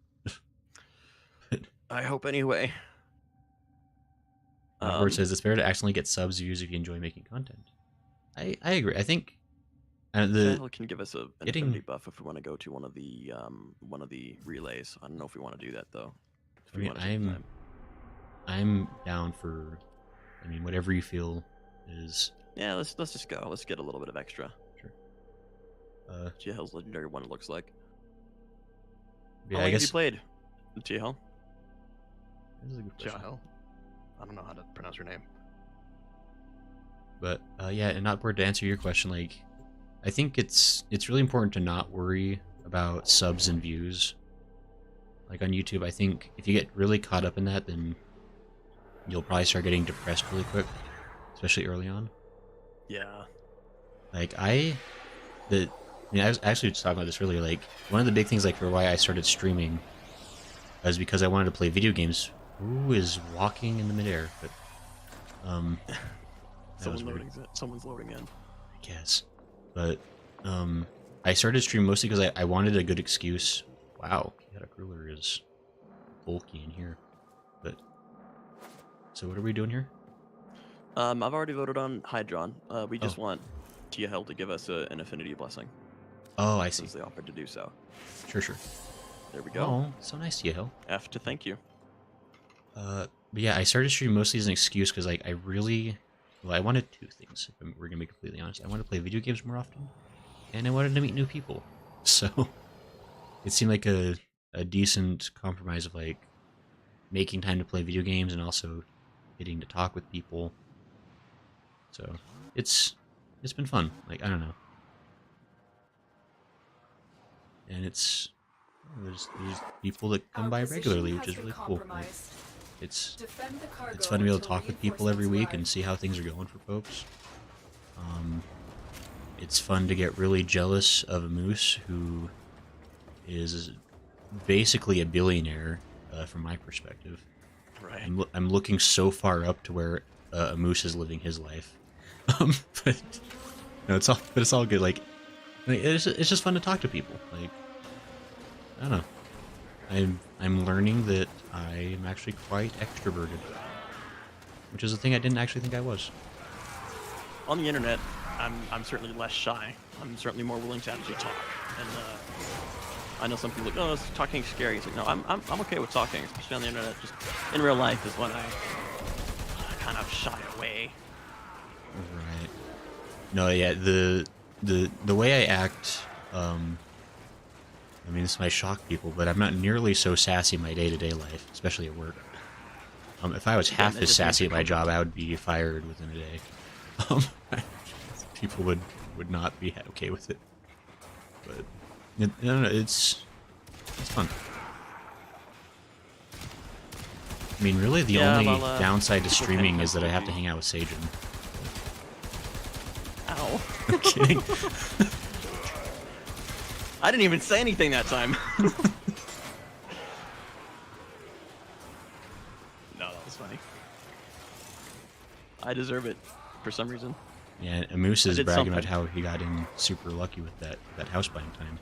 I hope anyway. Word says it's better to accidentally get subs views if you enjoy making content. I agree. I think the Tail can give us an getting- affinity buff if we want to go to one of the relays. I don't know if we want to do that though. If I we mean, wanna take the time. I'm down for. I mean, whatever you feel is. Yeah, let's just go. Let's get a little bit of extra. Sure. Hell's legendary one. It looks like. Yeah, How I long have you guess. played? Hell. This is a good question. Hell. I don't know how to pronounce your name. But yeah, and not bored to answer your question. Like, I think it's really important to not worry about subs and views. Like on YouTube, I think if you get really caught up in that, then you'll probably start getting depressed really quick, especially early on. Yeah. Like I was actually just talking about this earlier. Like one of the big things, like for why I started streaming, was because I wanted to play video games. Who is walking in the midair? But that was weird. Someone's loading in. I guess. But I started streaming mostly because I wanted a good excuse. Wow, Chaotic Ruler is bulky in here. But so what are we doing here? I've already voted on Hydron. We just Oh. want Tia Hell to give us an affinity blessing Oh, I see. since they offered to do so. Sure. There we go. Oh, so nice to you, Hill. F to thank you. But yeah, I started streaming mostly as an excuse because like I wanted two things. If we're gonna be completely honest, I wanted to play video games more often, and I wanted to meet new people. So it seemed like a decent compromise of like making time to play video games and also getting to talk with people. So it's been fun. Like I don't know, and there's people that come Our by position regularly, which has is been really cool. Like, compromised. it's Defend the cargo fun to be able to until talk with people every reinforcements week and arrive. see how things are going for folks. It's fun to get really jealous of a moose who is basically a billionaire from my perspective. Right. I'm looking so far up to where a moose is living his life. But no, it's all good. Like it's just fun to talk to people. Like I don't know. I'm learning that I'm actually quite extroverted, which is a thing I didn't actually think I was. On the internet, I'm certainly less shy. I'm certainly more willing to actually talk. And I know some people are like, oh, talking is scary. It's like, no, I'm okay with talking, especially on the internet. Just in real life is when I kind of shy away. Right. No, yeah, the way I act, I mean, this might shock people, but I'm not nearly so sassy in my day-to-day life, especially at work. If I was half as sassy at my job, I would be fired within a day. People would not be okay with it. But no, it's fun. I mean, really, the only downside to streaming is that I have to hang out with Sajin. Ow. I'm kidding. I didn't even say anything that time. No, that was funny. I deserve it for some reason. Yeah, Moose is did bragging something. about how he got in super lucky with that house buying time.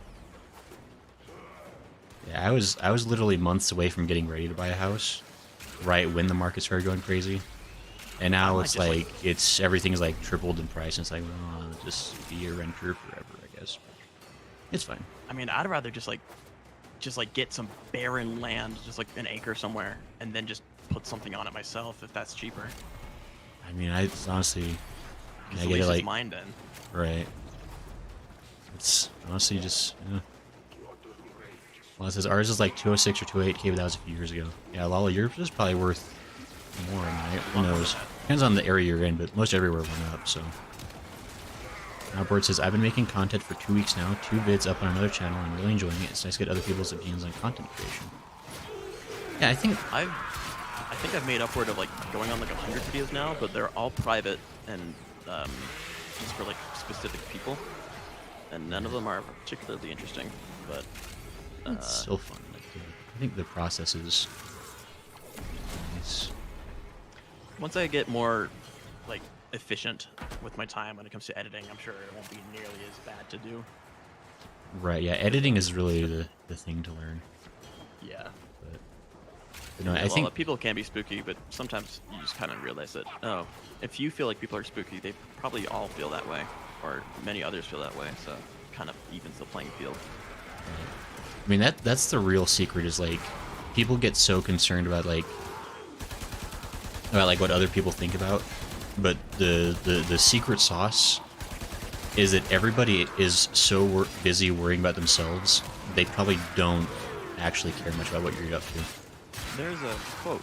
Yeah, I was literally months away from getting ready to buy a house, right when the market started going crazy, and now it's like everything's like tripled in price. And it's like, well, I'll just be a renter forever, I guess. It's fine. I mean, I'd rather just get some barren land, just like an acre somewhere, and then just put something on it myself if that's cheaper. I mean, I honestly, Because I at get least it, it's like, mine then. right. It's honestly just. Well, it says ours is like 206 or 208K, but that was a few years ago. Yeah, Lala, yours is probably worth more, right? Who knows? Depends on the area you're in, but most everywhere went up, so. Now Board says, I've been making content for 2 weeks now, 2 vids up on another channel, I'm really enjoying it. It's nice to get other people's opinions on content creation. Yeah, I think I've made upward of like going on like 100 videos now, but they're all private and just for like specific people, and none of them are particularly interesting. But it's still fun. Like, I think the process is nice. once I get more like efficient with my time when it comes to editing, I'm sure it won't be nearly as bad to do. Right, yeah, editing is really the thing to learn. Yeah. But no, Yeah, I think people can be spooky, but sometimes you just kind of realize that, oh, if you feel like people are spooky, they probably all feel that way, or many others feel that way, so it kind of evens the playing field. I mean, that's the real secret is, like, people get so concerned about what other people think about, but the secret sauce is that everybody is so busy worrying about themselves, they probably don't actually care much about what you're up to. There's a quote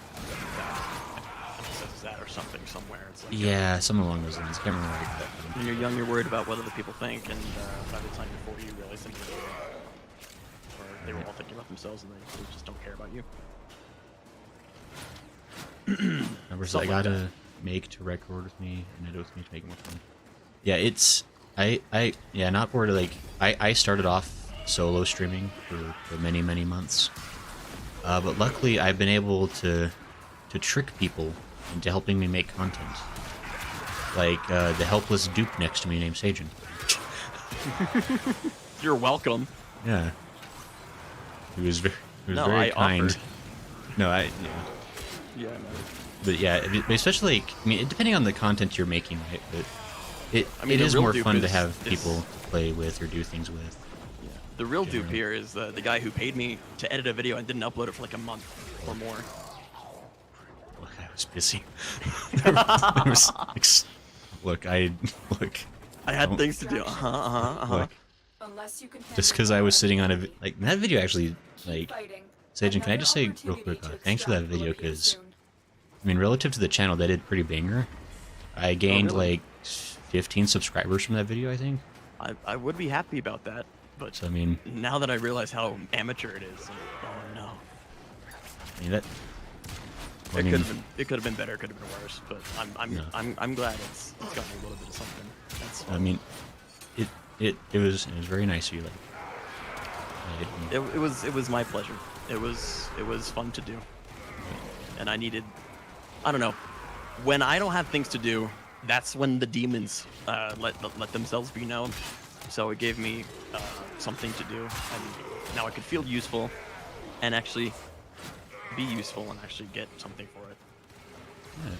that says that or something somewhere. It's like, Yeah, something along those lines. I can't remember where I got that. when you're young, you're worried about what other people think, and by the time you're 40, you realize something or they were all thinking about themselves, and they just don't care about you. Numbers I gotta make to record with me and edit with me to make it more fun. Yeah, it's not bored. Like I started off solo streaming for many months, but luckily I've been able to trick people into helping me make content. Like the helpless dupe next to me named Sajin. You're welcome. Yeah, he was very No, very I kind. offered. No, Yeah. But yeah, especially like, I mean, depending on the content you're making, right? But I mean, it the is real more dupe fun to is- have is- people play with or do things with. Yeah. The real dupe Generally. here is the guy who paid me to edit a video and didn't upload it for like a month or more. Look, I was busy. Look, I had Don't- things to do. look, Unless you can just because I was sitting on like that video actually, like, fighting. Sajin, can I just say Another real quick, opportunity to thanks for that extract will video, appear because soon. I mean, relative to the channel, that did pretty banger. I gained really? like 15 subscribers from that video, I think. I would be happy about that, but So I mean, now that I realize how amateur it is, oh no. that. I It mean, could have been better, could have been worse, but No. I'm glad it's gotten a little bit of something. That's I mean, it was very nice of you. Like, it was my pleasure. It was fun to do, and I don't know, when I don't have things to do, that's when the demons let themselves be known. So it gave me something to do, and now I could feel useful, and actually be useful, and actually get something for it. yeah,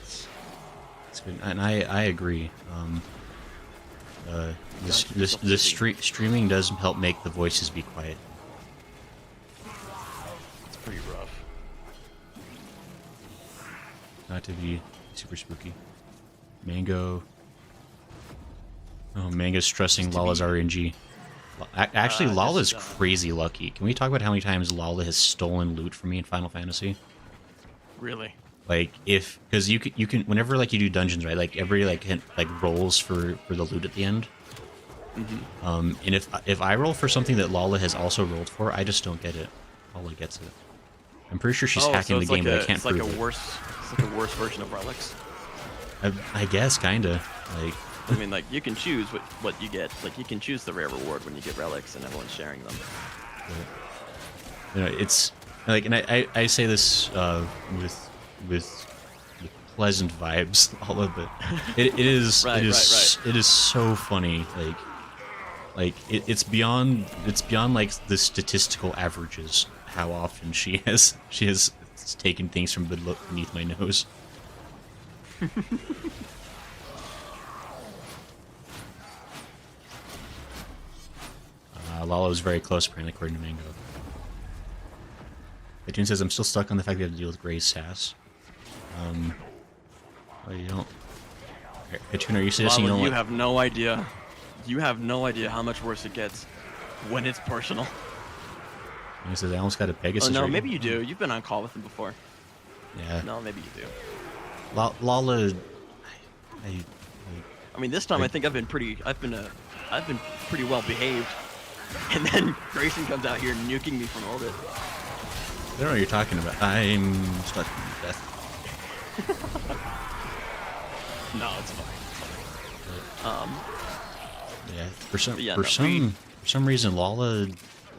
it's good, and I agree. streaming does help make the voices be quiet. It's pretty rough. Not to be super spooky. Mango. Oh, Mango's stressing Lala's RNG. Actually, Lala's crazy lucky. Can we talk about how many times Lala has stolen loot from me in Final Fantasy? Really? Like, because you can whenever like you do dungeons, right? Like every like rolls for the loot at the end. Mm-hmm. And if I roll for something that Lala has also rolled for, I just don't get it. Lala gets it. I'm pretty sure she's hacking the game, but I can't prove it. It's like a worse version of relics. I guess kinda like. I mean, like, you can choose what you get. Like, you can choose the rare reward when you get relics, and everyone's sharing them. You know, it's like, and I say this with pleasant vibes, all of it. It is Right. it is so funny. Like it's beyond like the statistical averages. How often she has taken things from beneath my nose. Lala was very close, apparently, according to Mango. The tune says, I'm still stuck on the fact we have to deal with Gray's sass. Well, you don't... Tune, are you suggesting you don't you have no idea. You have no idea how much worse it gets when it's personal. He says, I almost got a Pegasus. Oh, no, right maybe now. you do. You've been on call with him before. Yeah. No, maybe you do. Lala... I mean, this time I think I've been pretty well behaved. And then Grayson comes out here nuking me from orbit. I don't know what you're talking about. I'm stuck in death. No, it's fine. Yeah, for some reason, Lala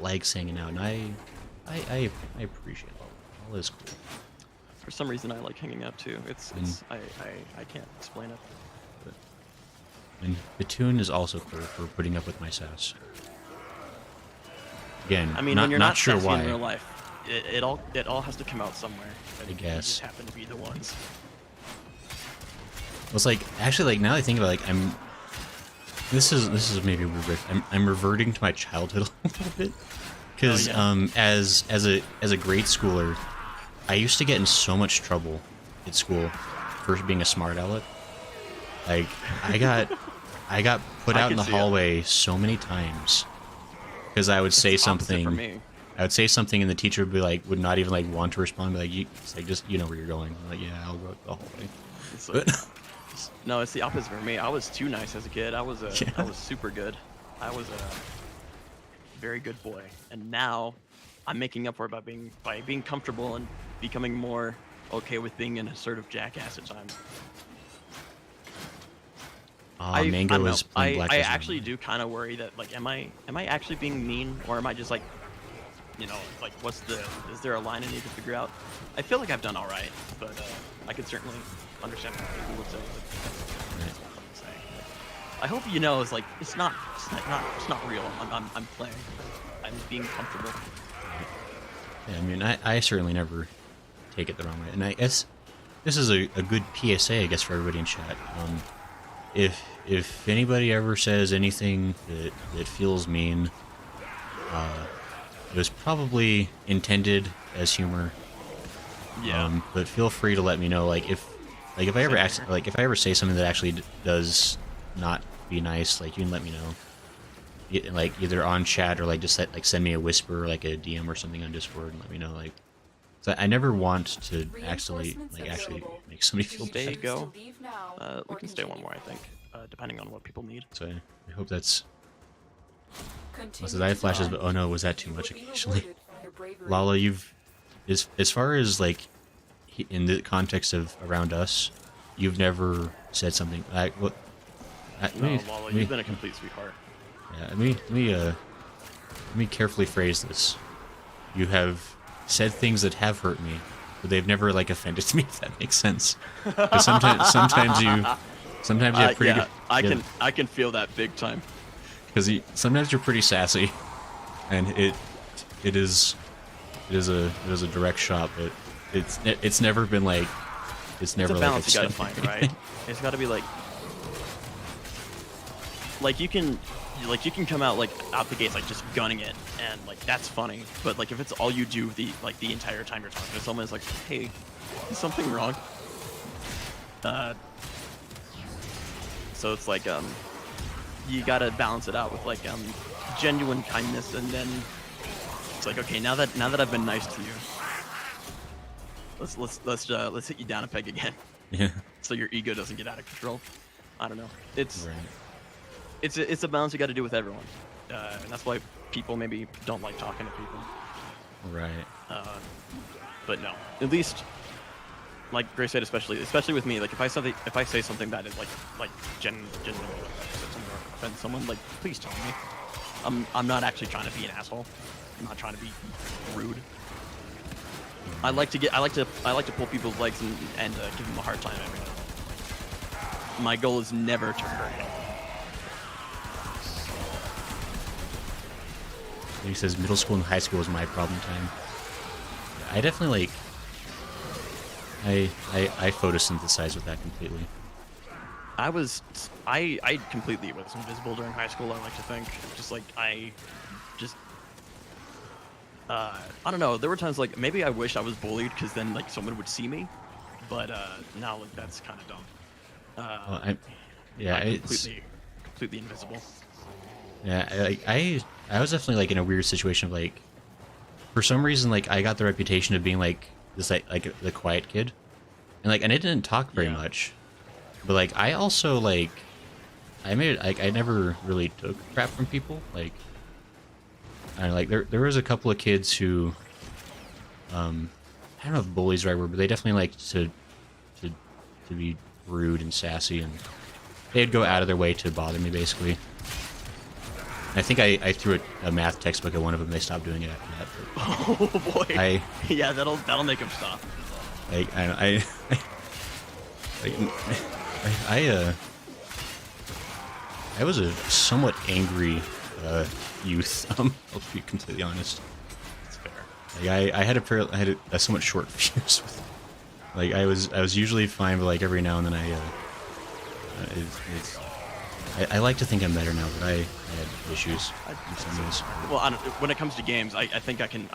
likes hanging out, and I appreciate Lala. Lala is cool. For some reason, I like hanging out too. I can't explain it. And Batoon is also cool for putting up with my sass. Again, I mean, not, when you're not not sure sassy why. in real life, it all has to come out somewhere. And I guess. We just happen to be the ones. Well, it's like actually, like now that I think about it, like this is maybe weird. I'm reverting to my childhood a little bit because as a grade schooler, I used to get in so much trouble at school for being a smart aleck. Like I got put out in the hallway so many times because I would say something. For me. I would say something and the teacher would not even like want to respond. Be like, it's like just you know where you're going. I'm like, yeah, I'll go the hallway. It's like, no, it's the opposite for me. I was too nice as a kid. I was super good. I was a very good boy, and now I'm making up for it by being comfortable and becoming more okay with being an assertive jackass at times. Mango is playing Black I as actually well. do kind of worry that like, am I actually being mean, or am I just like, you know, like is there a line I need to figure out? I feel like I've done all right, but I could certainly understand what people would say. I hope you know it's like it's not real. I'm playing. I'm being comfortable. Yeah, I mean, I certainly never take it the wrong way, and I guess this is a good PSA, I guess, for everybody in chat. If anybody ever says anything that feels mean, it was probably intended as humor. Yeah. But feel free to let me know, if I ever if I ever say something that actually does not be nice, like you can let me know. Like either on chat or just send me a whisper, like a DM or something on Discord, and let me know. So I never want to actually make somebody feel There you bad. go. We can stay one more, I think, depending on what people need. So I hope that's. Unless the eye flashes, but oh no, was that too much? Occasionally, Lala, you've as far as in the context of around us, you've never said something like what. No, Lala, you've been a complete sweetheart. Yeah, let me carefully phrase this. You have said things that have hurt me, but they've never offended me. If that makes sense. 'Cause sometimes you have pretty good. I can feel that big time. Because sometimes you're pretty sassy, and it is a direct shot, but it's never been it's never It's a balance you gotta upset find, me. right? It's gotta be like you can come out like out the gates like just gunning it, and like that's funny. But like if it's all you do the entire time you're talking to someone, it's like, hey, is something wrong? So it's like you gotta balance it out with like genuine kindness, and then it's like, okay, now that I've been nice to you, let's hit you down a peg again. Yeah. So your ego doesn't get out of control. I don't know. It's Right. it's a balance you got to do with everyone, and that's why people maybe don't like talking to people. Right. But no, at least like Grace said, especially with me, like if I say something that is like genuinely offend someone, like please tell me. I'm not actually trying to be an asshole. I'm not trying to be rude. I like to pull people's legs and give them a hard time every now. My goal is never to hurt him. He says middle school and high school was my problem time. I definitely like. I photosynthesize with that completely. I completely was invisible during high school. I like to think I don't know. There were times like maybe I wish I was bullied because then like someone would see me, but now like that's kind of dumb. Well, I'm it's completely invisible. yeah. I was definitely like in a weird situation of like, for some reason like I got the reputation of being like this like the quiet kid, and I didn't talk very much, but like I also like I never really took crap from people. Like I don't know, like there was a couple of kids who I don't know if bullies the right word, but they definitely liked to be rude and sassy, and they'd go out of their way to bother me basically. I think I threw a math textbook at one of them. They stopped doing it after that. Oh boy! Yeah, that'll make him stop. Like I was a somewhat angry youth. I'll be completely honest. That's fair. Like I had a somewhat short fuse with. Like I was usually fine, but like every now and then I like to think I'm better now, but I had issues in some ways. Well, when it comes to games, I think I can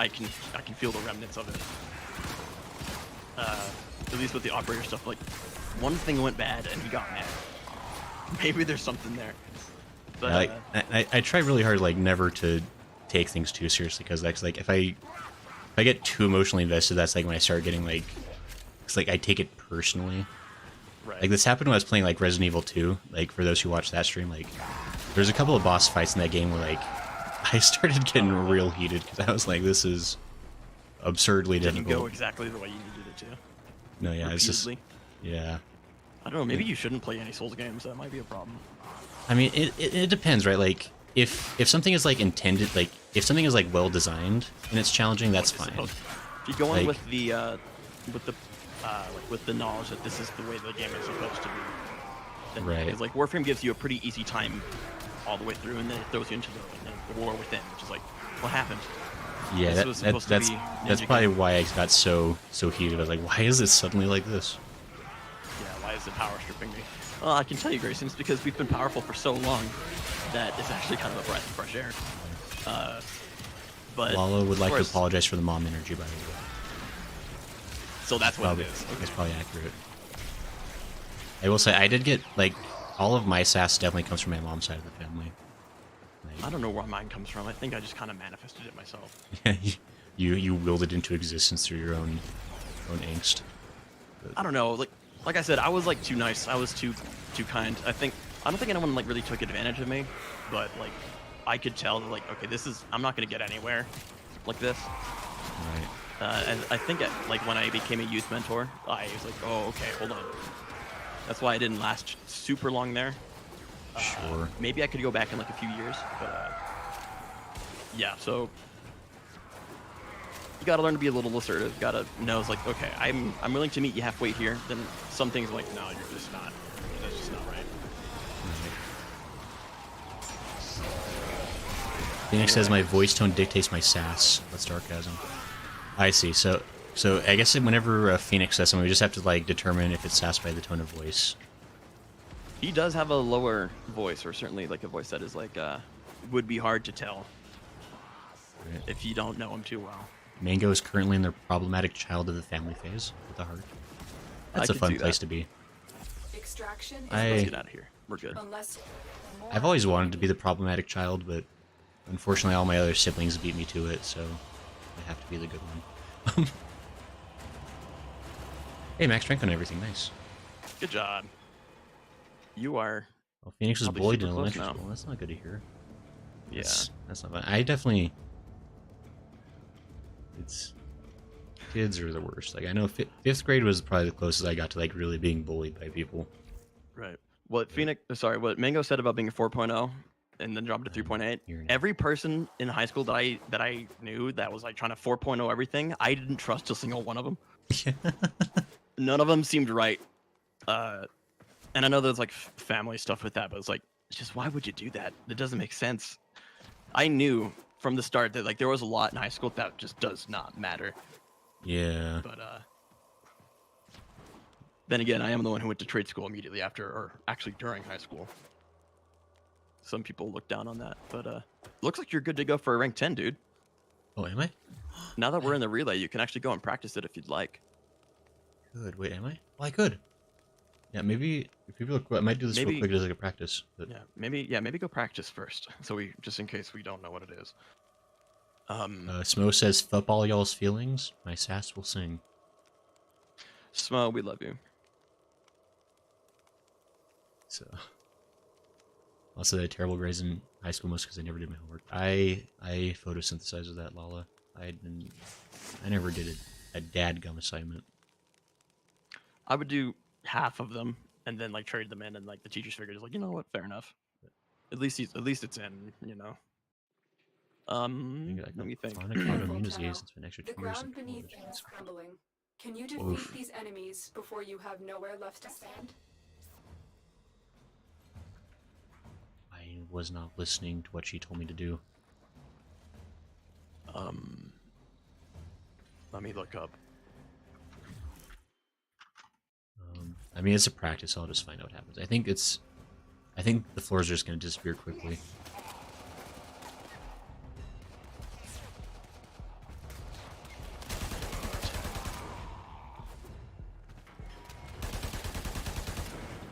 feel the remnants of it. At least with the operator stuff, like one thing went bad and he got mad. Maybe there's something there. But I try really hard like never to take things too seriously, because that's like if I get too emotionally invested, that's like when I start getting like, it's like I take it personally. right. Like this happened when I was playing like Resident Evil 2. Like for those who watched that stream, like there's a couple of boss fights in that game where like I started getting real heated because I was like, this is absurdly Didn't difficult. go exactly the way you needed it to. No, yeah, it's just Repeatedly. yeah. I don't know. Maybe you shouldn't play any Souls games. That might be a problem. I mean, it depends, right? Like if something is like intended, like if something is like well designed and it's challenging, that's fine. If you go in Like- with the knowledge that this is the way the game is supposed to be, then, Right. Because like Warframe gives you a pretty easy time all the way through, and then it throws you into the war within, which is like, what happened? Yeah, This was supposed to that's be that's Ninja probably Gaiden. why I got so heated. I was like, why is it suddenly like this? Yeah, why is it power stripping me? Well, I can tell you, Grayson, it's because we've been powerful for so long that it's actually kind of a breath of fresh air. But Lalo would of like to course- apologize for the mom energy, by the way. So that's what Probably, it is. That's probably accurate. I will say I did get like all of my sass definitely comes from my mom's side of the family. I don't know where mine comes from. I think I just kind of manifested it myself. Like, you willed it into existence through your own angst. I don't know. Like I said, I was like too nice. I was too kind. I don't think anyone like really took advantage of me, but like I could tell that like, okay, I'm not gonna get anywhere like this. Right. And I think like when I became a youth mentor, I was like, oh, okay, hold on. That's why I didn't last super long there. Sure. Maybe I could go back in like a few years, but yeah. So you gotta learn to be a little assertive. Gotta know it's like, okay, I'm willing to meet you halfway here. Then some things like, no, you're just not. That's just not right. Phoenix says my voice tone dictates my sass. That's sarcasm. I see. So I guess whenever Phoenix says something, we just have to like determine if it's sass by the tone of voice. He does have a lower voice, or certainly like a voice that is like would be hard to tell Right. if you don't know him too well. Mango is currently in the problematic child of the family phase with the heart. That's a could fun see place that. to be. Extraction is I- Let's get out of here. We're good. unless I've always wanted to be the problematic child, but unfortunately all my other siblings beat me to it, so I have to be the good one. Hey, max strength on everything, nice. Good job. You are. Well, Phoenix was Probably bullied in super close elementary now. school. That's not good to hear. Yeah. That's not fun. I definitely... It's... Kids are the worst. Like, I know fifth grade was probably the closest I got to, like, really being bullied by people. Right. What what Mango said about being a 4.0 and then dropped to 3.8. You're- Every person in high school that I knew that was like trying to 4.0 everything, I didn't trust a single one of them. None of them seemed right. And I know there's like family stuff with that, but it's like, just why would you do that? It doesn't make sense. I knew from the start that like there was a lot in high school that just does not matter. Yeah. But then again, I am the one who went to trade school immediately after, or actually during high school. Some people look down on that, but looks like you're good to go for a rank 10, dude. Oh, am I? Now that we're in the relay, you can actually go and practice it if you'd like. Good. Wait, am I? Well, I could. Yeah, maybe if people look, I might do this Maybe- real quick as like a practice. But Maybe go practice first, so we just in case we don't know what it is. Smo says, "Fuck all y'all's feelings. My sass will sing." Smo, we love you. So, also, I had terrible grades in high school, most because I never did my homework. I photosynthesized with that, Lala. I never did a dadgum assignment. I would do half of them and then like trade them in, and like the teachers figured it's like, you know what, fair enough. At least it's in, you know. Let me think. Chronic autoimmune disease. It's been extra the 2 years. ground in beneath college. you is crumbling. Can you defeat Oof. these enemies before you have nowhere left to stand? I was not listening to what she told me to do. Let me look up. I mean, it's a practice. I'll just find out what happens. I think the floors are just going to disappear quickly.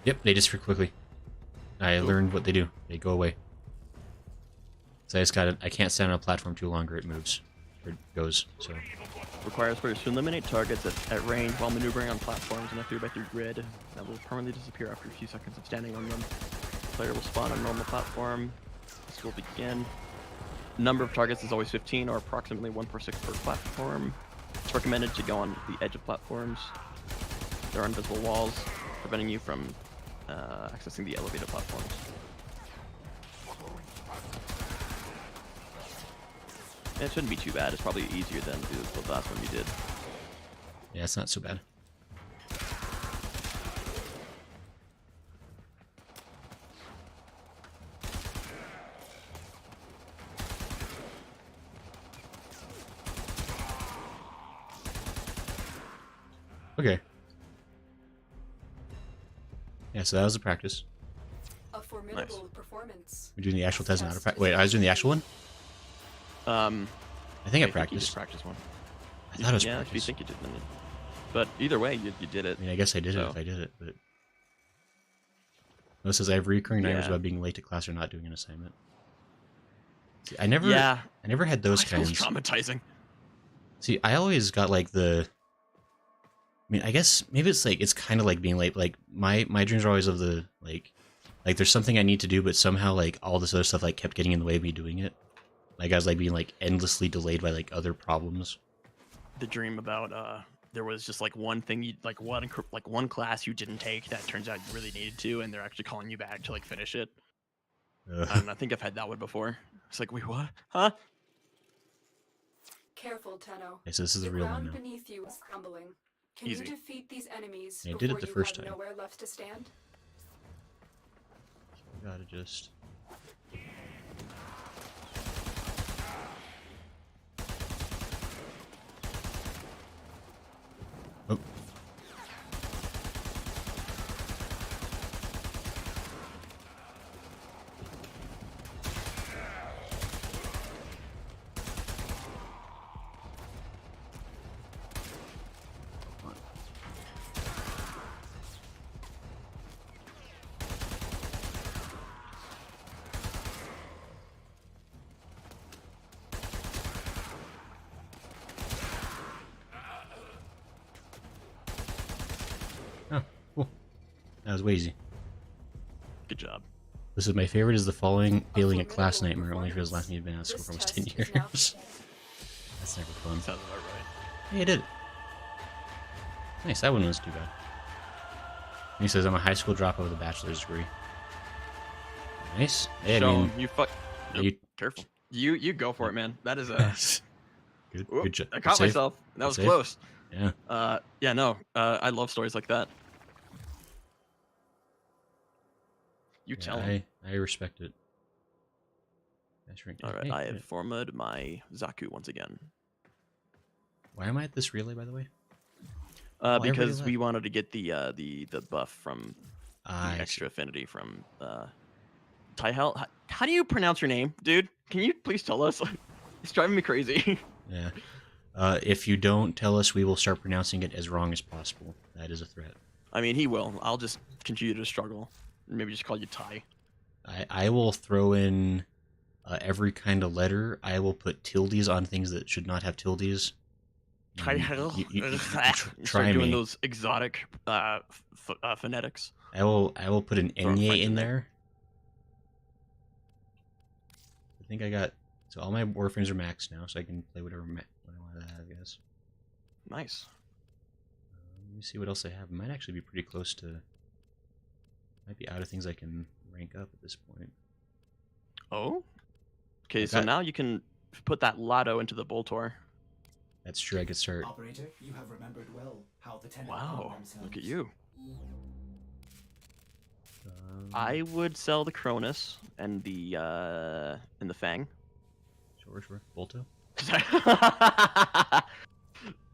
Yep, they disappear quickly. I learned what they do. They go away. So I can't stand on a platform too long or it moves. Or it goes, so. Requires players to eliminate targets at range while maneuvering on platforms in a 3x3 grid that will permanently disappear after a few seconds of standing on them. The player will spawn on a normal platform. This will begin. Number of targets is always 15, or approximately 1 per 6 per platform. It's recommended to go on the edge of platforms. There are invisible walls preventing you from accessing the elevated platforms. It shouldn't be too bad. It's probably easier than the last one you did. Yeah, it's not so bad. Okay. Yeah, so that was the practice. A formidable performance. We're doing the actual test, not a practice. Wait, I was doing the actual one? I think I you practiced. just practiced one. I thought it was Yeah, if you practice. think you did, then but either way, you did it. I mean, I guess I did it So- if I did it, but... It says I have recurring nightmares Yeah. about being late to class or not doing an assignment. See, I never had those High school's kinds. traumatizing. See, I always got like the... I mean, I guess maybe it's like, it's kind of like being late. Like, my dreams are always of the, like there's something I need to do, but somehow, like, all this other stuff, like, kept getting in the way of me doing it. Like, I was, like, being, like, endlessly delayed by, like, other problems. The dream about there was just like one thing you like one class you didn't take that turns out you really needed to, and they're actually calling you back to like finish it. I think I've had that one before. It's like, wait, what? Huh? Careful, Tenno. Okay, so this is the The real one ground now. beneath you is crumbling. Can Easy. you defeat these enemies I before did it the you first have time. nowhere left to stand? Gotta just... Oh. That was way easy. Good job. This is my favorite is the following failing a class nightmare only for his last time he'd been out of school for almost 10 years. That's never fun. Sounds about right. Hey, I did it. Nice, that one was too bad. And he says, I'm a high school dropout with a bachelor's degree. Nice. Hey, I mean, you fuck. you- Careful. You go for it, man. That is a. good job. I caught myself. That was save. close. Yeah. Yeah, no. I love stories like that. You Yeah, tell him. I respect it. All right, I have formed my Zaku once again. Why am I at this relay, by the way? Why Because relay? we wanted to get the buff from the I see. extra affinity from Tyhel. How do you pronounce your name, dude? Can you please tell us? It's driving me crazy. Yeah. If you don't tell us, we will start pronouncing it as wrong as possible. That is a threat. I mean, he will. I'll just continue to struggle. Maybe just call you Ty. I will throw in every kind of letter. I will put tildes on things that should not have tildes. Tyhel. You Start try doing me. those exotic phonetics. I will put an Throw a enye French in in there. I think I got so all my Warframes are maxed now, so I can play whatever what I want to have, I guess. Nice. Let me see what else I have. It might actually be pretty close to. Might be out of things I can rank up at this point. Oh. Okay, I so got- now you can put that Lotto into the Boltor. That's true. I could start. Operator, you have remembered well how the tenant Wow. arm themselves. Look at you. I I would sell the Cronus and the Fang. sure. Bolto.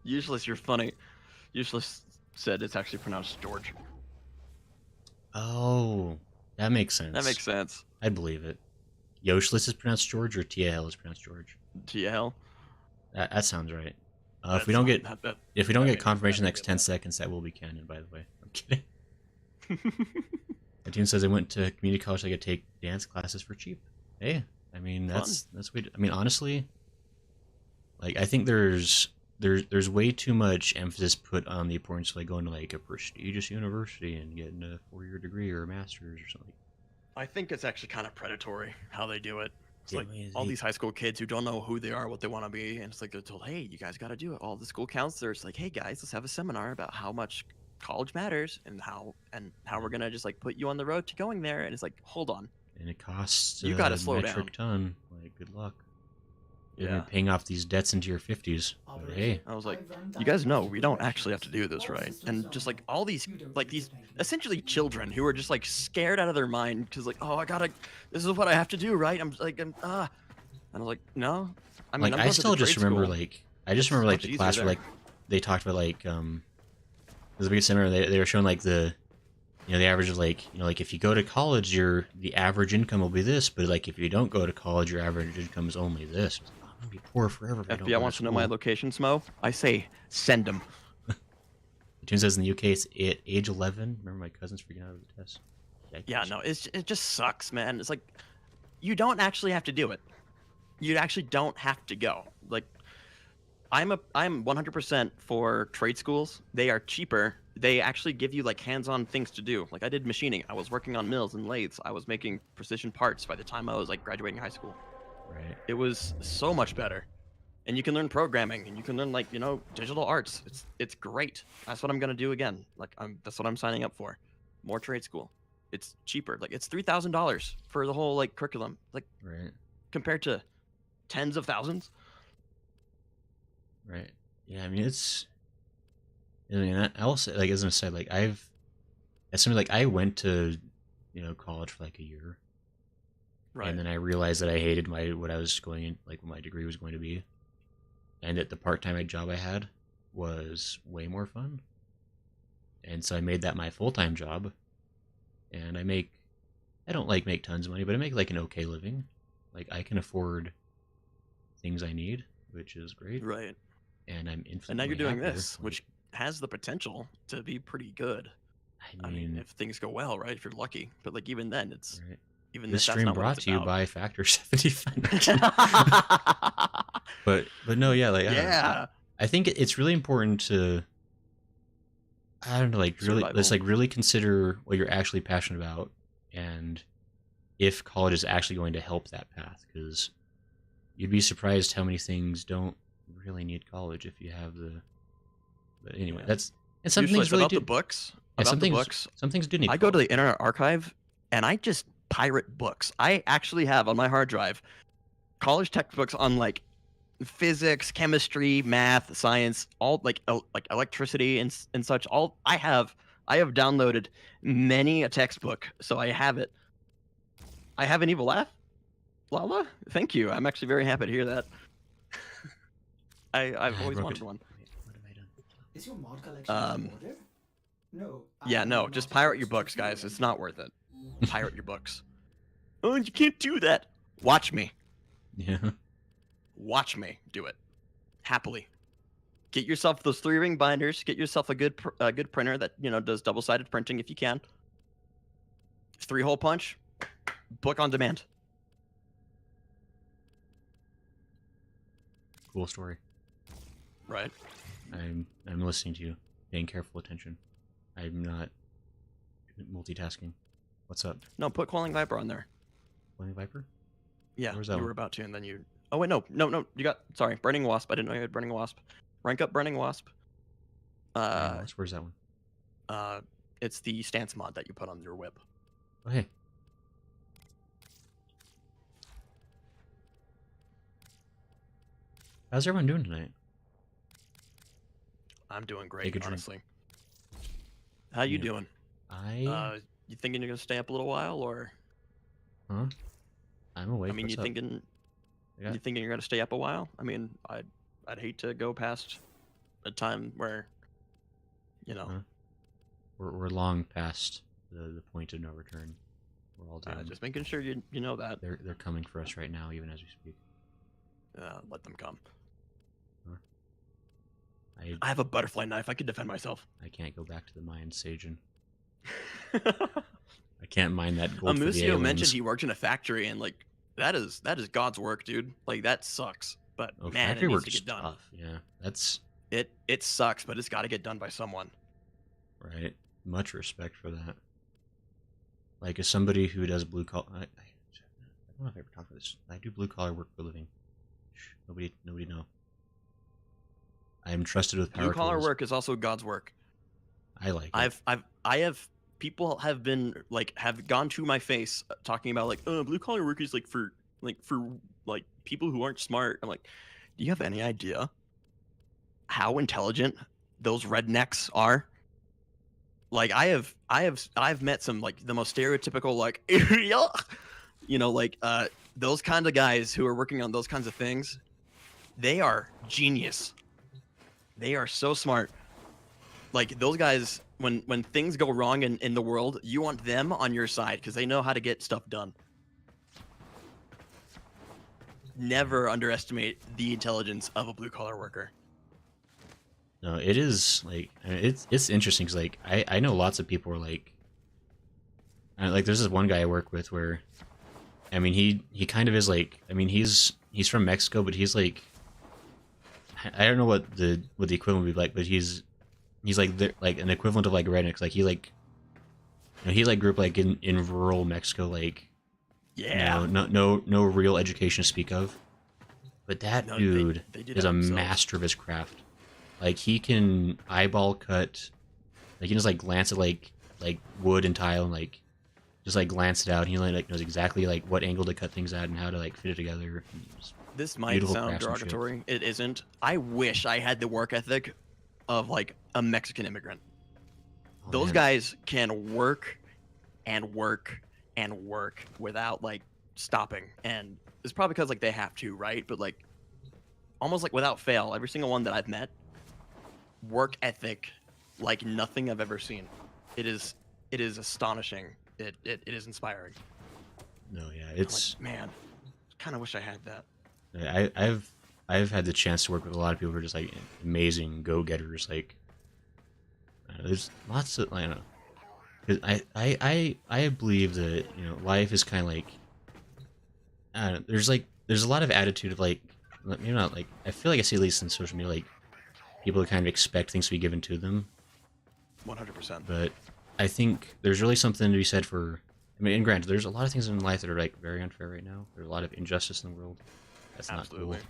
Useless, you're funny. Useless said it's actually pronounced George. Oh, that makes sense. That makes sense. I'd believe it. Yoshless is pronounced George, or TAL is pronounced George. TL. That sounds right. If we don't get that confirmation may next be 10 seconds, that will be canon. By the way, I'm kidding. My team says I went to community college so I could take dance classes for cheap. Hey, I mean that's way. I mean honestly, like I think there's way too much emphasis put on the importance of like going to like a prestigious university and getting a 4-year degree or a master's or something. I think it's actually kind of predatory how they do it. It's Yeah, like I mean, all these high school kids who don't know who they are, what they want to be, and it's like they're told, "Hey, you guys got to do it." All the school counselors like, "Hey guys, let's have a seminar about how much college matters and how we're gonna just like put you on the road to going there." And it's like, hold on, And it costs You gotta a slow metric ton. Like good luck. You're Yeah. paying off these debts into your 50s. But hey, I was like, you guys know we don't actually have to do this, right? And just like all these essentially children who are just like scared out of their mind because like, oh, this is what I have to do, right? And I was like, no. I mean, like I'm I going to still the just trade remember school. like I just remember like much the easier class where there. like they talked about like there's a big seminar they were showing like the the average of like like if you go to college the average income will be this, but like if you don't go to college your average income is only this. I'm gonna be poor forever. If I don't go FBI wants to know my school. location, Smo. I say send them. The tune says in the UK it's at age 11. Remember my cousin's freaking out of the test. Yeah, no, it just sucks, man. It's like you don't actually have to do it. You actually don't have to go. Like I'm 100% for trade schools. They are cheaper. They actually give you like hands-on things to do. Like I did machining. I was working on mills and lathes. I was making precision parts by the time I was like graduating high school. Right. It was so much better. And you can learn programming and you can learn like, digital arts. It's great. That's what I'm going to do again. Like that's what I'm signing up for. More trade school. It's cheaper. Like it's $3,000 for the whole like curriculum. Like Right. compared to tens of thousands. Right. Yeah, I mean it's I mean I will say like as an aside, like as somebody like I went to college for like a year. Right. And then I realized that I hated what I was going in, like what my degree was going to be, and that the part-time job I had was way more fun. And so I made that my full-time job, and I don't like make tons of money, but I make like an okay living. Like I can afford things I need, which is great. Right. And I'm infinitely And now you're doing happier. this, which has the potential to be pretty good. I I mean, mean, if things go well, right? If you're lucky. But like even then, it's right. even This if that's stream not what brought it's to you about. by Factor 75. but no, yeah, like Yeah. I think it's really important to. I don't know, like really, let's Survival. like really consider what you're actually passionate about, and if college is actually going to help that path, because you'd be surprised how many things don't really need college if you have the. But anyway, that's and some Useless things really about do. the books. Yeah, About the books. Some things do need. I go to college. the Internet Archive and I just pirate books. I actually have on my hard drive college textbooks on like physics, chemistry, math, science, all like electricity and such. All I have downloaded many a textbook, so I have it. I have an evil laugh, Lala. Thank you. I'm actually very happy to hear that. I've I always broke wanted it. one. Wait, what have I done? Is your mod collection in order? No. Yeah, I no, am just not pirate your supposed books, to do guys. It's anything. not worth it. Pirate your books. Oh, you can't do that. Watch me. Yeah. Watch me do it. Happily. Get yourself those 3-ring binders. Get yourself a good printer that does double-sided printing if you can. 3-hole punch. Book on demand. Cool story. Right. I'm listening to you, paying careful attention. I'm not multitasking. What's up? No, put Quelling Viper on there. Flying Viper? Yeah, Where's that you one? were about to, and then you. Oh wait, no. You got. Sorry, Burning Wasp. I didn't know you had Burning Wasp. Rank up Burning Wasp. Where's that one? It's the stance mod that you put on your whip. Oh hey. How's everyone doing tonight? I'm doing Take great, a drink. honestly. How you Yeah. doing? You thinking you're gonna stay up a little while, or Huh? I'm awake. I mean, What's you up? thinking I got- you thinking you're gonna stay up a while? I mean, I'd hate to go past a time where, Huh? We're long past the point of no return. We're all down. just making sure you know that. They're coming for us right now, even as we speak. Let them come. I I have a butterfly knife. I could defend myself. I can't go back to the mine, Sajin. I can't mine that gold for the Amusio mentioned aliens. he worked in a factory, and like that is God's work, dude. Like that sucks, but Oh, man, it factory needs work's to get done. tough. Yeah, that's It sucks, but it's got to get done by someone. right. Much respect for that. Like, as somebody who does blue collar, I don't know if I ever talked about this. I do blue collar work for a living. Shh, nobody know. I am trusted with power Blue collar tools. work is also God's work. I like it. I have people have been like have gone to my face talking about like, oh, blue collar work is like for people who aren't smart. I'm like, do you have any idea how intelligent those rednecks are? Like I've met some like the most stereotypical like those kinds of guys who are working on those kinds of things. They are genius. They are so smart. Like those guys, when things go wrong in the world, you want them on your side because they know how to get stuff done. Never underestimate the intelligence of a blue collar worker. No, it is like it's interesting because like I know lots of people are like there's this one guy I work with where I mean he kind of is like I mean he's from Mexico but he's like I don't know what the equivalent would be like but he's like like an equivalent of like rednecks like he like he like grew up like in rural Mexico like Yeah. no real education to speak of but that No, dude they did is it a themselves. master of his craft. Like he can eyeball cut, like he just like glance at like wood and tile and like just like glance it out. And he like knows exactly like what angle to cut things at and how to like fit it together. This might Beautiful sound craftsmanship. derogatory. It isn't. I wish I had the work ethic of like a Mexican immigrant. Oh, Those man. guys can work and work and work without like stopping. And it's probably because like they have to, right? But like almost like without fail, every single one that I've met, work ethic like nothing I've ever seen. It is astonishing. It is inspiring. No, yeah, I'm it's like, man, kind of wish I had that. I've had the chance to work with a lot of people who are just like amazing go-getters. Like there's lots of I don't know. 'Cause I believe that life is kind of like I don't know, there's a lot of attitude of like maybe not like I feel like I see at least in social media like people kind of expect things to be given to them 100%. But I think there's really something to be said for. I mean, and granted, there's a lot of things in life that are like very unfair right now. There's a lot of injustice in the world. That's not Absolutely. cool.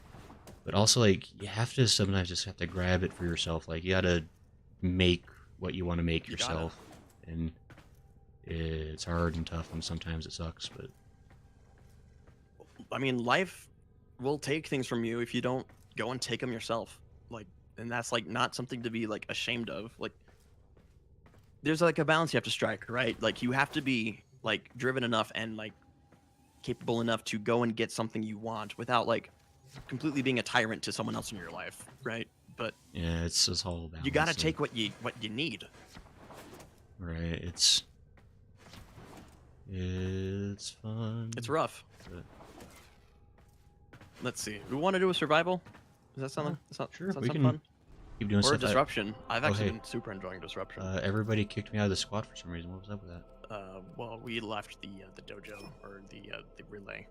But also, like, you have to sometimes just have to grab it for yourself. Like, you gotta make what you want to make You gotta. yourself, and it's hard and tough, and sometimes it sucks. But I mean, life will take things from you if you don't go and take them yourself. Like, and that's like not something to be like ashamed of. Like, there's like a balance you have to strike, right? Like, you have to be like driven enough and like capable enough to go and get something you want without like completely being a tyrant to someone else in your life, right? But yeah, it's just all balance. you gotta and- take what you need. right. It's fun. It's rough. but- Let's see. We want to do a survival. Is that something? Sure, Does that we sound can fun? Keep doing Or stuff. disruption. I've actually hey. been super enjoying disruption. Everybody kicked me out of the squad for some reason. What was up with that? Well, we left the dojo or the relay.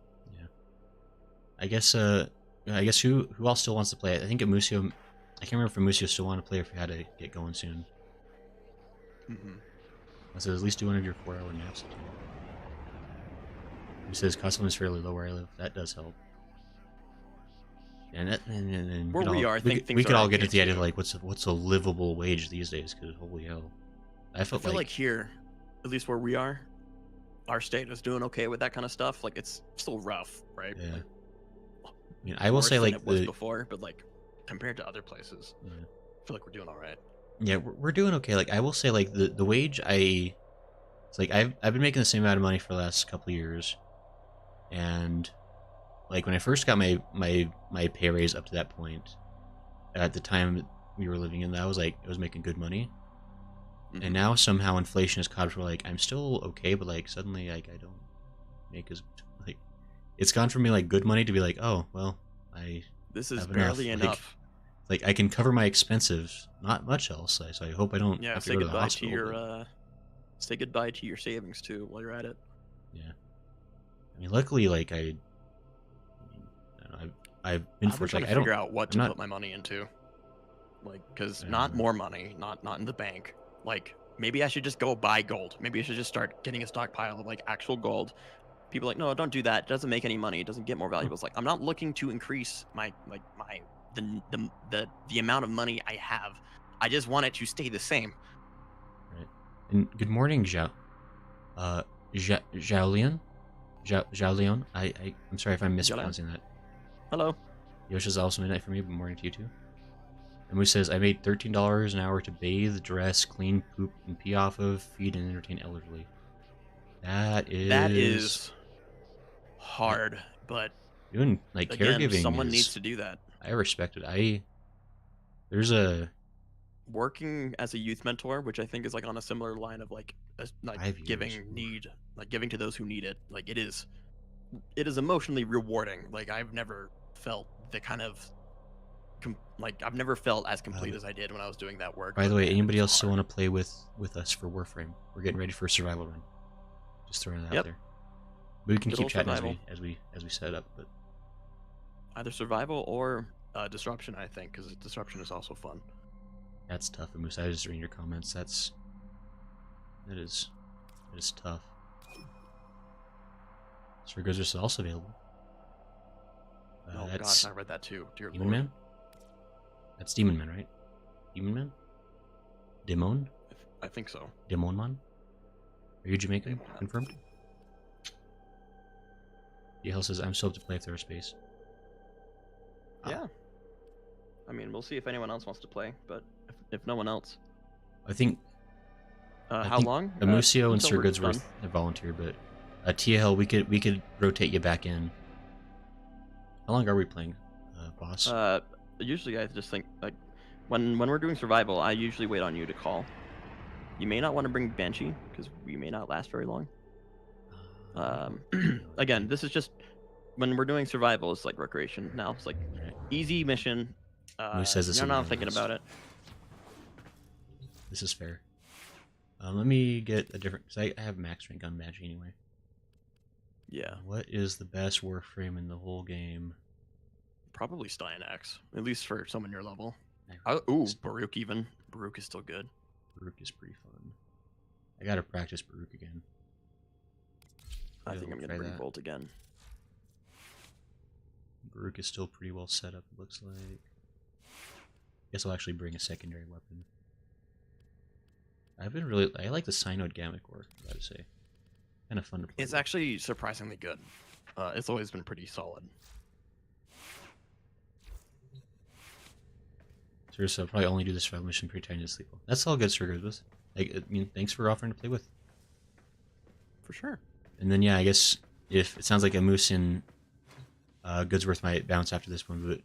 I guess who else still wants to play it? I think Amusio. I can't remember if Amusio still want to play or if we had to get going soon. Mm-hmm. So at least do one of your 4-hour naps. He says cost of living is fairly low where I live. That does help. And Where we are, I think things we could are all get okay, into the idea of too. like what's a livable wage these days? Because holy hell, I I felt feel like here, at least where we are, our state is doing okay with that kind of stuff. Like, it's still rough, right? yeah. Like, I mean, I will worse say than like it was the before, but like compared to other places, yeah. I feel like we're doing all right. Yeah, we're doing okay. Like I will say, like the wage it's like I've been making the same amount of money for the last couple of years, and like when I first got my pay raise up to that point, at the time we were living in, that was like I was making good money, Mhm. and now somehow inflation has caught up. Where like I'm still okay, but like suddenly like I don't make as like it's gone from being like good money to be like, oh well, This is have barely enough, enough. like I can cover my expenses, not much else. So I hope I don't Yeah, have to say go to the goodbye to hospital. your but- say goodbye to your savings too while you're at it. Yeah, I mean, luckily, like I don't know, I've been I've been fortunate. trying Like, to I don't. figure out what I'm to not- put my money into, like, because not Uh, more money, not in the bank. Like, maybe I should just go buy gold. Maybe I should just start getting a stockpile of like actual gold. People are like, no, don't do that. It doesn't make any money. It doesn't get more valuable. It's like, I'm not looking to increase my the amount of money I have. I just want it to stay the same. And good morning, Zhao. Zhaolian. Zhaolian. I'm sorry if I'm mispronouncing that. Hello. Yosha's also midnight for me, but morning to you too. And Moose says, I made $13 an hour to bathe, dress, clean, poop, and pee off of, feed, and entertain elderly. That is hard, but doing like again, caregiving. someone is, needs to do that. I respect it. There's a Working as a youth mentor, which I think is like on a similar line of like 5 giving years. giving to those who need it. Like it is emotionally rewarding. Like I've never felt the kind of I've never felt as complete as I did when I was doing that work. By the but way, man, anybody it's else still hard. want to play with us for Warframe? We're getting ready for a survival run. Just throwing it out Yep. there. But we can Good keep old chatting survival. as we set it up. But Either survival or disruption, I think, because disruption is also fun. that's tough. And Moose, I was just reading your comments. That is tough. Surgos is also available. Oh That's gosh, I read that too. Dear Demon Lord. Man. That's Demon Man, right? Demon Man. Demon. I think so. Demon Man. Are you Jamaican? Demon Man. Confirmed. DL says, I'm so up to play if there's space. Ah. Yeah. I mean, we'll see if anyone else wants to play, but if no one else, I think how long? Amusio and until Sir we're Goodsworth done? have volunteered, but TL, we could rotate you back in. How long are we playing, boss? Usually I just think like when we're doing survival, I usually wait on you to call. You may not want to bring Banshee because we may not last very long. Again, this is just when we're doing survival. It's like recreation now. It's like Right. easy mission. Who says this You're not around thinking us? about it. This is fair. Let me get a different. Cause I have max rank on Banshee anyway. Yeah, What is the best Warframe in the whole game? probably Stein X, at least for someone your level. I- Ooh, Baruch even. Baruch is still good. Baruch is pretty fun. I gotta practice Baruch again. I Yeah, think I'm we'll gonna try bring that. Bolt again. Baruch is still pretty well set up, it looks like. Guess I'll actually bring a secondary weapon. I like the Synod Gamma Core, I gotta say. Kind of fun to play It's with. actually surprisingly good. It's always been pretty solid. Seriously, I'll probably only do this survival mission pretending to sleep. That's all good, Sir Goodwith. I mean, thanks for offering to play with. For sure. And then, yeah, I guess if it sounds like a moose in Goodsworth might bounce after this one, but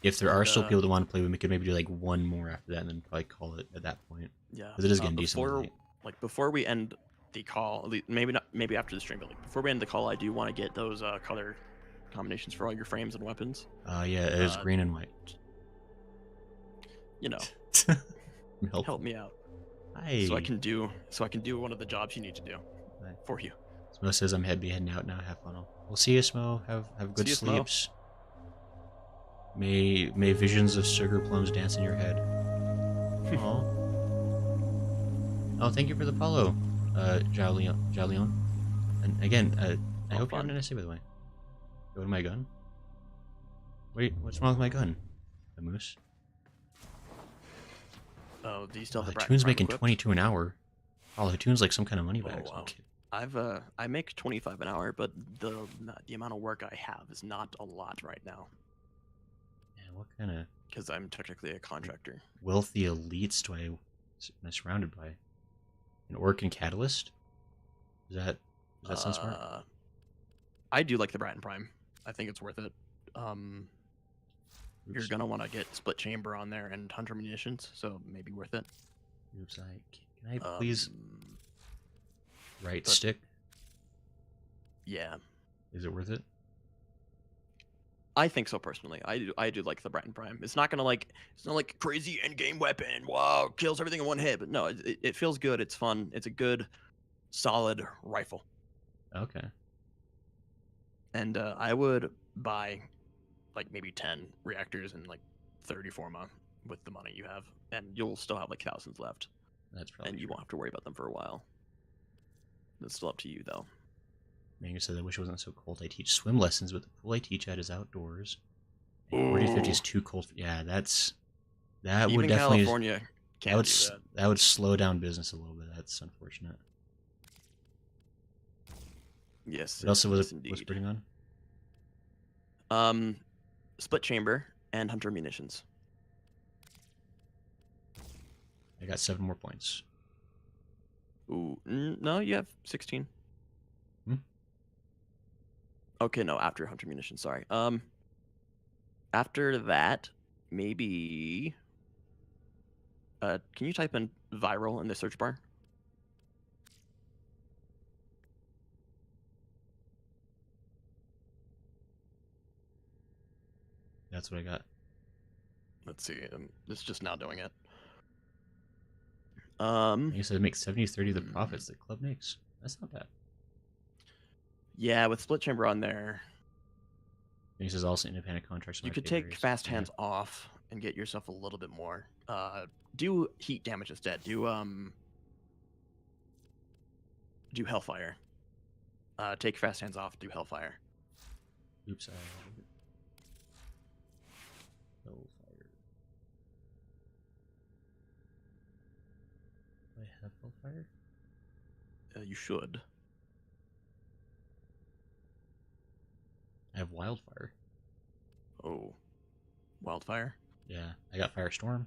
if there are still people that want to play, we could maybe do like one more after that and then probably call it at that point. Yeah. Because it is getting decent. Before we end the call, maybe after the stream, but like before we end the call, I do want to get those color combinations for all your frames and weapons. Yeah, it is green and white. You know, help me out. Hi. So I can do one of the jobs you need to do Right. for you. Smo says I'm heading out now. Have fun. We'll see you, Smo. Have good See you, Smo. sleeps. May visions of sugar plums dance in your head. Aw. Oh, thank you for the follow, Jaleon. And again, I hope you're fun. on NSA, by the way. Go to my gun. Wait, what's wrong with my gun? A moose? Oh, do you still Oh, have the the tune's Prime making equipped? 22 an hour. Oh, the tune's like some kind of money Oh, bag. wow. Okay. I make 25 an hour, but the amount of work I have is not a lot right now Man, what kind of because I'm technically a contractor. wealthy elites am I surrounded by? An orc and catalyst? Does that sound smart? I do like the Bratton Prime. I think it's worth it. You're Oops. gonna want to get split chamber on there and hunter munitions, so maybe worth it. Oops, can I please right but- stick? Yeah, Is it worth it? I think so personally. I do like the Bratton Prime. It's not like crazy end game weapon. Wow, kills everything in one hit. But no, it feels good. It's fun. It's a good, solid rifle. Okay. And I would buy like maybe 10 reactors and like 30 forma with the money you have, and you'll still have like thousands left, That's probably and you true. won't have to worry about them for a while. It's still up to you though. Mango said, I wish it wasn't so cold. I teach swim lessons, but the pool I teach at is outdoors. And 40 to 50 is too cold. Yeah, that Even would definitely California can't do that. that would slow down business a little bit. That's unfortunate. Yes. What else was yes, it was indeed. putting on? Split chamber and hunter munitions. I got 7 more points. Ooh, no, you have 16. Hmm? Okay, no, after hunter munitions, sorry. After that, maybe can you type in viral in the search bar? That's what I got. Let's see. It's just now doing it. He said it makes 70-30 of the profits the club makes. That's not bad. Yeah, with split chamber on there, And he says also independent contracts. you could take fast hands off and get yourself a little bit more. Do heat damage instead. Do hellfire. Take fast hands off. Do hellfire. Oops, Hellfire. Do I have Hellfire? You should. I have Wildfire. Oh, wildfire. Yeah, I got Firestorm.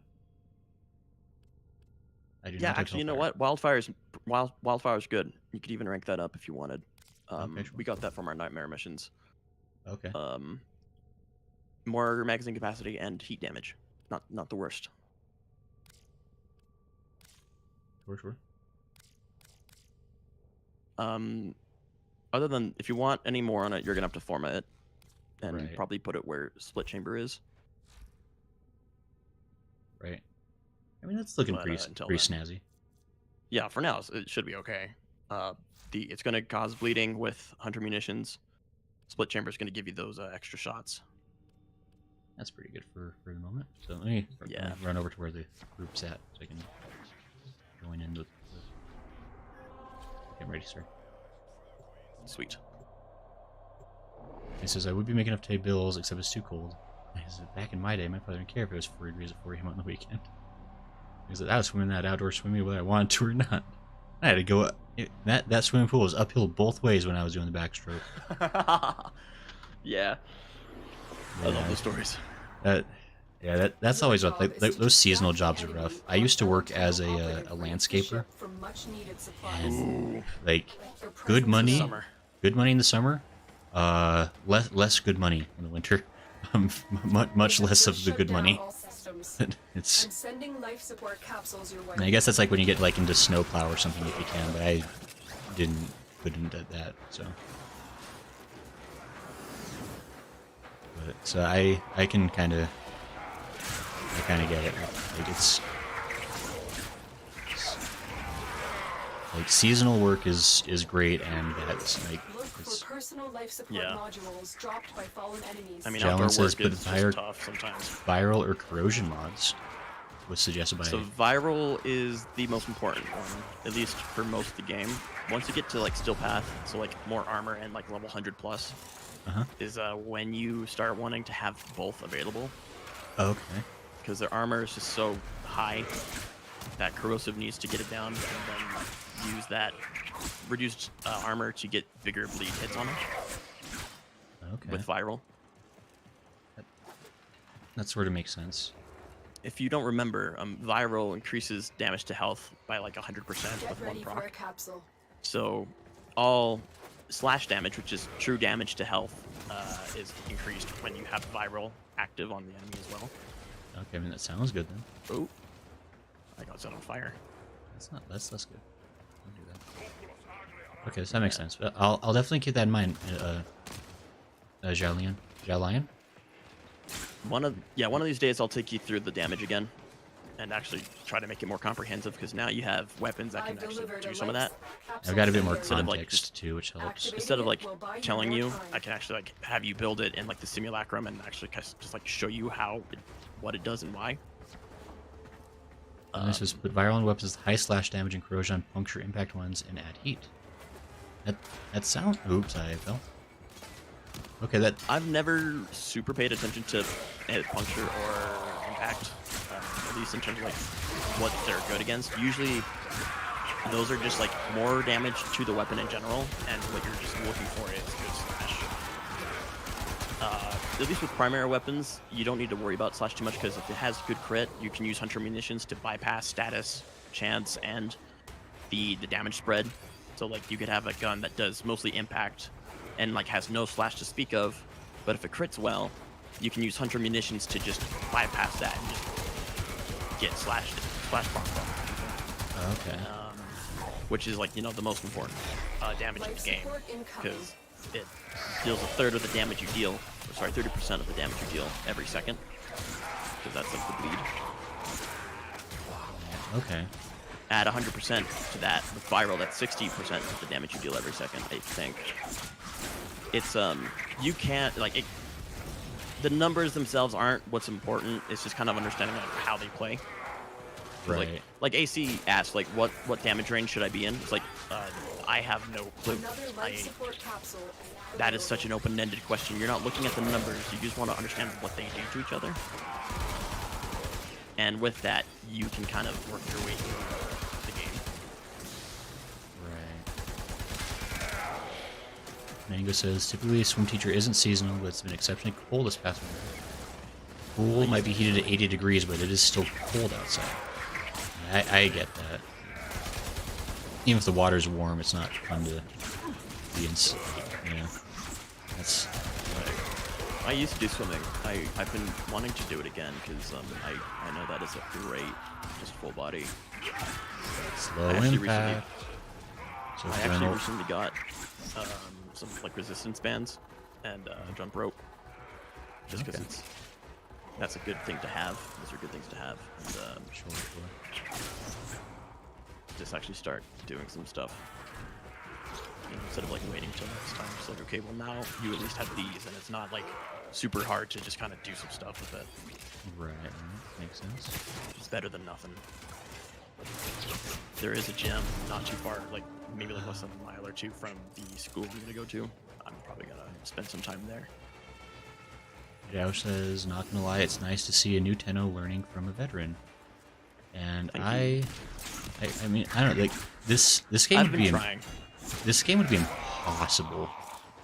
I do Yeah, not have actually, you know Hellfire. what? Wildfire's good. You could even rank that up if you wanted. Okay, sure. We got that from our nightmare missions. Okay. More magazine capacity and heat damage. Not the worst. Sure. Other than if you want any more on it, you're gonna have to format it, and Right. probably put it where split chamber is. Right. I mean, that's looking But, pretty until snazzy. Yeah, for now it should be okay. It's gonna cause bleeding with hunter munitions. Split chamber is gonna give you those extra shots. That's pretty good for the moment. So let me Yeah. run over to where the group's at so I can going in with getting ready, sir. Sweet. He says, I would be making enough to pay bills, except it's too cold. He says, back in my day, my father didn't care if it was 4 degrees at 4 a.m. on the weekend. He said, I was swimming that outdoor swimming whether I wanted to or not. I had to go. That swimming pool was uphill both ways when I was doing the backstroke. Yeah. I love those stories. That's always rough. Those seasonal jobs are rough. I used to work as a landscaper, and like good money in the summer, less good money in the winter. Much less of the good money. It's. I guess that's like when you get like into snowplow or something if you can, but I couldn't do that. So I can kind of get it. Like it's like seasonal work is great, and that's like it's. Yeah. I mean, Jalen outdoor says, work but is just tough sometimes. Viral or corrosion mods was suggested by. So viral is the most important one, at least for most of the game. Once you get to like Steel Path, so like more armor and like level 100 plus, is when you start wanting to have both available. Okay. Because their armor is just so high that corrosive needs to get it down, and then use that reduced armor to get bigger bleed hits on it. Okay. With viral. That sort of makes sense. If you don't remember, viral increases damage to health by like 100% with one proc. So all slash damage, which is true damage to health, is increased when you have viral active on the enemy as well. Okay, I mean that sounds good then. Oh, I got set on fire. That's good. Don't do that. Okay, so that makes sense. But I'll definitely keep that in mind. Jalian? One of these days I'll take you through the damage again, and actually try to make it more comprehensive, because now you have weapons that can actually do some of that. I've got a bit more Instead of, context too, which helps. Instead of like telling you, I can actually like have you build it in like the simulacrum and actually just like show you what it does and why. This is put viral on weapons with high slash damage and corrosion on puncture impact ones and add heat. That sounds. Oops, I fell. Okay, that. I've never super paid attention to puncture or impact, at least in terms of like what they're good against. Usually, those are just like more damage to the weapon in general, and what you're just looking for is good slash. At least with primary weapons, you don't need to worry about slash too much, because if it has good crit, you can use hunter munitions to bypass status, chance, and the damage spread. So like you could have a gun that does mostly impact and like has no slash to speak of, but if it crits well, you can use hunter munitions to just bypass that and just get splash bomb. Okay. Which is like, the most important damage in the game, because it deals a third of the damage you deal. Sorry, 30% of the damage you deal every second, because that's like the bleed. Okay. Add 100% to that with viral. That's 60% of the damage you deal every second, I think. It's you can't like the numbers themselves aren't what's important. It's just kind of understanding like how they play. Right. Like AC asked, like what damage range should I be in? It's like I have no clue. That is such an open-ended question. You're not looking at the numbers. You just want to understand what they do to each other. And with that, you can kind of work your way through the game. Right. Mango says, typically a swim teacher isn't seasonal, but it's been exceptionally cold this past winter. Pool might be heated at 80 degrees, but it is still cold outside. I get that. Even if the water's warm, it's not fun to be in. Yeah. That's. I used to do swimming. I've been wanting to do it again, because I know that is a great, just full body. Slow impact. I actually recently got some like resistance bands and jump rope, just because that's a good thing to have. Those are good things to have. And, just actually start doing some stuff. Instead of like waiting till next time, it's like, okay, well now you at least have these, and it's not like super hard to just kind of do some stuff with it. Right, makes sense. It's better than nothing. There is a gym not too far, like maybe like less than a mile or two from the school I'm gonna go to. I'm probably gonna spend some time there. Dow says, not gonna lie, it's nice to see a new Tenno learning from a veteran. And I mean, I don't know, like this game I've would been be trying. this game would be impossible.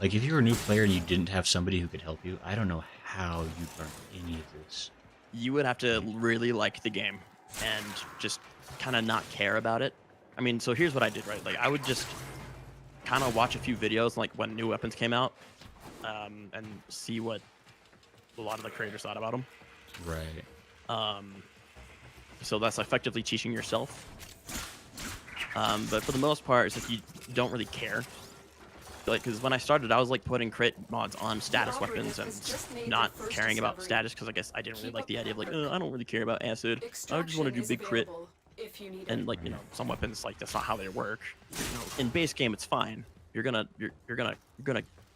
Like if you were a new player and you didn't have somebody who could help you, I don't know how you'd learn any of this. You would have to really like the game and just kind of not care about it. I mean, so here's what I did, right? Like I would just kind of watch a few videos like when new weapons came out, and see what a lot of the creators thought about them. Right. So that's effectively teaching yourself. But for the most part, it's like you don't really care. Like, because when I started, I was like putting crit mods on status weapons and not caring about status because I guess I didn't really like the idea of like, I don't really care about acid. I just want to do big crit. And like, you know, some weapons like that's not how they work. You know, in base game, it's fine. You're gonna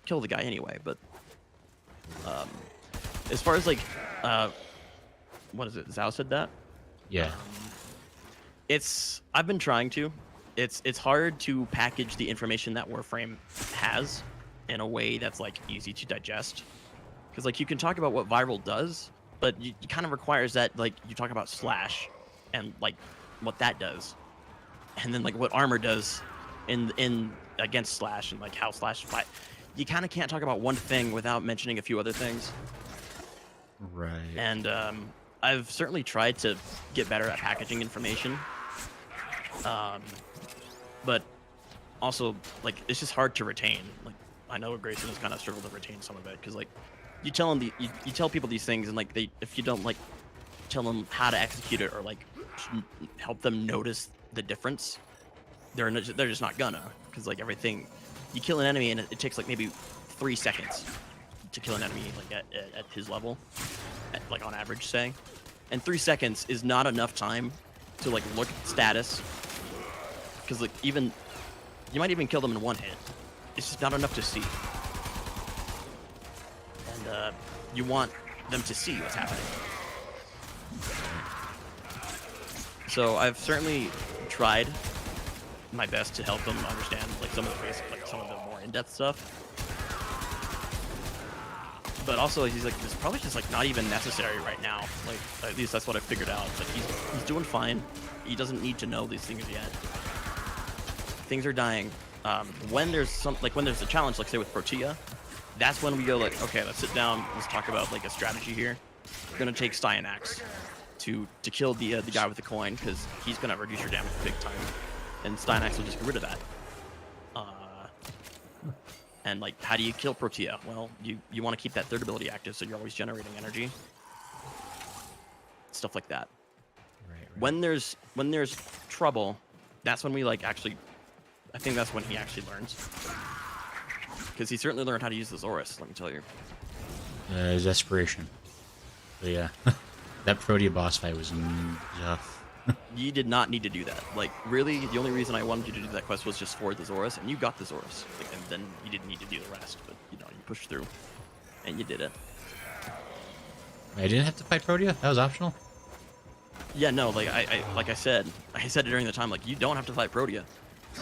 kill the guy anyway. But as far as like, what is it? Zhao said that. Yeah. I've been trying to. It's hard to package the information that Warframe has in a way that's like easy to digest. Because like you can talk about what viral does, but it kind of requires that like you talk about slash and like what that does, and then like what armor does in against slash and like how slash fight. You kind of can't talk about one thing without mentioning a few other things. Right. And I've certainly tried to get better at packaging information. But also, like, it's just hard to retain. Like, I know Grayson has kind of struggled to retain some of it because, like, you tell them you tell people these things, and like if you don't like tell them how to execute it or like help them notice the difference, they're just not gonna, because like everything, you kill an enemy and it takes like maybe 3 seconds to kill an enemy like at his level, like on average, say, and 3 seconds is not enough time to like look at status. Because like even you might even kill them in one hit. It's just not enough to see. And you want them to see what's happening. So I've certainly tried my best to help them understand like some of the basic, like some of the more in-depth stuff. But also he's like, it's probably just like not even necessary right now. Like at least that's what I figured out. Like he's doing fine. He doesn't need to know these things yet. Things are dying. When there's a challenge, like say with Protea, that's when we go like, okay, let's sit down, let's talk about like a strategy here. We're gonna take Styanax to kill the guy with the coin, because he's gonna reduce your damage big time, and Styanax will just get rid of that. And like, how do you kill Protea? Well, you want to keep that third ability active, so you're always generating energy. Stuff like that. Right. When there's trouble, that's when we like actually. I think that's when he actually learns, because he certainly learned how to use the Zorus. Let me tell you. Desperation. But yeah, that Protea boss fight was tough. You did not need to do that. Like, really, the only reason I wanted you to do that quest was just for the Zorus, and you got the Zorus. Like, and then you didn't need to do the rest, but, you know, you pushed through, and you did it. I didn't have to fight Protea? That was optional? Yeah, no, like I said it during the time, like, you don't have to fight Protea.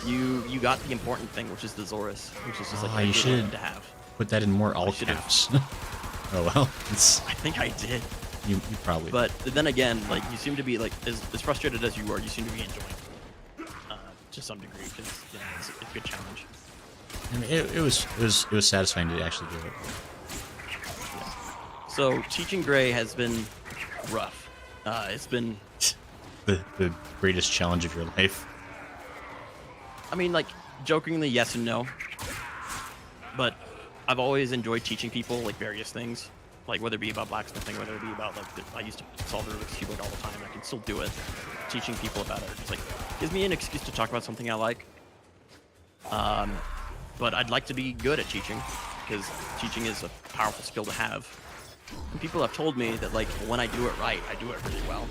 You got the important thing, which is the Zorus, which is just, like, a you good should thing to have. Put that in more all caps. Oh, well. I think I did. You probably But then again, like, you seem to be, like, as frustrated as you are, you seem to be enjoying it. To some degree, because, you know, it's a good challenge. I mean, it was satisfying to actually do it. Yeah. So, teaching Gray has been rough. It's been... The greatest challenge of your life. I mean, like, jokingly, yes and no. But I've always enjoyed teaching people, like, various things. Like, whether it be about blacksmithing, whether it be about, like, I used to solve the Rubik's Cube, like, all the time. I can still do it. Teaching people about it just, like, gives me an excuse to talk about something I like. But I'd like to be good at teaching, because teaching is a powerful skill to have. And people have told me that, like, when I do it right, I do it really well.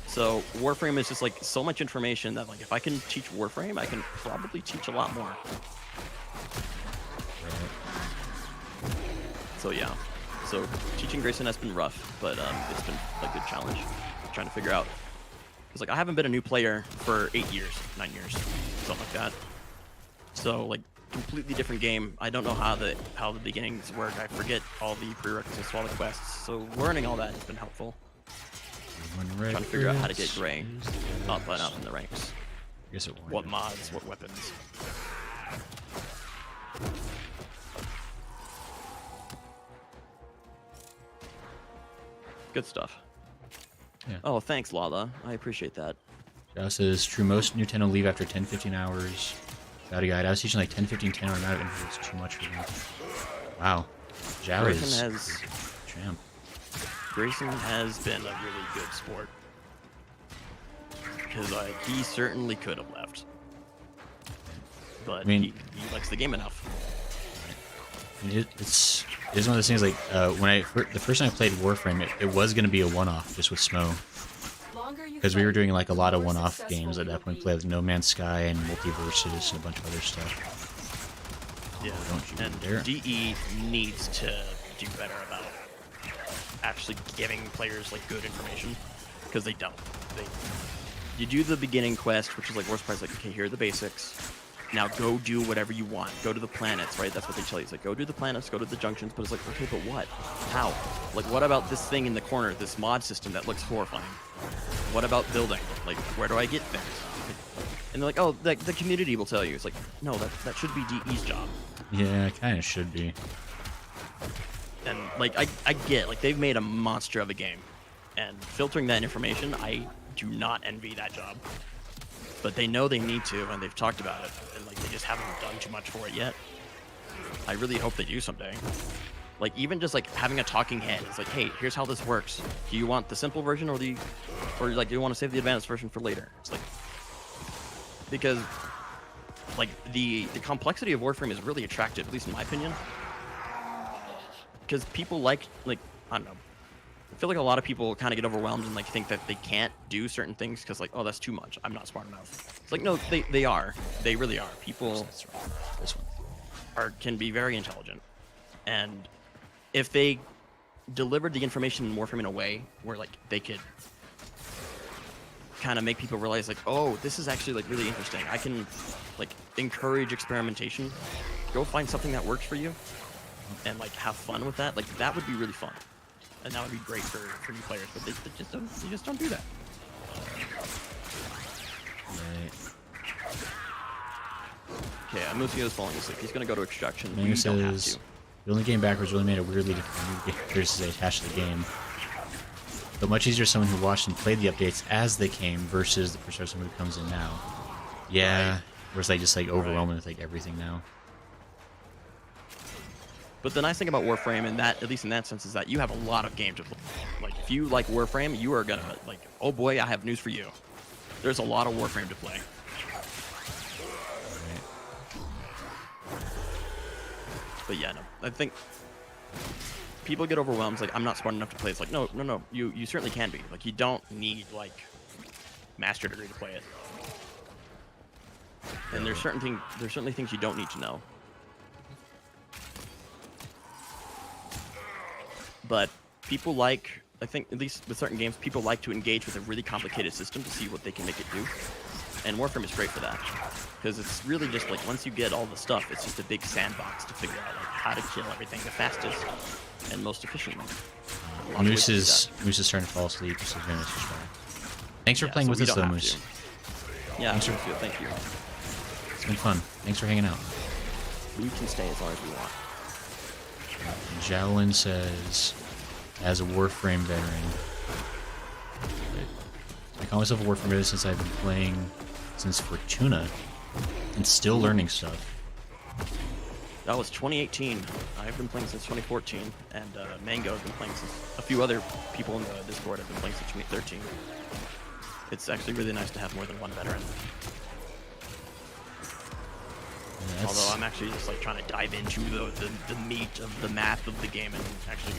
So Warframe is just, like, so much information that, like, if I can teach Warframe, I can probably teach a lot more. So yeah, so teaching Grayson has been rough, but it's been a good challenge. Trying to figure out Because like I haven't been a new player for 8 years, 9 years, something like that. So like completely different game. I don't know how the beginnings work. I forget all the prerequisites for all the quests. So learning all that has been helpful. Trying to figure out how to get Gray up and up in the ranks. I guess it won't. What mods, what weapons. Good stuff. Yeah. Oh, thanks, Lala. I appreciate that. Zhao says, true, most Nintendo leave after 10-15 hours. Got a guide. I was teaching like 10-15-10 or not, and it's too much for me. Wow. Zhao Grayson is champ. Grayson has been a really good sport. Because he certainly could have left. But I mean, he likes the game enough. It's one of those things like when the first time I played Warframe, it was going to be a one-off just with Smo, because we were doing like a lot of one-off games at that point. Played with No Man's Sky and Multiverses and a bunch of other stuff. Yeah, don't you and dare. DE needs to do better about actually giving players like good information, because they don't. You do the beginning quest, which is like worst part, like okay, here are the basics. Now go do whatever you want. Go to the planets, right? That's what they tell you. It's like, go to the planets, go to the junctions. But it's like, okay, but what? How? Like, what about this thing in the corner, this mod system that looks horrifying? What about building? Like, where do I get things? And they're like, oh, the community will tell you. It's like, no, that should be DE's job. Yeah, it kind of should be. And, like, I get, like, they've made a monster of a game. And filtering that information, I do not envy that job. But they know they need to, and they've talked about it, and like they just haven't done too much for it yet. I really hope they do someday. Like even just like having a talking head, it's like, hey, here's how this works. Do you want the simple version or like do you want to save the advanced version for later? It's like because like the complexity of Warframe is really attractive, at least in my opinion. Because people like I don't know. I feel like a lot of people kind of get overwhelmed and like think that they can't do certain things because like, oh, that's too much. I'm not smart enough. It's like, no, they are. They really are. People This one. can be very intelligent, and if they delivered the information in Warframe in a way where like they could kind of make people realize like, oh, this is actually like really interesting. I can like encourage experimentation. Go find something that works for you, and like have fun with that. Like that would be really fun. And that would be great for new players, but they just don't do that. Right. Okay, Amusio's falling asleep. He's gonna go to extraction. Manga We don't have says, to. the only game backwards really made it weirdly different new characters they attached to the game. But much easier for someone who watched and played the updates as they came versus the perspective who comes in now. Yeah, Right. where it's like just like overwhelming with like everything now. But the nice thing about Warframe, and that at least in that sense, is that you have a lot of game to play. Like if you like Warframe, you are gonna like, oh boy, I have news for you. There's a lot of Warframe to play. But yeah, no, I think people get overwhelmed. It's like I'm not smart enough to play. It's like no, you certainly can be. Like you don't need like master degree to play it. And there's certainly things you don't need to know. But people like, I think, at least with certain games, people like to engage with a really complicated system to see what they can make it do. And Warframe is great for that. Because it's really just like, once you get all the stuff, it's just a big sandbox to figure out like, how to kill everything the fastest and most efficiently. Moose is starting to fall asleep, so very much try. Thanks for Yeah, playing so with we us don't though, have Moose. to. Yeah, Thanks for- thank you. It's been fun. Thanks for hanging out. We can stay as long as we want. Jowlin says, as a Warframe veteran, I call myself a Warframe veteran since I've been playing since Fortuna and still learning stuff. That was 2018. I've been playing since 2014, and Mango has been playing since a few other people in the Discord have been playing since 2013. It's actually really nice to have more than one veteran. Yeah, Although I'm actually just like trying to dive into the meat of the math of the game and actually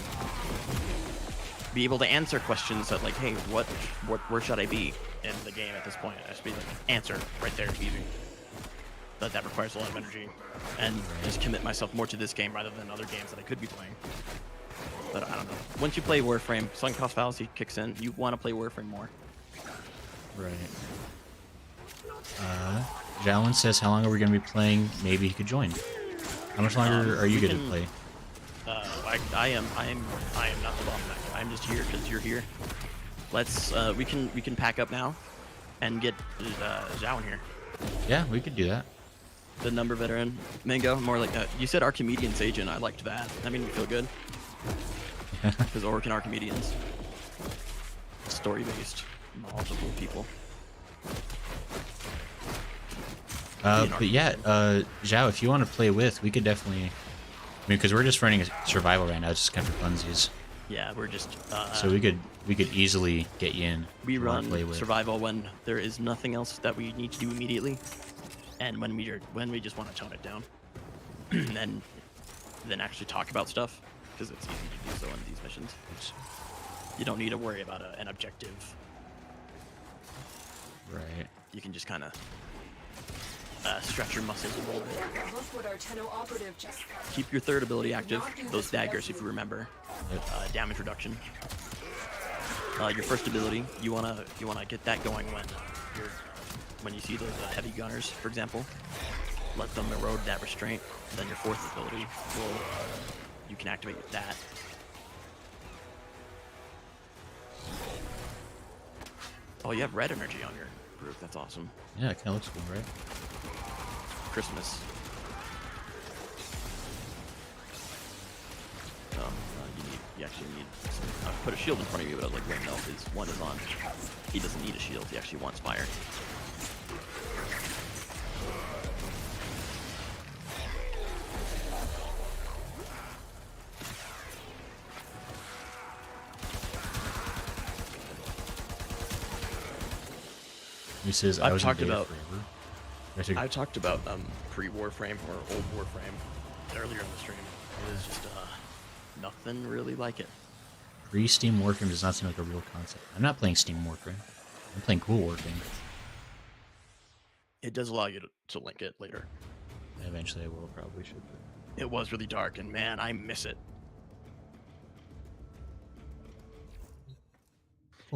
be able to answer questions that like, hey, where should I be in the game at this point? I should be like, answer right there, easy. But that requires a lot of energy, and just commit myself more to this game rather than other games that I could be playing. But I don't know. Once you play Warframe, sunk cost fallacy kicks in. You want to play Warframe more. Right. Jalen says, how long are we going to be playing? Maybe he could join. How much longer are you going to play? I am not the bottleneck. I'm just here because you're here. Let's we can pack up now, and get Zhao in here. Yeah, we could do that. The number veteran Mango, more like that. You said Archimedean Sajin. I liked that. That made me feel good. Because Orc and Archimedeans, story-based, knowledgeable people. But yeah, Zhao, if you want to play with, we could definitely. I mean, because we're just running a survival right now, it's just kind of for funsies. Yeah, we're just. So we could easily get you in. We if you wanna play run with. survival when there is nothing else that we need to do immediately, and when we just want to tone it down, and then actually talk about stuff, because it's easy to do so in these missions. You don't need to worry about an objective. Right. You can just kind of stretch your muscles a little bit. Look what our Tenno operative just found. Keep your third ability active. Those daggers, if you remember. Yep. Damage reduction. Your first ability, you wanna get that going when you see those heavy gunners, for example. Let them erode that restraint. Then your fourth ability will you can activate with that. Oh, you have red energy on your group. That's awesome. Yeah, it kind of looks cool, right? Christmas. You actually need. I put a shield in front of you, but I was like, wait, no, his one is on. He doesn't need a shield. He actually wants fire. He says, I was talked in beta about- forever. I talked about pre-Warframe or old Warframe earlier in the stream. It was just nothing really like it. Pre-Steam Warframe does not seem like a real concept. I'm not playing Steam Warframe. I'm playing Cool Warframe. It does allow you to link it later. Eventually I will, probably should. It was really dark, and man, I miss it.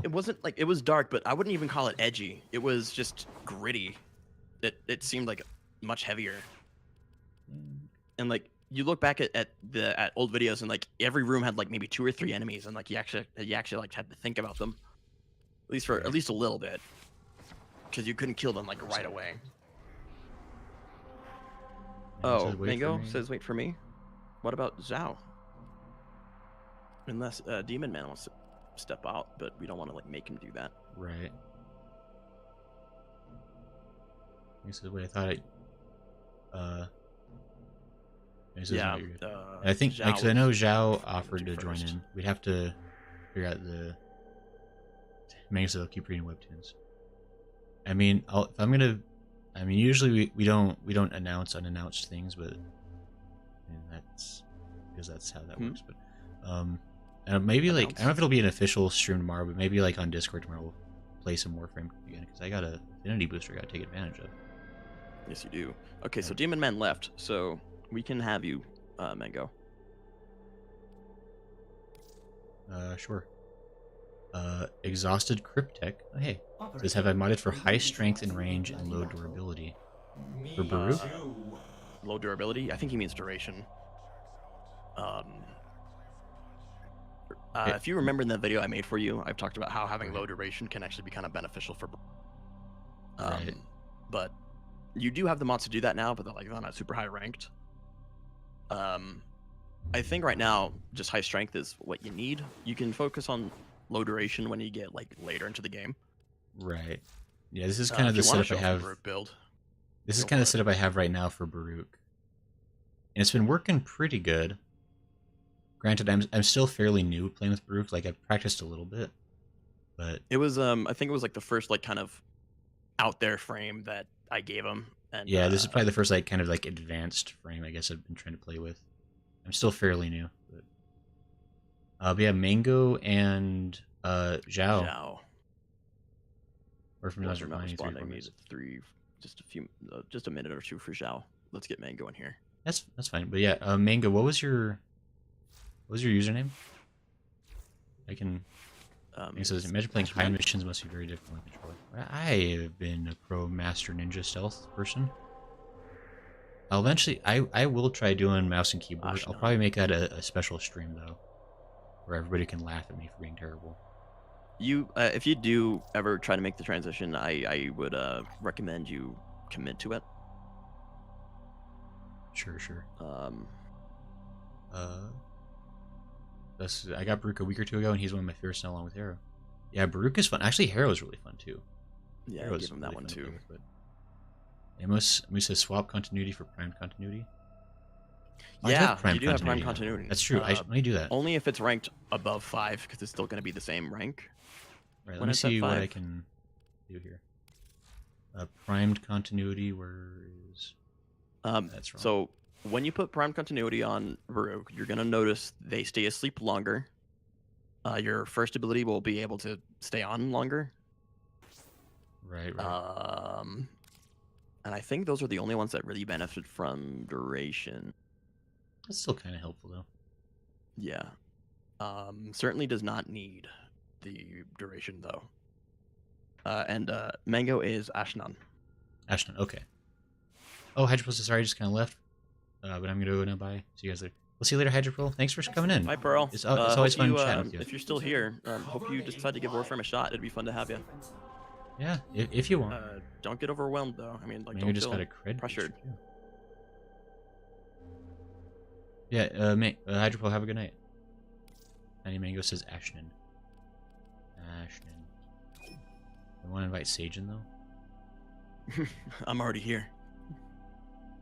It wasn't like it was dark, but I wouldn't even call it edgy. It was just gritty. It seemed like much heavier. And like you look back at old videos, and like every room had like maybe 2 or 3 enemies, and like you actually like had to think about them, at least a little bit, because you couldn't kill them like right away. Oh, Says, "Wait for Mango me." says, "Wait for me." What about Zhao? Unless Demon Man wants to step out, but we don't want to like make him do that. Right. He says, wait, I thought he says, Yeah, no, you're good. I think, Zhao because I know was Zhao offered to join first. in. We'd have to figure out the... Mango said, I'll keep reading webtoons. I mean, if I'm gonna... I mean, usually we don't announce unannounced things, but... I mean, that's... Because that's how that works, but... maybe, like, I don't know if it'll be an official stream tomorrow, but maybe, like, on Discord tomorrow we'll play some Warframe again, because I got a Affinity booster I gotta take advantage of. Yes, you do. Okay, so Demon Man left, so we can have you, Mango. Sure. Exhausted Cryptech. Oh, hey. Says, have I modded for high strength and range and low durability? For Baruch? Low durability? I think he means duration. If you remember in the video I made for you, I've talked about how having low duration can actually be kind of beneficial for. Right. But you do have the mods to do that now, but they're like not super high ranked. I think right now just high strength is what you need. You can focus on low duration when you get like later into the game. Right. Yeah, this is kind of the if you wanna setup I show off have. the Baruch build. This is Go kind of for the setup I have right now for Baruch. And it's been working pretty good. Granted, I'm still fairly new playing with Baruch. Like, I've practiced a little bit. But It was I think it was like the first like kind of out there frame that I gave him. And yeah, this is probably the first like kind of like advanced frame I guess I've been trying to play with. I'm still fairly new. But yeah, Mango and Zhao. Zhao. Or from Wasn't another responding. Needs just a minute or two for Zhao. Let's get Mango in here. That's fine. But yeah, Mango, what was your username? I can He says, imagine playing high missions must be very difficult to control. I have been a pro master ninja stealth person. I'll eventually, I will try doing mouse and keyboard. I'll probably make that a special stream though, where everybody can laugh at me for being terrible. You, if you do ever try to make the transition, I would recommend you commit to it. Sure. I got Baruch a week or two ago, and he's one of my favorites now, along with Harrow. Yeah, Baruch is fun. Actually, Harrow's really fun too. Yeah, Harrow's give him that really one fun to too. play with, but... Moose says swap continuity for prime continuity. Yeah, you do have prime continuity. That's true. Let me do that. Only if it's ranked above 5, because it's still going to be the same rank. Right, let me see what I can do here. Primed continuity, where is... That's wrong. So when you put prime continuity on Baruch, you're going to notice they stay asleep longer. Your first ability will be able to stay on longer. Right. And I think those are the only ones that really benefit from duration. That's still kind of helpful, though. Yeah. Certainly does not need the duration, though. And Mango is Ashnan. Ashnan, okay. Oh, Hydropole says, sorry, I just kind of left. But I'm going to go now. Bye. See you guys later. We'll see you later, Hydropole. Thanks for coming in. Bye, Pearl. It's always fun chatting with you. If you're still here, hope you decide to give Warframe a shot. It'd be fun to have you. Yeah, if you want. Don't get overwhelmed, though. I mean, like, Maybe don't just feel got a cred pressured. Yeah, Hydropole, have a good night. Tiny Mango says Ashnan. I want to invite Sajin, though. I'm already here.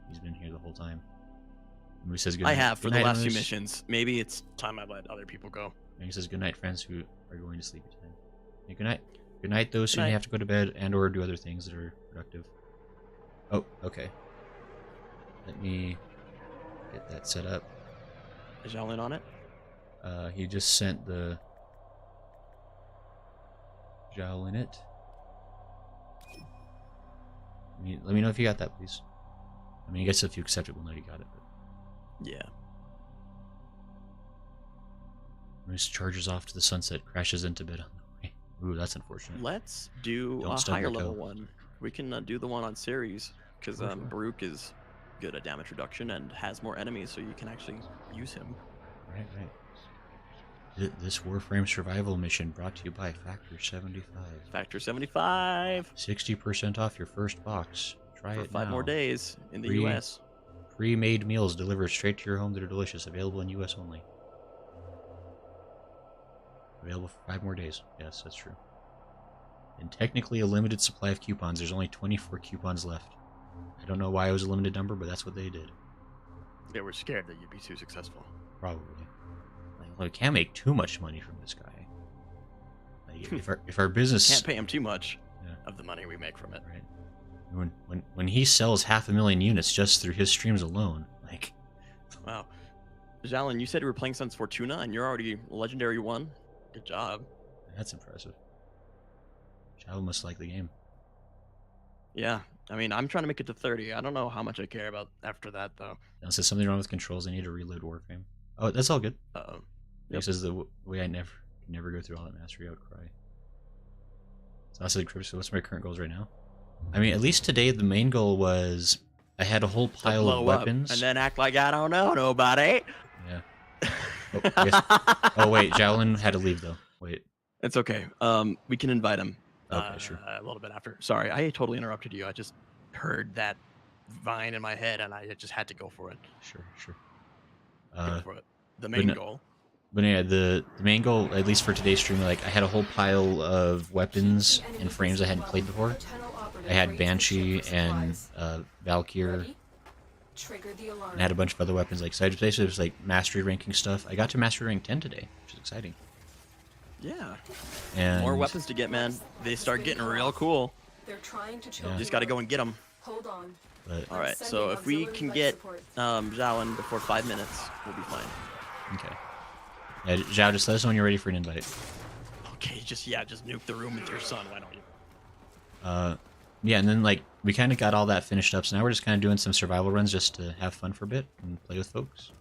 He's been here the whole time. Moose says good I night. have for Good the night, last few Moose. missions. Maybe it's time I let other people go. He says good night, friends who are going to sleep tonight. Yeah, good night. Good night, those who night. have to go to bed and or do other things that are productive. Oh, okay. Let me get that set up. Is y'all in on it? He just sent the Jowl in it. Let me know if you got that, please. I mean, I guess if you accept it, we'll know you got it. But... Yeah. Moose charges off to the sunset, crashes into bed on the way. Ooh, that's unfortunate. Let's do Don't a stub higher your level toe. one. We can do the one on series, because Sure. Baruch is good at damage reduction and has more enemies, so you can actually use him. Right. This Warframe survival mission brought to you by Factor 75. Factor 75 60% off your first box. Try for it 5 now. more days in the Free- U.S. Pre-made meals delivered straight to your home that are delicious. Available in U.S. only. Available for 5 more days. Yes, that's true. And technically a limited supply of coupons. There's only 24 coupons left. I don't know why it was a limited number, but that's what they did. They were scared that you'd be too successful. Probably. Well, we can't make too much money from this guy. Like, if our business Can't pay him too much Yeah. of the money we make from it. right, when he sells 500,000 units just through his streams alone, like Wow. Jalen, you said you were playing Sans Fortuna, and you're already Legendary 1? Good job. that's impressive. Shadow must like the game. Yeah. I mean, I'm trying to make it to 30. I don't know how much I care about after that, though. Now it says something wrong with controls. I need to reload Warframe. Oh, that's all good. Uh-oh. It says the way I never go through all that mastery, I would cry. So that's the so what's my current goals right now? I mean, at least today the main goal was I had a whole To pile blow of up weapons. and then act like I don't know nobody. Yeah. Oh, I guess- oh wait, Jowlin had to leave though. Wait. It's okay. We can invite him. Okay, sure. A little bit after. Sorry, I totally interrupted you. I just heard that vine in my head, and I just had to go for it. Sure. Go for it. The main no- goal. But yeah, the main goal, at least for today's stream, like I had a whole pile of weapons and frames I hadn't played before. I had Banshee and Valkyr, Trigger the alarm. and I had a bunch of other weapons. Like, so I just basically was like mastery ranking stuff. I got to mastery rank 10 today, which is exciting. Yeah. And More weapons to get, man. They start getting real cool. They're trying to Yeah. You just got to go and get them. Hold on. But All right. So if we can get Zhaoan before 5 minutes, we'll be fine. okay. Yeah, Zhao, just let us know when you're ready for an invite. Okay. Just nuke the room with your son. Why don't you? Yeah, and then like we kind of got all that finished up, so now we're just kind of doing some survival runs just to have fun for a bit and play with folks.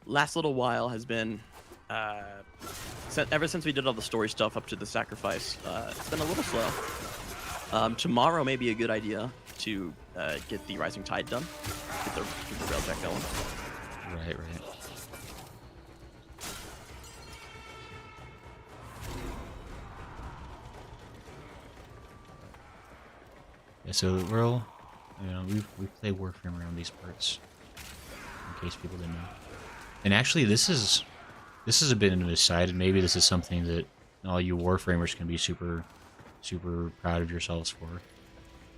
Last little while has been ever since we did all the story stuff up to the sacrifice, it's been a little slow. Tomorrow may be a good idea to get the Rising Tide done. Get the railjack going. Right. Yeah, so we'll, we play Warframe around these parts, in case people didn't know. And actually, this is a bit of an aside, and maybe this is something that all you Warframers can be super proud of yourselves for.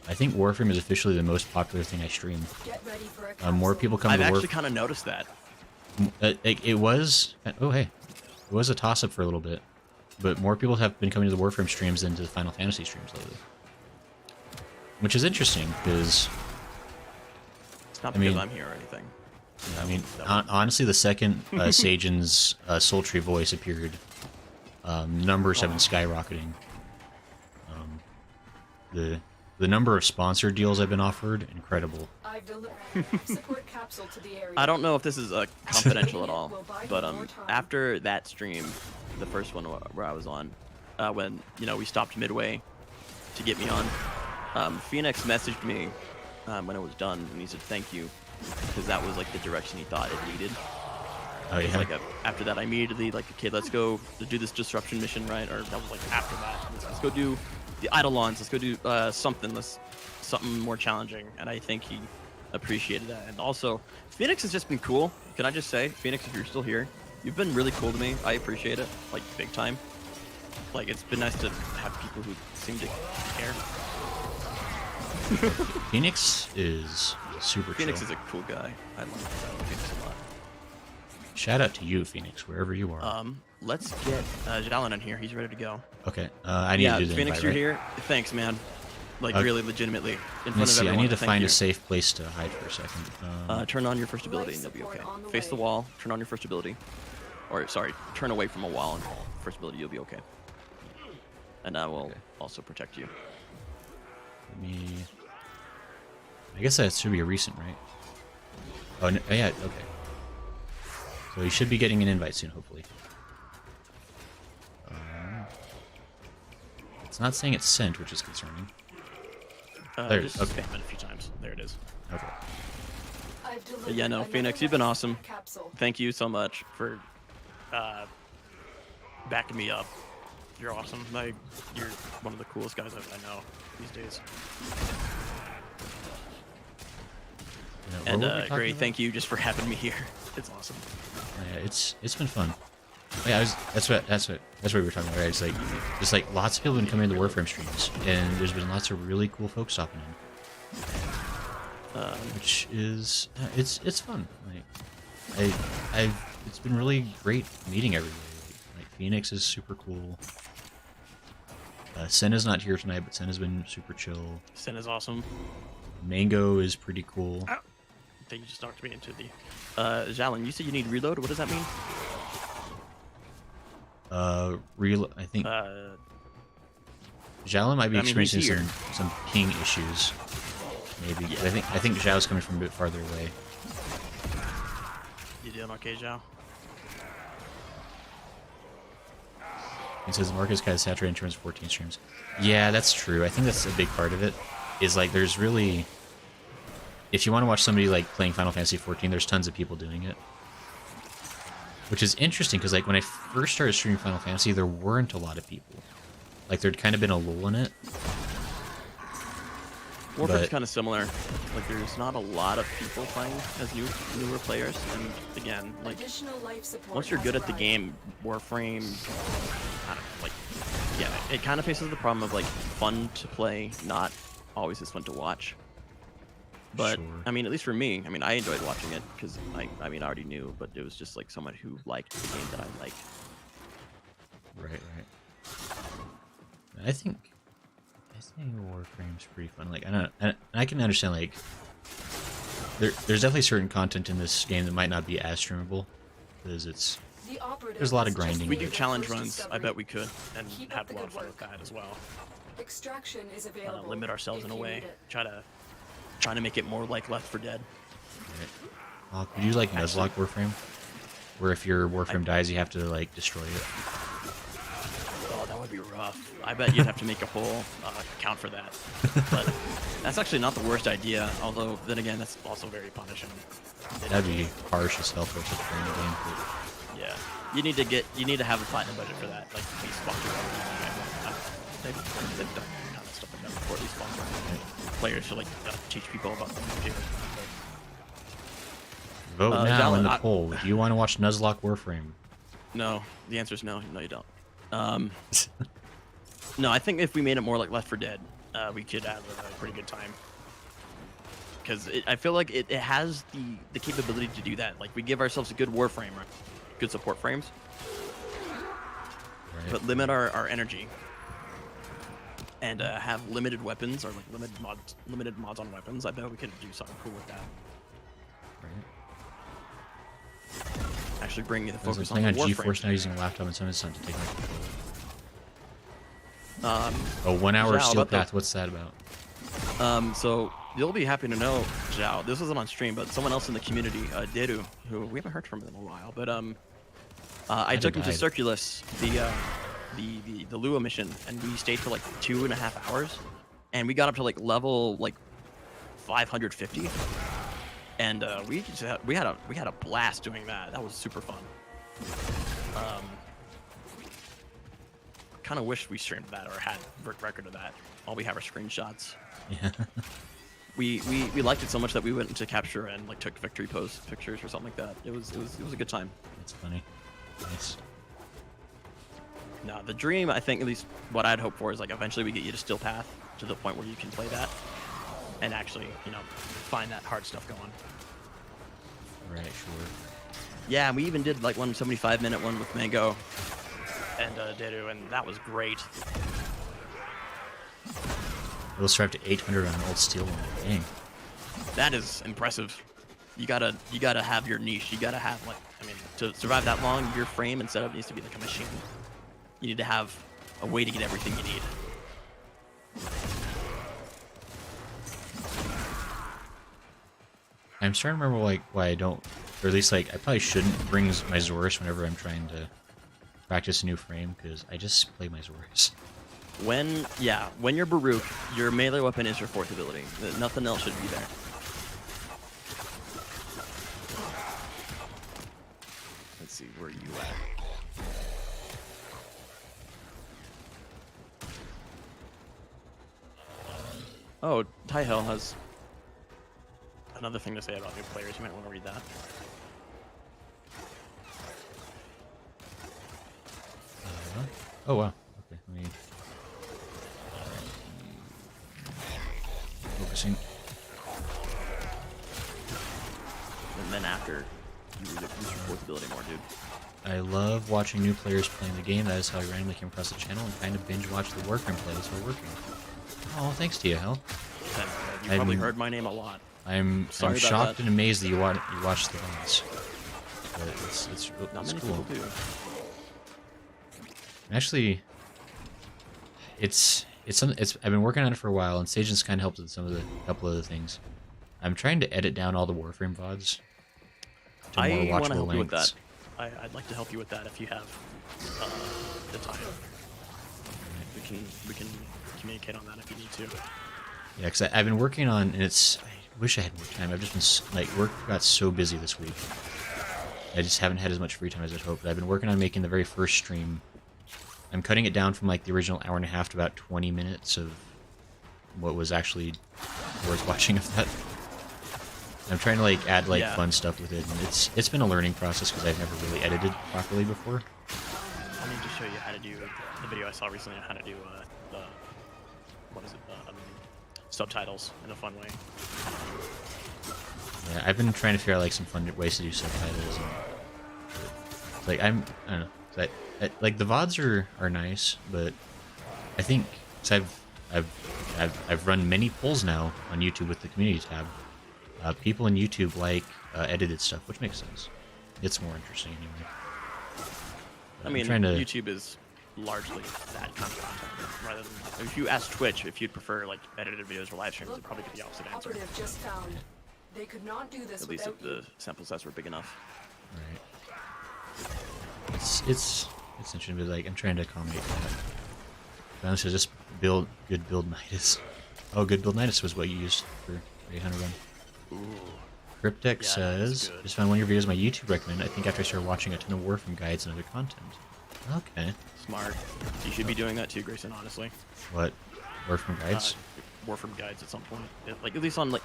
I think Warframe is officially the most popular thing I stream. Get ready for a More people come I've to actually Warframe. kind of noticed that. It was, oh hey, it was a toss-up for a little bit, but more people have been coming to the Warframe streams than to the Final Fantasy streams lately. Which is interesting, because... It's not because I'm here or anything. I mean, honestly, the second Sajin's sultry voice appeared, numbers have been skyrocketing. The number of sponsored deals I've been offered, incredible. I've delivered support capsule to the area. I don't know if this is confidential at all, but after that stream, the first one where I was on, when we stopped midway to get me on, Phoenix messaged me when it was done, and he said thank you, because that was like the direction he thought it needed. Oh yeah. Like after that, I immediately like, okay, let's go do this disruption mission, right? Or that was like after that. Let's go do the Eidolons. Let's go do something more challenging. And I think he appreciated that. And also, Phoenix has just been cool. Can I just say, Phoenix, if you're still here, you've been really cool to me. I appreciate it, like big time. Like it's been nice to have people who seem to care. Phoenix is super Phoenix chill. is a cool guy. I like Phoenix a lot. Shout out to you, Phoenix, wherever you are. Let's get Jalen in here. He's ready to go. Okay, I need to do the Phoenix, invite, you're right? here. Thanks, man. Like Okay. really, legitimately, in front Let's of see, I everyone. need to Thank find you. a safe place to hide for a second. Turn on your first ability and you'll be okay. Face the wall. Turn on your first ability. Or sorry, turn away from a wall and first ability. You'll be okay. And I will also protect you. Let me... I guess that should be a recent, right? Oh, no, yeah, okay. So you should be getting an invite soon, hopefully. It's not saying it's sent, which is concerning. There it is, Just okay. spam it a few times. There it is. Okay. I've But delivered yeah, no, another Phoenix, you've been awesome. capsule. Thank you so much for backing me up. You're awesome. You're one of the coolest guys I know these days. Yeah, what And were we talking great, about? thank you just for having me here. It's awesome. Yeah, it's been fun. Yeah, that's what we were talking about, right? It's like lots of people have been coming to the Warframe streams, and there's been lots of really cool folks stopping in, which is it's fun. Like it's been really great meeting everybody. Like Phoenix is super cool. Senna's not here tonight, but Senna's been super chill. Sen is awesome. Mango is pretty cool. I think you just knocked me into the... Jalen, you said you need reload? What does that mean? I think Zhao might be I mean, he's experiencing here. some ping issues. Maybe. Yeah. I think Zhao's coming from a bit farther away. You doing okay, Zhao? It says Marcus got saturated in terms of 14 streams. Yeah, that's true. I think that's a big part of it. Is like there's really, if you want to watch somebody like playing Final Fantasy 14, there's tons of people doing it. Which is interesting because like when I first started streaming Final Fantasy, there weren't a lot of people. Like there'd kind of been a lull in it. Warframe's But- kind of similar. Like, there's not a lot of people playing as newer players. And again, like, Additional life support once you're has good at the arrived. game, Warframe, I don't know, like, yeah, it kind of faces the problem of, like, fun to play, not always as fun to watch. But, Sure. I mean, at least for me, I mean, I enjoyed watching it because, I mean, I already knew, but it was just, like, someone who liked the game that I liked. Right. I think Warframe's pretty fun. Like I can understand like there's definitely certain content in this game that might not be as streamable because The operative there's a lot of has just grinding. We Yeah. do made challenge their first runs. I discovery. bet we could, and Keep have up a the lot good of fun with work. that as well. Extraction is available. Limit ourselves if in a you way. need it. Trying to make it more like Left 4 Dead. Would you like Nuzlocke Warframe? where if your Warframe dies, you have to like destroy it. Oh, that would be rough. I bet you'd have to make a whole account for that. But that's actually not the worst idea. Although then again, that's also very punishing. That'd be harsh as hell for such a fun game. But Yeah, you need to have a platinum budget for that, like be sponsored. They've done kind of stuff like that before. These sponsors players should like teach people about the game. vote now in the Valid- poll. Do you want to watch Nuzlocke Warframe? No, the answer is no. No, you don't. No, I think if we made it more like Left 4 Dead, we could have a pretty good time. Because I feel like it has the capability to do that. Like we give ourselves a good Warframe, right? Good support frames, Right. but limit our energy. And have limited weapons or like limited mods on weapons. I bet we could do something cool with that. Right. Actually, bring the I was focus on playing the on Warframe. GeForce now using a laptop and sometimes it's not to take my controller. Um, Oh, 1 hour Zhao, steel about the- path. What's that about? So you'll be happy to know, Zhao, this wasn't on stream, but someone else in the community, Deru, who we haven't heard from in a while, but I took him to died. Circulus, the Lua mission, and we stayed for like 2.5 hours, and we got up to like level like 550, and we had a blast doing that. That was super fun. Kind of wish we streamed that or had record of that. All we have are screenshots. Yeah. We liked it so much that we went into capture and like took victory pose pictures or something like that. It was a good time. That's funny. Nice. No, the dream, I think, at least what I'd hope for is like eventually we get you to Still Path to the point where you can play that and actually, find that hard stuff going. Right, sure. Yeah, and we even did like 175-minute one with Mango and Deru, and that was great. It'll strive to 800 on an old steel one. Dang. That is impressive. You gotta have your niche. You gotta have to survive that long, your frame and setup needs to be like a machine. You need to have a way to get everything you need. I'm starting to remember like why I don't, or at least like I probably shouldn't bring my Zorus whenever I'm trying to practice a new frame because I just play my Zorus. When you're Baruch, your melee weapon is your fourth ability. Nothing else should be there. Let's see, where are you at? Oh, Tyhell has another thing to say about new players. You might want to read that. Oh wow. Okay, let me focusing. And then after, you use your fourth ability more, dude. I love watching new players playing the game. That is how I randomly came across the channel and kind of binge watch the Warframe plays while working. Oh, thanks to you, Hell. You probably heard my name a lot. I'm Sorry about shocked that. and amazed that you watch the ones. But it's Not many cool. people do. Actually, I've been working on it for a while, and Sajin's kind of helped with couple other things. I'm trying to edit down all the Warframe VODs to more I want to watchable help you with that. lengths. I'd like to help you with that if you have the time. We can communicate on that if you need to. Yeah, because I've been working on, and I wish I had more time. I've just been like work got so busy this week. I just haven't had as much free time as I'd hoped. But I've been working on making the very first stream. I'm cutting it down from like the original hour and a half to about 20 minutes of what was actually worth watching of that. I'm trying to like add like fun stuff with it, and it's been a learning process because I've never really edited properly before. Let me just show you how to do the video I saw recently on how to do subtitles in a fun way. Yeah, I've been trying to figure out like some fun ways to do subtitles. And, like I don't know. Like the VODs are nice, but I think cause I've run many polls now on YouTube with the community tab. People in YouTube like edited stuff, which makes sense. It's more interesting anyway. I mean, trying to... YouTube is largely that kind of content, rather than if you ask Twitch if you'd prefer like edited videos or live streams, it'd probably get the opposite answer. Operative just found. They could not do this At least without if the sample sets were big enough. Right. it's interesting, but like I'm trying to accommodate that. But honestly, just build Nidus. Oh, good build Nidus was what you used for 800 run. Ooh. Cryptech Yeah, says, good. just found one of your videos on my YouTube recommend. I think after I started watching a ton of Warframe guides and other content. Okay. Smart. You should be doing that too, Grayson, honestly. What? Warframe guides? Warframe guides at some point. Like, at least on, like,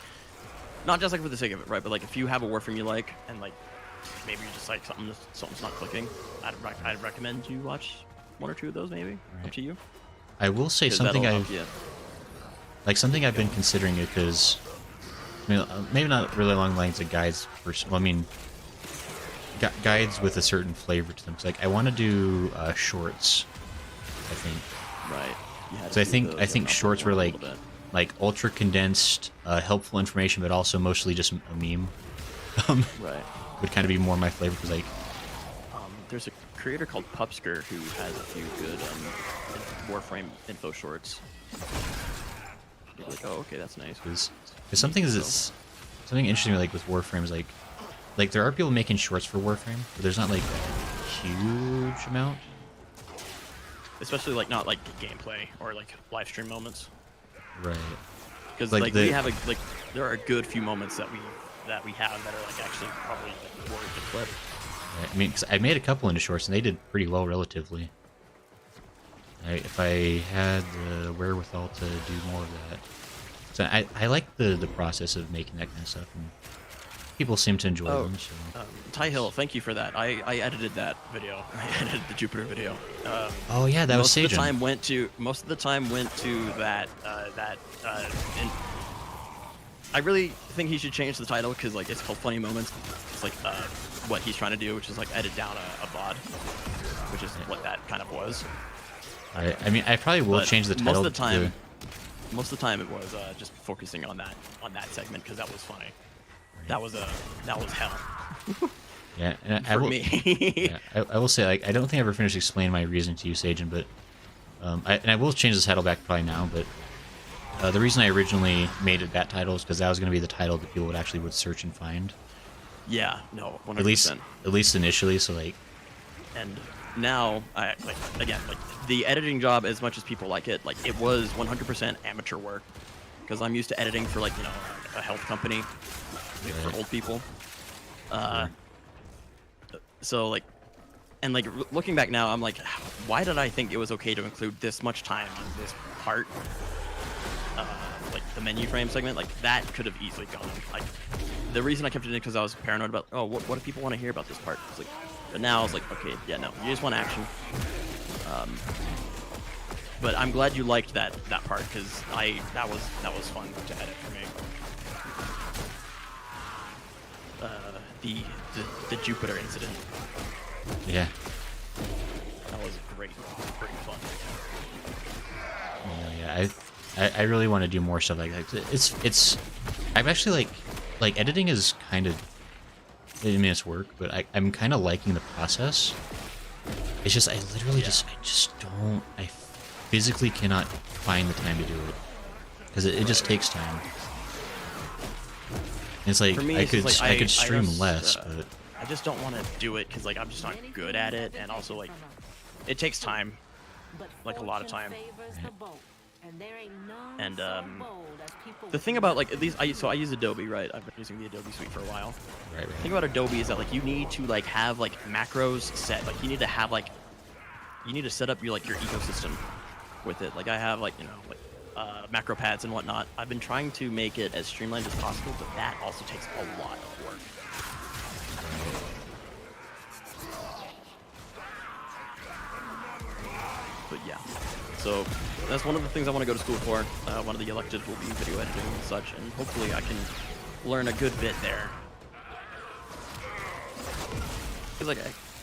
not just like for the sake of it, right? But like, if you have a Warframe you like, and like, maybe you're just like something's not clicking, I'd recommend you watch one or two of those, maybe. Right. Up to you. I will say 'Cause something that'll I've help you. like something I've been considering it because I mean maybe not really along the lines of guides. Well, I mean guides with a certain flavor to them. 'Cause, like I want to do shorts. I think. Right. You had to So I do think those I think and shorts upload were a like little bit. ultra condensed, helpful information, but also mostly just a meme. Right. Would kind of be more my flavor because like There's a creator called Pupsker who has a few good Warframe info shorts. You're like, oh, okay, that's nice. because something interesting like with Warframe is like there are people making shorts for Warframe, but there's not like a huge amount. Especially like not like gameplay or like live stream moments. Right. Because Like like the- we have there are a good few moments that we have that are like actually probably like, worth the clip. Right. I mean, 'cause I made a couple into shorts and they did pretty well relatively. If I had the wherewithal to do more of that. So I like the process of making that kind of stuff, and people seem to enjoy them. So. Ty Hill, thank you for that. I edited that video. I edited the Jupiter video. Oh yeah, that was most of the Sajin. time went to that and I really think he should change the title because like it's called Funny Moments. It's like what he's trying to do, which is like edit down a VOD, which is what that kind of was. I mean, I probably will But change the title. Most of the time it was just focusing on that segment because that was funny. That was hell Yeah, and I for will, me. yeah, I will say, like, I don't think I ever finished explaining my reason to use Sajin, but I will change the title back probably now. But the reason I originally made it that title is because that was going to be the title that people would search and find. Yeah, no, 100%. At least initially. So like, And now I like the editing job, as much as people like it was 100% amateur work because I'm used to editing for like a health company for old people. So like, and like looking back now, I'm like, why did I think it was okay to include this much time on this part? Like the menu frame segment, like that could have easily gone. Like the reason I kept it in because I was paranoid about, oh, what do people want to hear about this part? It's like, but now I was like, okay, yeah, no, you just want action. But I'm glad you liked that part because that was fun to edit for me. The Jupiter incident. yeah, That was great fun. yeah. I really want to do more stuff like that. It's I'm actually like editing is kind of, I mean, it's work, but I'm kind of liking the process. It's just I just don't, I physically cannot find the time to do it because it just takes time. It's like For me, I it's just could like, I could stream just, less, but I just don't want to do it because like I'm just not good at it, and also like it takes time, like a lot of time. And the thing about like at least I use Adobe, right? I've been using the Adobe suite for a while. right. The thing about Adobe is that like you need to like have like macros set. Like you need to have like you need to set up your ecosystem with it. Like I have like macro pads and whatnot. I've been trying to make it as streamlined as possible, but that also takes a lot of work. But yeah, so that's one of the things I want to go to school for. One of the electives will be video editing and such, and hopefully I can learn a good bit there. Cause like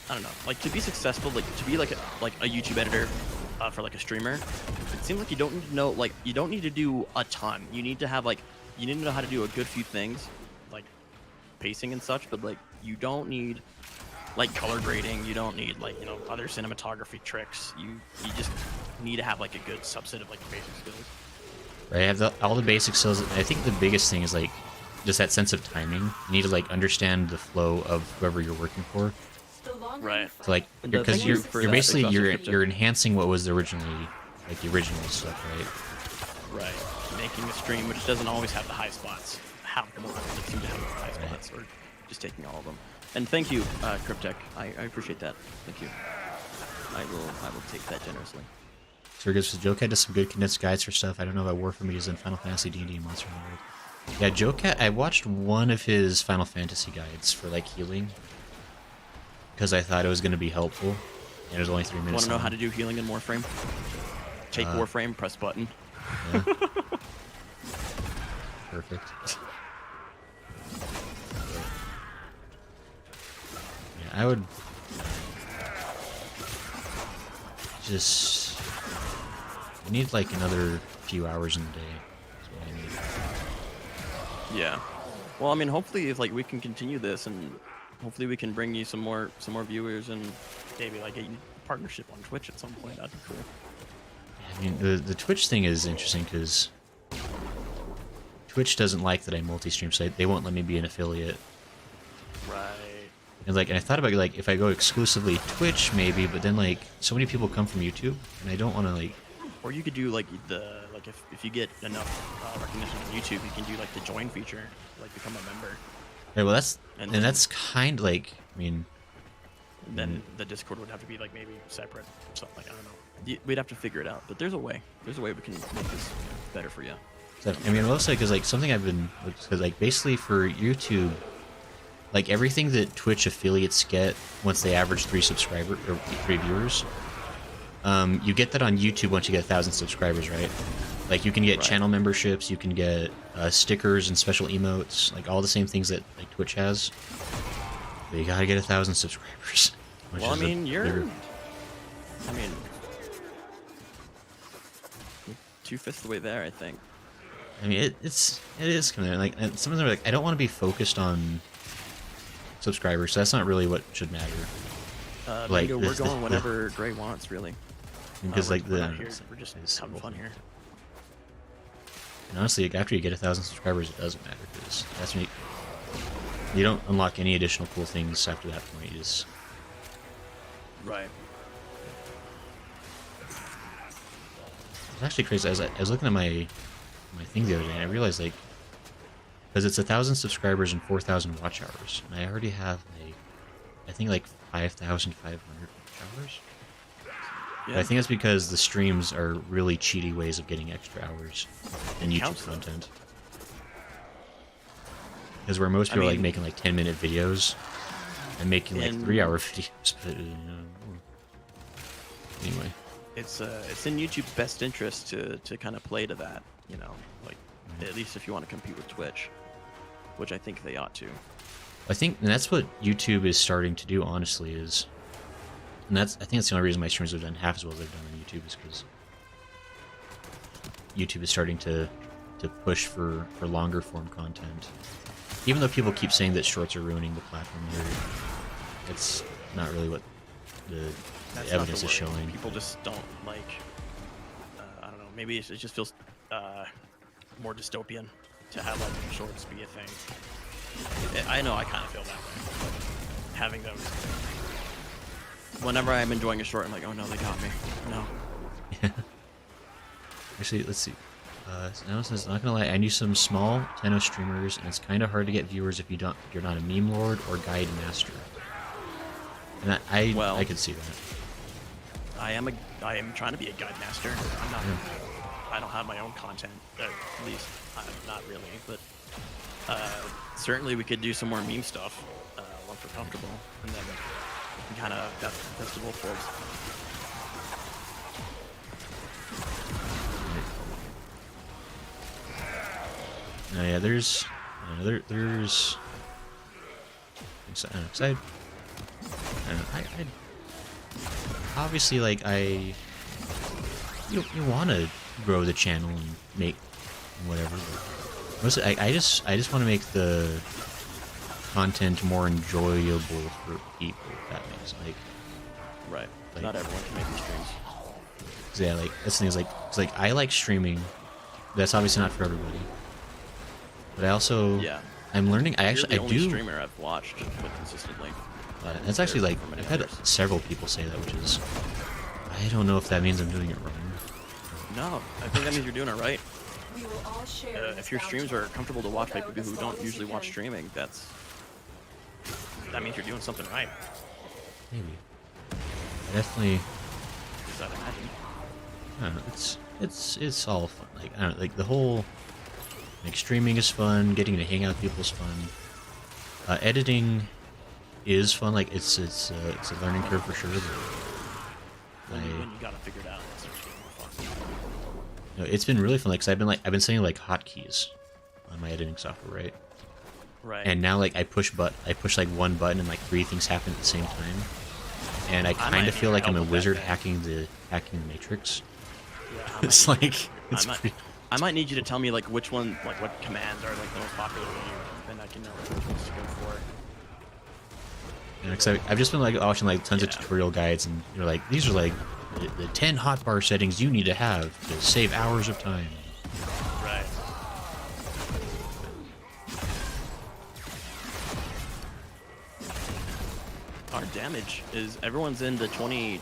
I don't know, like to be successful, like to be like a YouTube editor for like a streamer, it seems like you don't need to know, like you don't need to do a ton. You need to have you need to know how to do a good few things, like pacing and such, but like you don't need like color grading, you don't need like other cinematography tricks. You just need to have like a good subset of like basic skills. Right, I have all the basic skills. I think the biggest thing is like just that sense of timing. You need to like understand the flow of whoever you're working for. Right. So like, And the because thing you're is for you're that basically exhaustive you're enhancing what was originally like the original stuff, right? Right. Making a stream which doesn't always have the high spots. Have them all. They seem to have the high spots, or just taking all of them. And thank you, Cryptech. I appreciate that. Thank you. I will take that generously. So because Joecat does some good condensed guides for stuff. I don't know about Warframe using Final Fantasy, D&D, and Monster Hunter World. Yeah, Joecat. I watched one of his Final Fantasy guides for like healing because I thought it was going to be helpful, and it was only 3 minutes. Want to know long. how to do healing in Warframe? Take Warframe, press button. Yeah. Perfect. Yeah, I would just. I need like another few hours in the day. That's what I need. Yeah. Well, I mean, hopefully, if like we can continue this, and hopefully we can bring you some more viewers, and maybe like a partnership on Twitch at some point. That'd be cool. I mean, the Twitch thing is interesting because Twitch doesn't like that I multi-stream, so they won't let me be an affiliate. Right. And like, and I thought about like if I go exclusively Twitch, maybe, but then like so many people come from YouTube, and I don't want to like. Or you could do like if you get enough recognition on YouTube, you can do like the join feature, like become a member. Yeah, well, that's And and that's kind of like, I mean, Then the Discord would have to be like maybe separate or something. Like, I don't know. We'd have to figure it out. But there's a way. There's a way we can make this better for you. so, I mean, mostly because like something I've been because like basically for YouTube, like everything that Twitch affiliates get once they average 3 viewers, you get that on YouTube once you get 1,000 subscribers, right? Like you can get Right. channel memberships, you can get stickers and special emotes, like all the same things that like Twitch has. But you gotta get 1,000 subscribers. which Well, I is a mean, bigger- I mean, 2/5 the way there, I think. I mean, it is kind of like, and sometimes I'm like, I don't want to be focused on subscribers, so that's not really what should matter. Like, Bingo, we're this- going whenever Gray wants, really. Because we're, like we're the not here. We're just it's having simple. fun here. And honestly, like, after you get 1,000 subscribers, it doesn't matter because that's when you don't unlock any additional cool things after that point. You just Right. it's actually crazy. I was looking at my thing the other day, and I realized like because it's 1,000 subscribers and 4,000 watch hours, and I already have like I think like 5,500 watch hours. Yeah. But I think that's because the streams are really cheaty ways of getting extra hours in YouTube Counts, though. content. Because where most I people are like mean- making like 10-minute videos, I'm making like In- 3-hour videos. But anyway, It's in YouTube's best interest to kind of play to that, you know, like at least if you want to compete with Twitch, which I think they ought to. I think and that's what YouTube is starting to do. Honestly, is and I think that's the only reason my streams have done half as well as they've done on YouTube is because YouTube is starting to push for longer form content. Even though people keep saying that shorts are ruining the platform, it's not really what the That's not evidence the is worry. showing. People just don't like. I don't know. Maybe it just feels more dystopian to have like shorts be a thing. I know I kind of feel that way. But having those. Whenever I'm enjoying a short, I'm like, oh no, they got me. No. Actually, let's see. Now says, not gonna lie, I knew some small Tenno streamers, and it's kind of hard to get viewers if you're not a meme lord or guide master. And I could see that. I am trying to be a guide master. I'm not. I don't have my own content, at least not really. But certainly we could do some more meme stuff once we're comfortable, and then we kind of that's the both worlds. No, yeah, there's I obviously like you want to grow the channel and make whatever. But mostly, I just want to make the content more enjoyable for people. If that makes like Right. Like- Not everyone can make these streams. 'cause yeah, like that's the thing is like it's like I like streaming. That's obviously not for everybody. But I also Yeah. I'm learning. You're the I only do. streamer I've watched with consistently. That's actually like, I've had several people say that, which is, I don't know if that means I'm doing it wrong. No, I think that means you're doing it right. We will all share If your streams are comfortable to watch by people who don't usually watch streaming, that means you're doing something right. Maybe. I definitely, Because I'd imagine. I don't know, it's all fun. Like, I don't know, like the whole, like streaming is fun, getting to hang out with people is fun. Editing is fun, like it's a learning curve for sure, but When you got it figured out, it starts getting more fun. no, it's been really fun, like, cause I've been setting like hotkeys on my editing software, right? Right. And now like I push like one button and like 3 things happen at the same time, and I kind might of feel need like I'm a help with that wizard thing. hacking the Matrix. Yeah, It's like it's I might need you to tell me like which one, like what commands are like the most popular for you, then I can know which ones to go for. Cause I've just been like watching like tons of Yeah. tutorial guides, and you're like, these are like the 10 hotbar settings you need to have to save hours of time. Right. Our damage is everyone's in the 20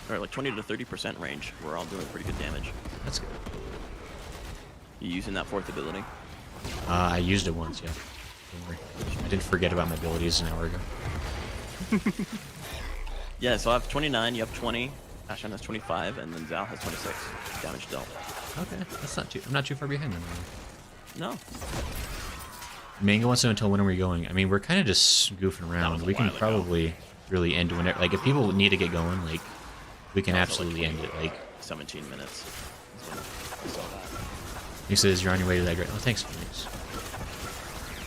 or like 20 to 30% range. We're all doing pretty good damage. That's good. You using that 4th ability? I used it once, yeah. Don't worry. I didn't forget about my abilities an hour ago. Yeah, so I have 29, you have 20, Ashan has 25, and then Zal has 26 damage dealt. Okay, that's not too. I'm not too far behind them. No. Mango wants to know until when are we going? I mean, we're kind of just goofing was around. a We can while ago. probably really end whenever. Like, if people need to get going, like, we can Also, like, absolutely end it. Like, 17 minutes. I saw that. he says you're on your way to that great. Oh, thanks, Phoenix.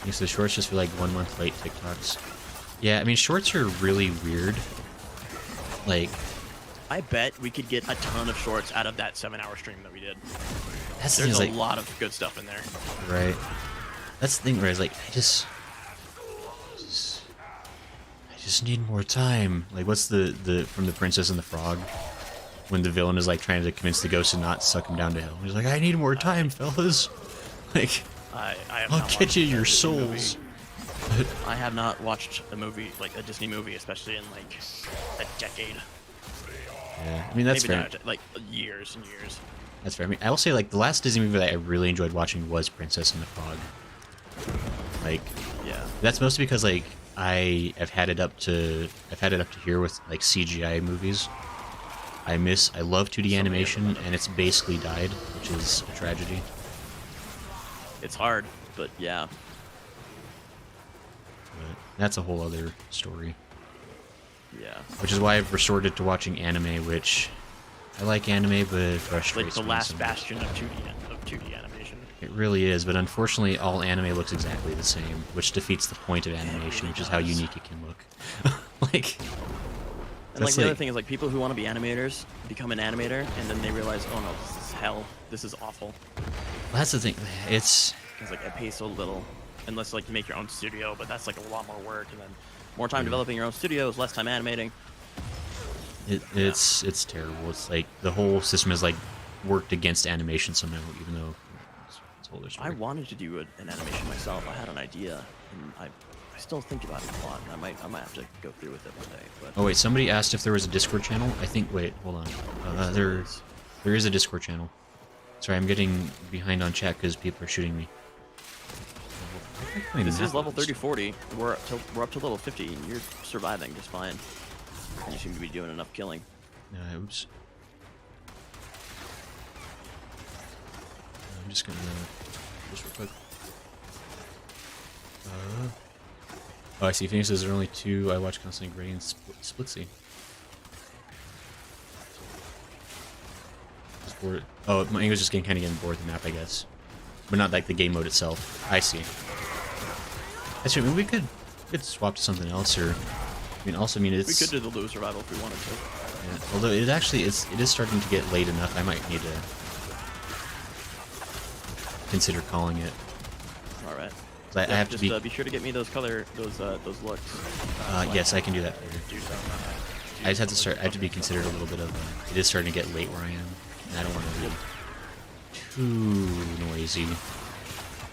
He says shorts just feel like 1 month late TikToks. Yeah, I mean, shorts are really weird. Like, I bet we could get a ton of shorts out of that 7-hour stream that we did. that's the There's thing. a Is, like, lot of good stuff in there. right. That's the thing where it's like, I just need more time. Like, what's the from the Princess and the Frog, when the villain is like trying to convince the ghost to not suck him down to hell? He's like, I need more time, fellas. Like, I have I'll not get watched you a your Disney movie. souls. But I have not watched a movie, like a Disney movie, especially in like a decade. yeah, I mean that's Maybe fair. not, like years and years. That's fair. I mean, I will say like the last Disney movie that I really enjoyed watching was Princess and the Frog. Like, Yeah. that's mostly because like I've had it up to here with like CGI movies. I love 2D animation, and it's basically died, which is a tragedy. It's hard, but yeah. But that's a whole other story. Yeah. Which is why I've resorted to watching anime, which I like anime, but it Like frustrates the me last somewhat. bastion of 2D animation. It really is, but unfortunately all anime looks exactly the same, which defeats the point of animation, which is how unique it can look. Like, And like that's the other like- thing is like people who want to be animators become an animator, and then they realize, oh no, this is hell. This is awful. that's the thing. It's Because like I pay so little, unless like you make your own studio, but that's like a lot more work, and then more time developing your own studio is less time animating. it's terrible. It's like the whole system is like worked against animation somehow, even though it's a whole other story. I wanted to do an animation myself. I had an idea, and I still think about it a lot. And I might have to go through with it one day. But Oh wait, somebody asked if there was a Discord channel. I think. Wait, hold on. There is a Discord channel. Sorry, I'm getting behind on chat because people are shooting me. this is level 30-40. We're up to level 50, and you're surviving just fine. And you seem to be doing enough killing. Oops. I'm just gonna just real quick. Oh, I see. Phoenix says there are only 2 I watch constantly. Gray and Splitsy. Just bored. Oh, my English is kind of getting bored with the map, I guess, but not like the game mode itself. I see. Actually, I mean, we could swap to something else, or I mean, also, I mean, it's. We could do the Lou survival if we wanted to. Yeah, although it is starting to get late enough. I might need to consider calling it. All right. 'Cause I have just to be. be sure to get me those those looks. Yes, I can do that later. Do so. I just have to start. I have to be considered a little bit of. It is starting to get late where I am, and I don't want to be too noisy.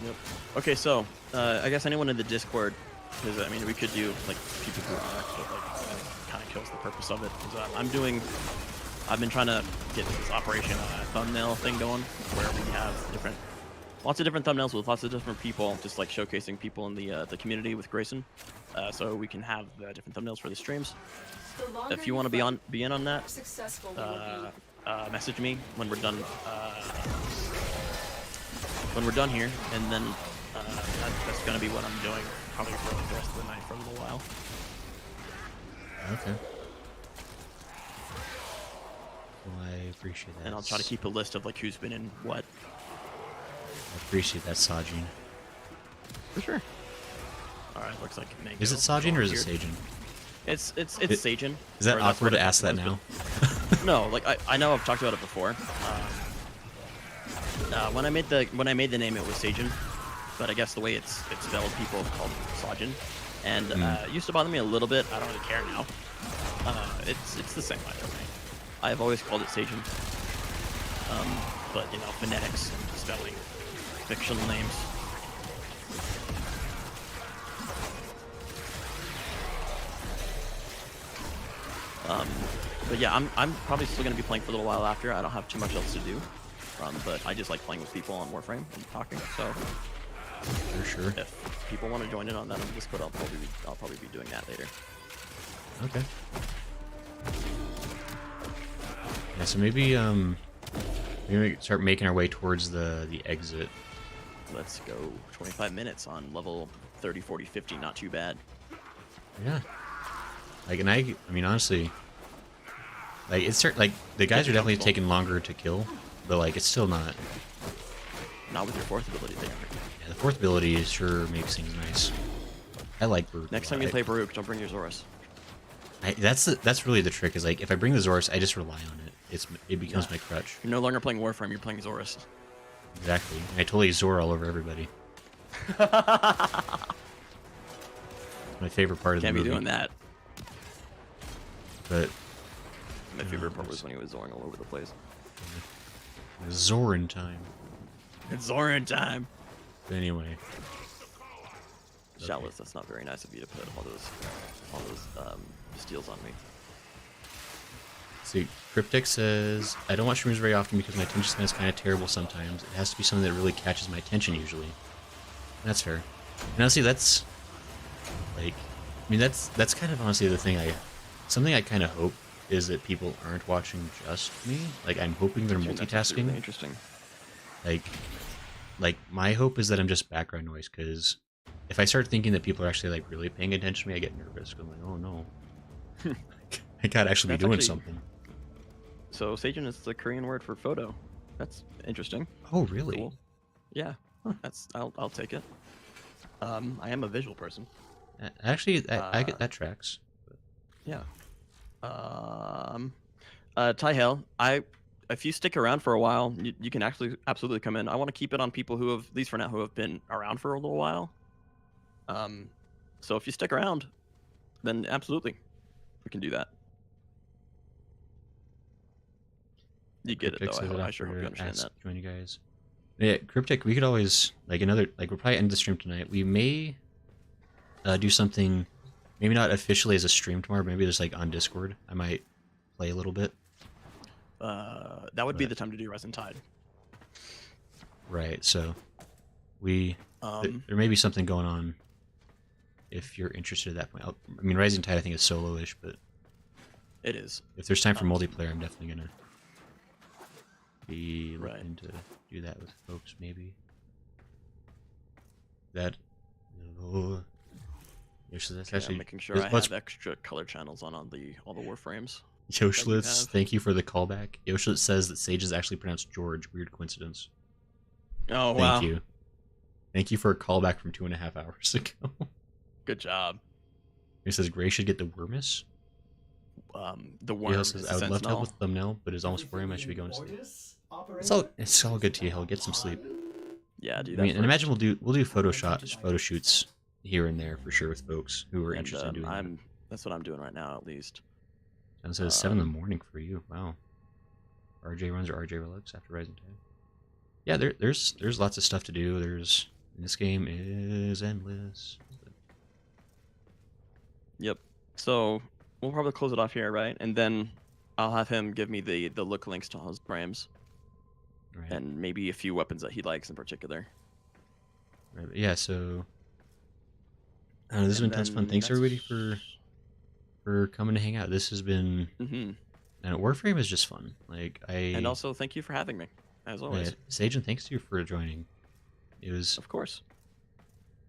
Yep. Okay, so I guess anyone in the Discord Because I mean, we could do like people who are, but like kind of kills the purpose of it. 'Cause, I've been trying to get this Operation thumbnail thing going, where we have lots of different thumbnails with lots of different people, just like showcasing people in the community with Grayson, so we can have different thumbnails for the streams. If you want to be in on that, message me when we're done. When we're done here, and then that's gonna be what I'm doing probably for the rest of the night for a little while. Okay. Well, I appreciate that. And I'll try to keep a list of like who's been in what. I appreciate that, Sajin. For sure. All right, looks like Mango. Is it Sajin or is it Sajin? It's Sajin. Is that Or that's awkward what to it ask that was, now? but- No, like I know I've talked about it before. When I made the name, it was Sajin, but I guess the way it's spelled, people call it Sajin, and it used to bother me a little bit. I don't really care now. It's the same either way. I've always called it Sajin, but you know, phonetics and spelling, fictional names. But yeah, I'm probably still gonna be playing for a little while after. I don't have too much else to do. But I just like playing with people on Warframe and talking. So For sure. if people want to join in on that on Discord, I'll probably be doing that later. Okay. Yeah, so maybe we start making our way towards the exit. Let's go. 25 minutes on level 30, 40, 50. Not too bad. Yeah. Like, and I mean, honestly, like like the guys are definitely taking longer to kill, but like it's still not. Not with your fourth ability there. Yeah, the fourth ability sure makes things nice. I like Baruch. Next time you play Baruch, don't bring your Zorus. That's really the trick. Is like if I bring the Zorus, I just rely on it. It becomes my crutch. You're no longer playing Warframe. You're playing Zorus. Exactly. I totally Zor all over everybody. My favorite part of Can't the be movie. doing that. But My favorite part was when he was Zoring all over the place. Zorin time. It's Zorin time. But anyway. Chalice, that's not very nice of you to put all those steals on me. See, Cryptic says, I don't watch streamers very often because my attention span is kind of terrible sometimes. It has to be something that really catches my attention usually. And that's fair. And honestly, that's like, I mean, that's kind of honestly the thing something I kind of hope is that people aren't watching just me. Like, I'm hoping they're Dude, that's actually multitasking. really interesting. Like my hope is that I'm just background noise, because if I start thinking that people are actually like really paying attention to me, I get nervous. 'Cause I'm like, oh no, I gotta actually be That's doing actually- something. So Sajin is the Korean word for photo. That's interesting. Oh really? Cool. Yeah, I'll take it. I am a visual person. Actually, I get that tracks. Yeah. Ty Hale, if you stick around for a while, you can actually absolutely come in. I want to keep it on people who have, at least for now, who have been around for a little while. So if you stick around, then absolutely, we can do that. You get it Cryptic said though. I I'd sure hope offer you to understand ask that. Join you guys. Yeah, Cryptic, we could always like we'll probably end the stream tonight. We may do something, maybe not officially as a stream tomorrow, but maybe just like on Discord. I might play a little bit. That would be the time to do Resin Tide. Right. So there may be something going on if you're interested at that point. I mean, Rising Tide I think is solo-ish, but It is. if there's time for multiplayer, I'm definitely gonna be looking to do that with folks. Maybe that. Oh, so that's Okay, actually I'm making sure I have extra color channels on all the Warframes. Yoshlitz, have. thank you for the callback. Yoshlitz says that Sage is actually pronounced George. Weird coincidence. Oh wow! Thank you. Thank you for a callback from 2.5 hours ago. Good job. He says Gray should get the Wormus. The worm. Yale says I would love to help with thumbnail, but it's almost 4 a.m. I should be going to sleep. It's all good to you, Hill. Get some sleep. Yeah, dude. I mean, and imagine we'll do photo shoots here and there for sure with folks who are interested in doing that. That's what I'm doing right now, at least. And so it's 7 in the morning for you. Wow. RJ runs or RJ Relics after Rising Tide. Yeah, there's lots of stuff to do. This game is endless. Yep. So we'll probably close it off here, right? And then I'll have him give me the look links to all his frames Right. and maybe a few weapons that he likes in particular. Right. But yeah. So this has been tons of fun. Thanks everybody for coming to hang out. This has been. Mm-hmm. And Warframe is just fun. Like And also, thank you for having me, as always. Sajin, thanks to you for joining. It was. Of course.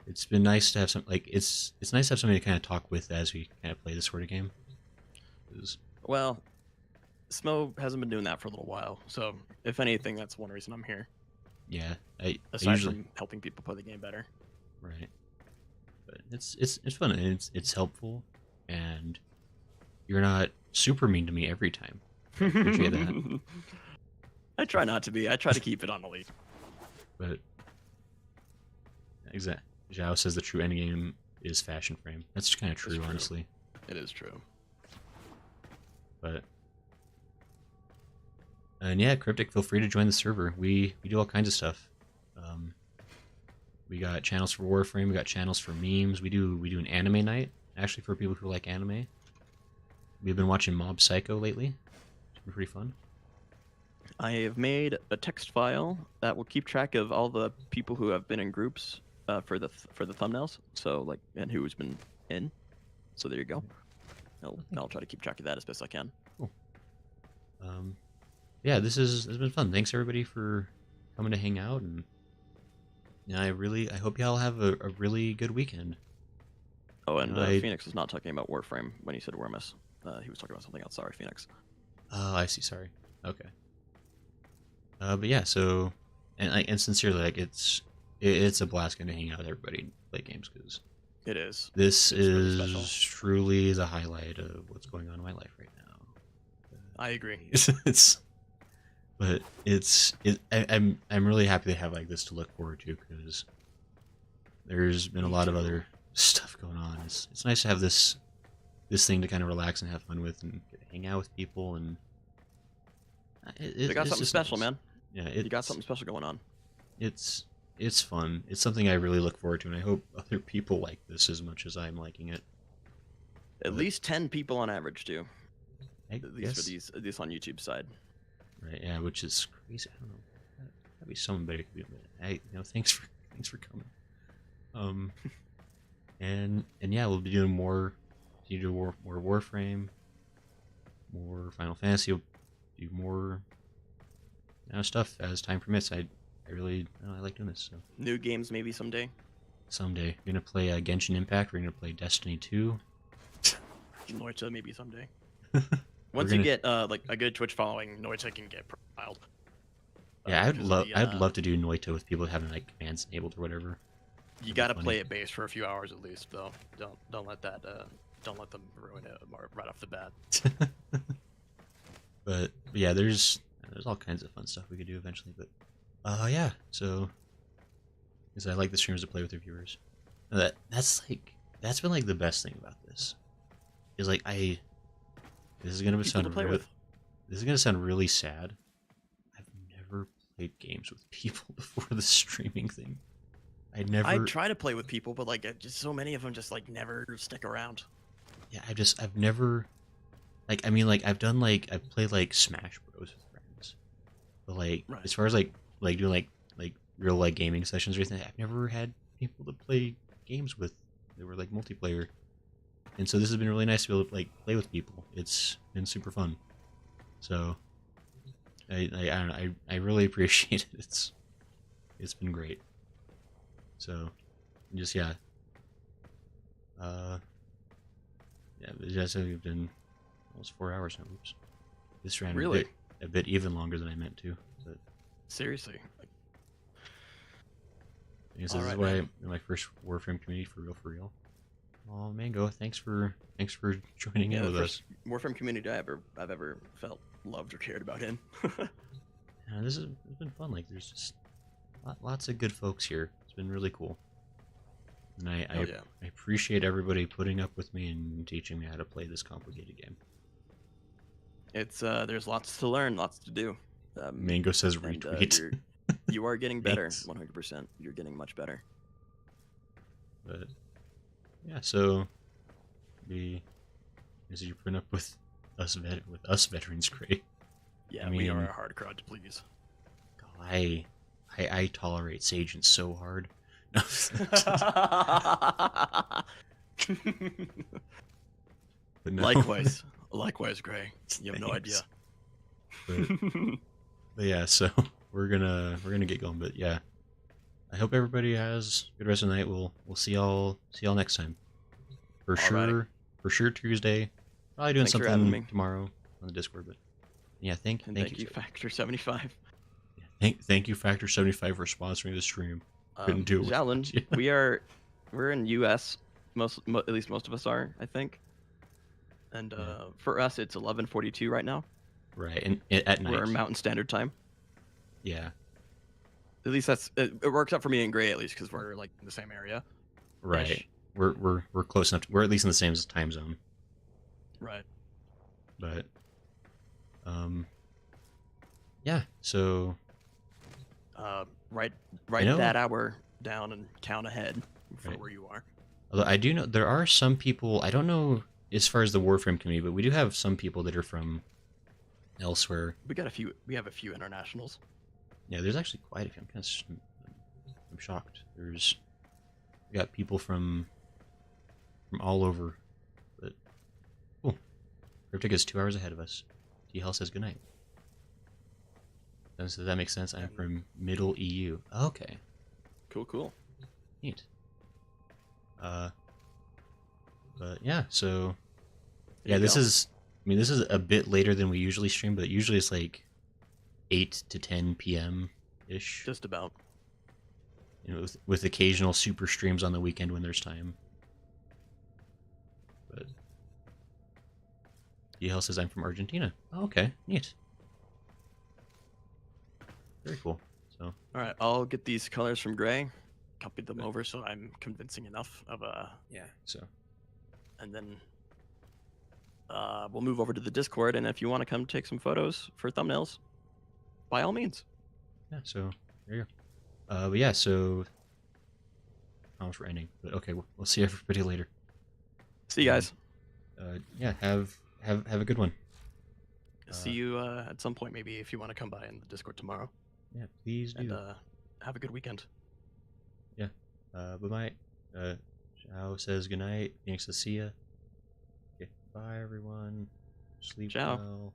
It's been nice to have some. Like it's nice to have somebody to kind of talk with as we kind of play this sort of game. Well, Smo hasn't been doing that for a little while, so if anything, that's one reason I'm here. Yeah, I Aside usually from helping people play the game better. right, but it's fun and it's helpful, and you're not super mean to me every time. I appreciate that. I try not to be. I try to keep it on the lead. But exactly, Zhao says the true endgame is fashion frame. That's kind of true, honestly. It is true. But and yeah, Cryptic, feel free to join the server. We do all kinds of stuff. We got channels for Warframe. We got channels for memes. We do an anime night actually for people who like anime. We've been watching Mob Psycho lately. It's been pretty fun. I have made a text file that will keep track of all the people who have been in groups for the thumbnails. So like, and who's been in. So there you go. I'll try to keep track of that as best I can. Cool. Yeah, this has been fun. Thanks everybody for coming to hang out, and yeah, I hope y'all have a really good weekend. Oh, and Phoenix was not talking about Warframe when he said Wormus. He was talking about something else. Sorry, Phoenix. Oh, I see. Sorry. Okay. But yeah, so and sincerely, like it's a blast getting to hang out with everybody and play games because it is. This is really truly the highlight of what's going on in my life right now. I agree. I'm really happy to have like this to look forward to because there's been a lot of other stuff going on. It's nice to have this thing to kind of relax and have fun with and get to hang out with people and you got something special, nice. Man. Yeah, you got something special going on. It's fun. It's something I really look forward to, and I hope other people like this as much as I'm liking it. At least 10 people on average do. At least for these on YouTube side. Right, yeah, which is crazy. I don't know. That'd be somebody could be. Thanks for coming. And yeah, we'll be doing more. More Warframe, more Final Fantasy. We'll do more stuff as time permits. I like doing this. So. New games maybe someday. Someday we're gonna play Genshin Impact. We're gonna play Destiny 2. Noita maybe someday. Once you get like a good Twitch following, Noita can get profiled. Yeah, I'd love to do Noita with people having like commands enabled or whatever. You gotta play it base for a few hours at least, though. Don't let them ruin it right off the bat. But yeah, there's all kinds of fun stuff we could do eventually. But yeah, so because I like the streamers to play with their viewers. That's been like the best thing about this. Is like this is gonna sound really sad. I've never played games with people before the streaming thing. I try to play with people, but like just so many of them just like never stick around. Yeah, I've never I've played like Smash Bros with friends. But like as far as like doing like real like gaming sessions or anything, I've never had people to play games with that were like multiplayer. And so this has been really nice to be able to like play with people. It's been super fun. So I don't know, I really appreciate it. It's been great. So just yeah. We've been almost 4 hours now. Oops. This ran a bit even longer than I meant to. But seriously. I guess this is why I'm in my first Warframe community for real. Oh, Mango, thanks for joining in with us. Warframe community I've ever felt loved or cared about in. Yeah, this has been fun. Like there's just lots of good folks here. It's been really cool. And I appreciate everybody putting up with me and teaching me how to play this complicated game. It's there's lots to learn, lots to do. Mango says retweet. You are getting better, 100%. You're getting much better. But yeah, so be is you putting up with us veterans, Gray. Yeah, I we are mean- a hard crowd to please. I tolerate Sajin so hard. No. But no. Likewise, Gray. You have no idea. Thanks. But yeah, so we're gonna get going. But yeah, I hope everybody has a good rest of the night. We'll see y'all next time. For Alrighty. sure Tuesday. Probably doing Thanks for having me. something tomorrow on the Discord. But yeah, thank you. Factor 75. Thank you, Factor 75, for sponsoring the stream. Couldn't do it without Jalen, you. we're in US. At least most of us are, I think. And Yeah. for us, it's 11:42 right now. Right, and at night. We're in Mountain Standard Time. Yeah, At least it works out for me and Gray, at least, because we're like in the same area. right. Ish. We're close enough. We're at least in the same time zone. Right. But yeah. So Write know- that hour down and count ahead for Right. where you are. although I do know there are some people. I don't know as far as the Warframe community, but we do have some people that are from elsewhere. We have a few internationals. Yeah, there's actually quite a few. I'm shocked. We got people from all over. But cool. Cryptic is 2 hours ahead of us. T Hell says goodnight. Does that make sense? I'm from Middle EU. Okay, Cool. neat. But yeah, so There yeah, you this go. is. I mean, this is a bit later than we usually stream, but usually it's like 8 to 10 p.m. ish. Just about. You know, with occasional super streams on the weekend when there's time. But DL says I'm from Argentina. Oh, okay, neat. Very cool. So All right, I'll get these colors from Gray, copy them over so I'm convincing enough of yeah, so and then we'll move over to the Discord. And if you want to come take some photos for thumbnails, by all means. yeah, so there you go. But yeah, so how much we're ending? But okay, we'll see everybody later. See you guys. Yeah, have a good one. See you at some point, maybe if you want to come by in the Discord tomorrow. Yeah, please do. And have a good weekend. Yeah. Bye bye. Xiao says goodnight. Thanks to see ya. Okay. Bye everyone. Sleep Ciao. well.